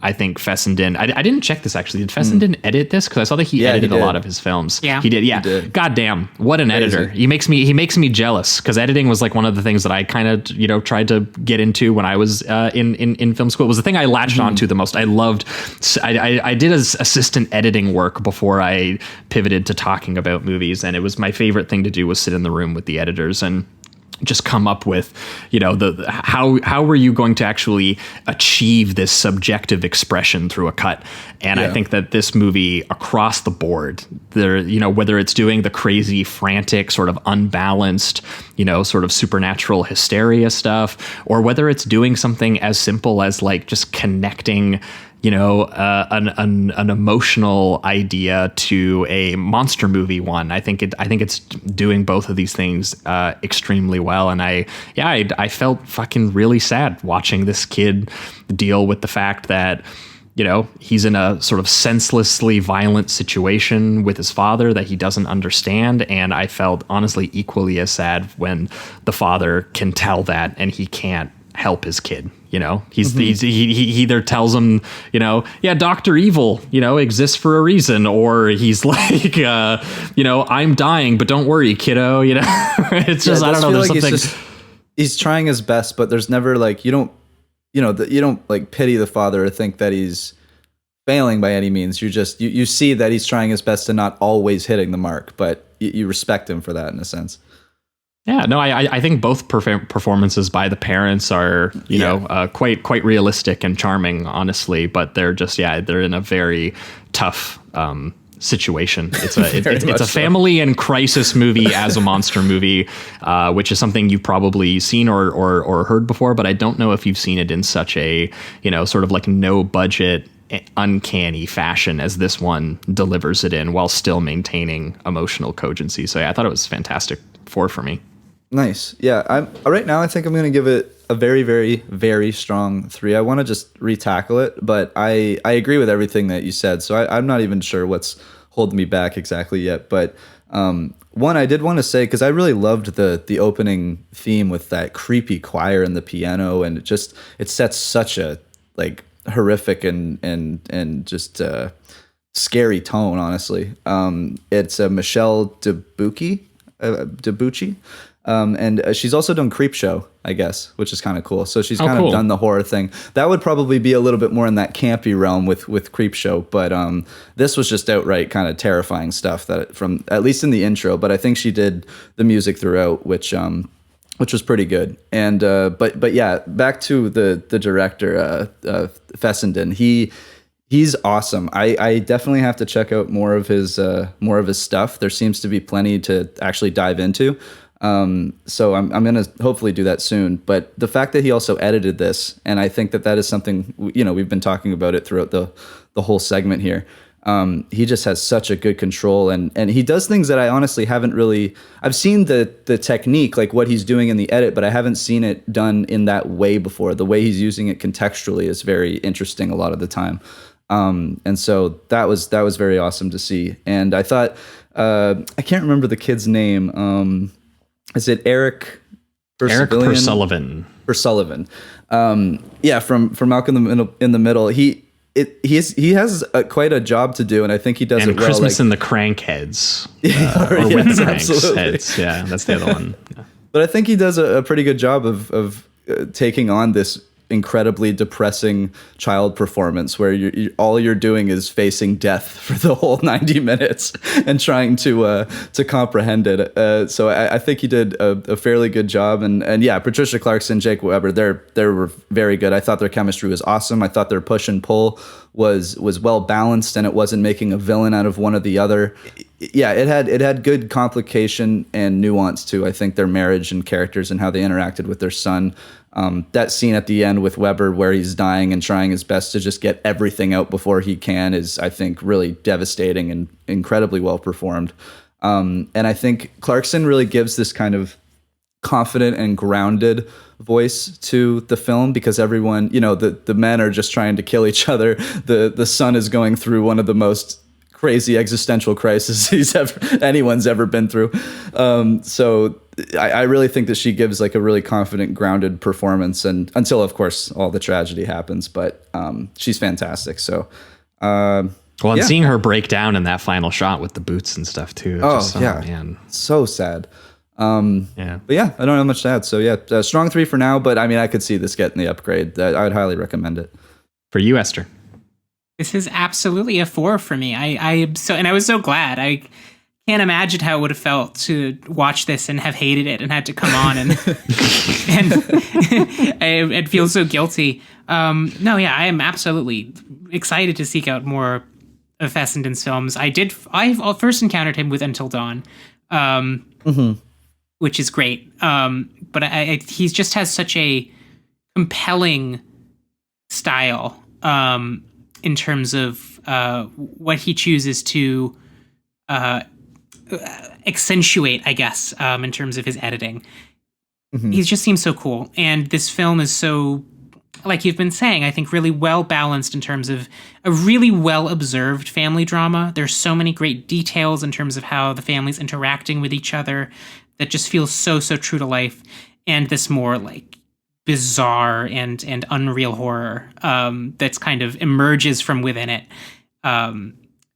I think Fessenden. I didn't check this actually. Did Fessenden edit this? Because I saw that he edited a lot of his films. Yeah, he did. Yeah, he did. God damn, what an editor! He makes me jealous, because editing was like one of the things that I kind of, you know, tried to get into when I was in film school. It was the thing I latched onto the most. I loved. I did assistant editing work before I pivoted to talking about movies, and it was my favorite thing to do was sit in the room with the editors and just come up with, you know, how were you going to actually achieve this subjective expression through a cut. And I think that this movie across the board, there, you know, whether it's doing the crazy, frantic, sort of unbalanced, you know, sort of supernatural hysteria stuff, or whether it's doing something as simple as like just connecting, you know, an emotional idea to a monster movie one. I think it's doing both of these things extremely well. And I felt fucking really sad watching this kid deal with the fact that, you know, he's in a sort of senselessly violent situation with his father that he doesn't understand. And I felt honestly equally as sad when the father can tell that and he can't help his kid. You know, he either tells him, you know, yeah, Dr. Evil, you know, exists for a reason, or he's like, you know, I'm dying, but don't worry, kiddo. You know, it's just, I don't know. There's like something. He's trying his best, but there's never like, you don't like pity the father or think that he's failing by any means. You see that he's trying his best to not always hitting the mark, but you respect him for that in a sense. Yeah, no, I think both performances by the parents are, you know, quite realistic and charming, honestly. But they're just, they're in a very tough situation. It's a family and crisis movie as a monster movie, which is something you've probably seen or heard before. But I don't know if you've seen it in such a, you know, sort of like no budget, uncanny fashion as this one delivers it in, while still maintaining emotional cogency. So yeah, I thought it was fantastic. 4 for me. Nice. Yeah, right now I think I'm going to give it a very, very, very strong 3. I want to just retackle it, but I agree with everything that you said. So I'm not even sure what's holding me back exactly yet. But one, I did want to say, because I really loved the opening theme with that creepy choir and the piano, and it sets such a like horrific and just scary tone. Honestly, it's Michelle Debuchy. And she's also done Creepshow, I guess, which is kind of cool. So she's kind of done the horror thing. That would probably be a little bit more in that campy realm with Creepshow, but this was just outright kind of terrifying stuff that from at least in the intro. But I think she did the music throughout, which was pretty good. And but yeah, back to the director, Fessenden. He's awesome. I definitely have to check out more of his stuff. There seems to be plenty to actually dive into. So I'm going to hopefully do that soon. But the fact that he also edited this, and I think that is something, you know, we've been talking about it throughout the whole segment here. He just has such a good control, and he does things that I honestly haven't really. I've seen the technique, like what he's doing in the edit, but I haven't seen it done in that way before. The way he's using it contextually is very interesting a lot of the time. And so that was very awesome to see. And I thought, I can't remember the kid's name. Is it Eric Pursullivan? Pursullivan. Yeah, from Malcolm in the Middle. He has quite a job to do, and I think he does and it well. Christmas in the Crankheads. Or Yes, With the absolutely. Cranks Heads. Yeah, that's the other one. Yeah. But I think he does a pretty good job of taking on this incredibly depressing child performance where all you're doing is facing death for the whole 90 minutes and trying to comprehend it. So I think he did a fairly good job. And yeah, Patricia Clarkson, Jake Weber, they were very good. I thought their chemistry was awesome. I thought their push and pull was well balanced, and it wasn't making a villain out of one or the other. Yeah, it had good complication and nuance to, I think, their marriage and characters and how they interacted with their son. That scene at the end with Weber where he's dying and trying his best to just get everything out before he can is, I think, really devastating and incredibly well performed. And I think Clarkson really gives this kind of confident and grounded voice to the film, because everyone, the men are just trying to kill each other. The son is going through one of the most crazy existential crises anyone's ever been through. So I really think that she gives like a really confident, grounded performance, and until of course all the tragedy happens, but she's fantastic. So Seeing her break down in that final shot with the boots and stuff too. Man. So sad. Yeah. But yeah, I don't have much to add. So yeah, strong 3 for now, but I mean, I could see this getting the upgrade. I would highly recommend it. For you, Esther. This is absolutely a 4 for me. I was so glad. I can't imagine how it would have felt to watch this and have hated it and had to come on and and feel so guilty. I am absolutely excited to seek out more of Fessenden's films. I first encountered him with Until Dawn, which is great. But he just has such a compelling style in terms of what he chooses to accentuate, I guess, in terms of his editing. He just seems so cool. And this film is so, like you've been saying, I think really well balanced in terms of a really well observed family drama. There's so many great details in terms of how the family's interacting with each other that just feels so true to life. And this more like bizarre and unreal horror that's kind of emerges from within it.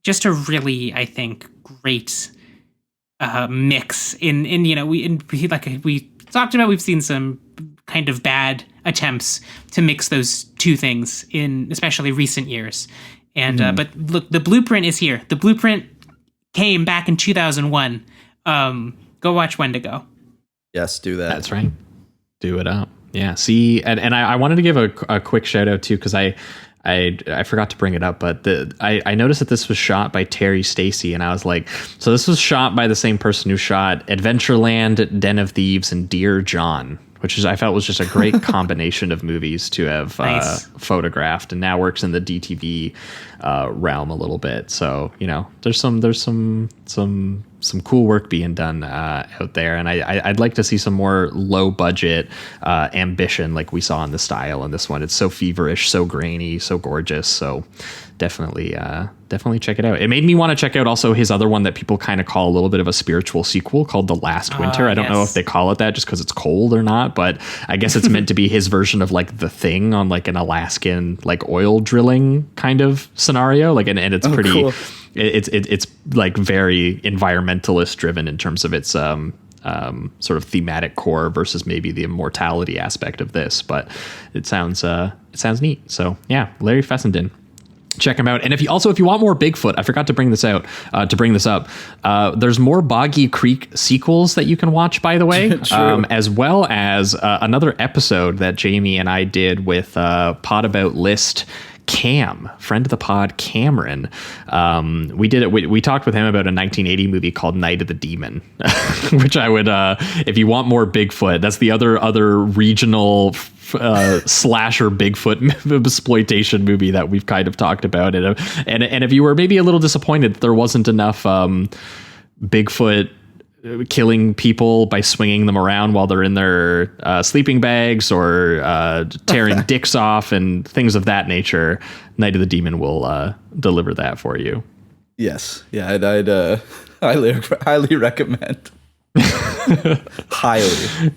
Just a really, I think, great mix we talked about. We've seen some kind of bad attempts to mix those two things in especially recent years. And but look, the blueprint is here. The blueprint came back in 2001. Go watch Wendigo. Yes, do that. That's right. Do it up. Yeah. See, and I wanted to give a quick shout out too, because I forgot to bring it up, but I noticed that this was shot by Terry Stacy, and I was like, so this was shot by the same person who shot Adventureland, Den of Thieves, and Dear John, which I felt was just a great combination of movies to have Nice. photographed, and now works in the DTV realm a little bit. So there's some cool work being done out there, and I'd like to see some more low budget ambition like we saw in the style in this one. It's so feverish, so grainy, so gorgeous. So definitely check it out. It made me want to check out also his other one that people kind of call a little bit of a spiritual sequel called The Last Winter. I don't know if they call it that just because it's cold or not, but I guess it's meant to be his version of like The Thing on like an Alaskan like oil drilling kind of scenario. Like and it's pretty cool. It's like very environmentalist driven in terms of its sort of thematic core versus maybe the immortality aspect of this, but it sounds neat. So yeah, Larry Fessenden. Check him out. And if you want more Bigfoot, I forgot to bring this up. There's more Boggy Creek sequels that you can watch, by the way, as well as another episode that Jamie and I did with Pod About List Cam, friend of the pod, Cameron. We did it. We talked with him about a 1980 movie called Night of the Demon, which I would, if you want more Bigfoot, that's the other regional slasher Bigfoot exploitation movie that we've kind of talked about. And if you were maybe a little disappointed that there wasn't enough Bigfoot killing people by swinging them around while they're in their sleeping bags, or tearing dicks off and things of that nature, Night of the Demon will deliver that for you. Yes. Yeah, I'd highly recommend. Highly.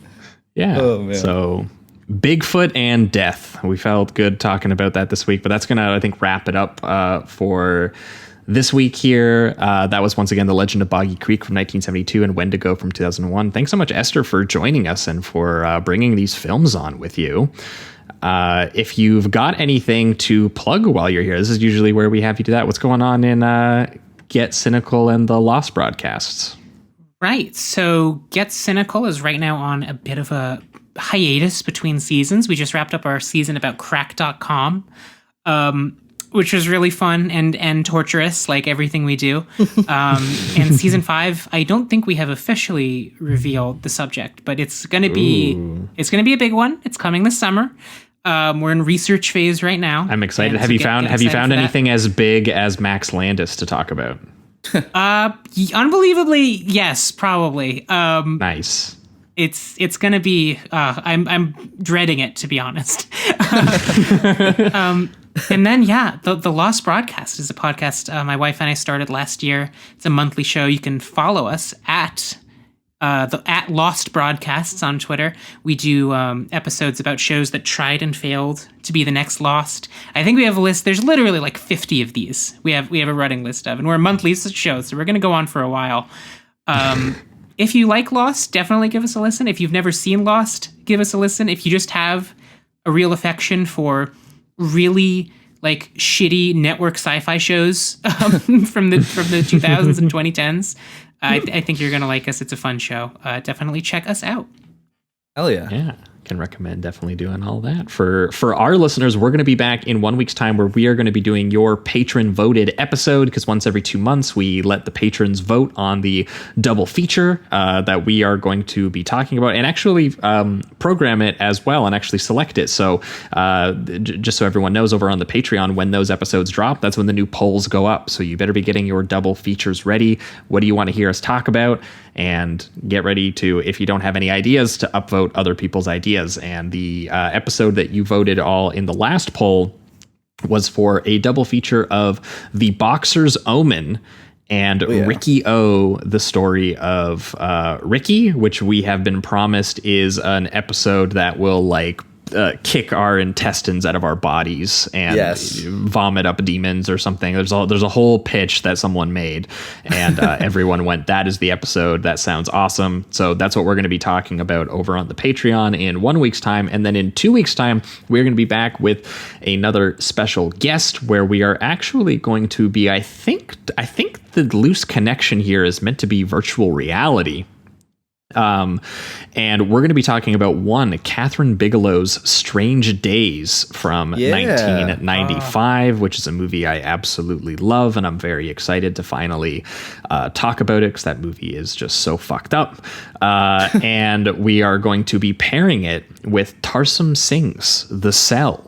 Yeah. Oh, man. So Bigfoot and death. We felt good talking about that this week, but that's going to, I think, wrap it up for this week here. That was once again The Legend of Boggy Creek from 1972 and Wendigo from 2001. Thanks so much, Esther, for joining us and for bringing these films on with you. If you've got anything to plug while you're here, this is usually where we have you do that. What's going on in Get Cynical and the Lost broadcasts? Right. So Get Cynical is right now on a bit of a hiatus between seasons. We just wrapped up our season about crack.com, which was really fun and torturous, like everything we do. And season 5, I don't think we have officially revealed the subject, but it's going to be a big one. It's coming this summer. We're in research phase right now. I'm excited. Have you found anything as big as Max Landis to talk about? Unbelievably, yes, probably. Nice. It's going to be. I'm dreading it, to be honest. And then, the Lost Broadcast is a podcast my wife and I started last year. It's a monthly show. You can follow us at Lost Broadcasts on Twitter. We do episodes about shows that tried and failed to be the next Lost. I think we have a list. There's literally like 50 of these. We have a running list of, and we're a monthly show, so we're going to go on for a while. If you like Lost, definitely give us a listen. If you've never seen Lost, give us a listen. If you just have a real affection for really like shitty network sci-fi shows from the 2000s and 2010s, I think you're gonna like us. It's a fun show. Definitely check us out. Hell yeah. Yeah. Can recommend definitely doing all that. For our listeners, we're going to be back in 1 week's time where we are going to be doing your patron voted episode, because once every 2 months we let the patrons vote on the double feature that we are going to be talking about, and actually program it as well and actually select it. So just so everyone knows, over on the Patreon, when those episodes drop, that's when the new polls go up. So you better be getting your double features ready. What do you want to hear us talk about? And get ready to, if you don't have any ideas, to upvote other people's ideas. And the episode that you voted all in the last poll was for a double feature of The Boxer's Omen and Ricky O, the story of Ricky, which we have been promised is an episode that will like kick our intestines out of our bodies and vomit up demons or something. There's a whole pitch that someone made, and everyone went, that is the episode. That sounds awesome. So that's what we're going to be talking about over on the Patreon in 1 week's time. And then in 2 weeks' time, we're going to be back with another special guest where we are actually going to be, I think the loose connection here is meant to be virtual reality. And we're going to be talking about Catherine Bigelow's Strange Days from 1995, which is a movie I absolutely love, and I'm very excited to finally talk about it, because that movie is just so fucked up. And we are going to be pairing it with Tarsum Singh's The Cell,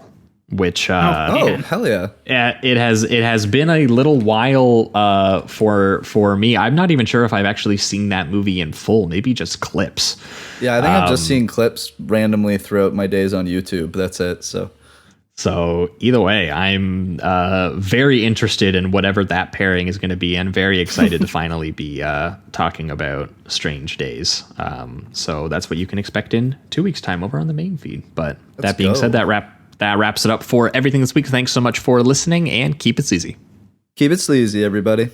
which hell yeah. It has been a little while for me. I'm not even sure if I've actually seen that movie in full, maybe just clips. Yeah, I think I've just seen clips randomly throughout my days on YouTube. That's it. So either way, I'm very interested in whatever that pairing is going to be, and very excited to finally be talking about Strange Days. So that's what you can expect in 2 weeks' time over on the main feed. But that being said, that wraps it up for everything this week. Thanks so much for listening, and keep it sleazy. Keep it sleazy, everybody.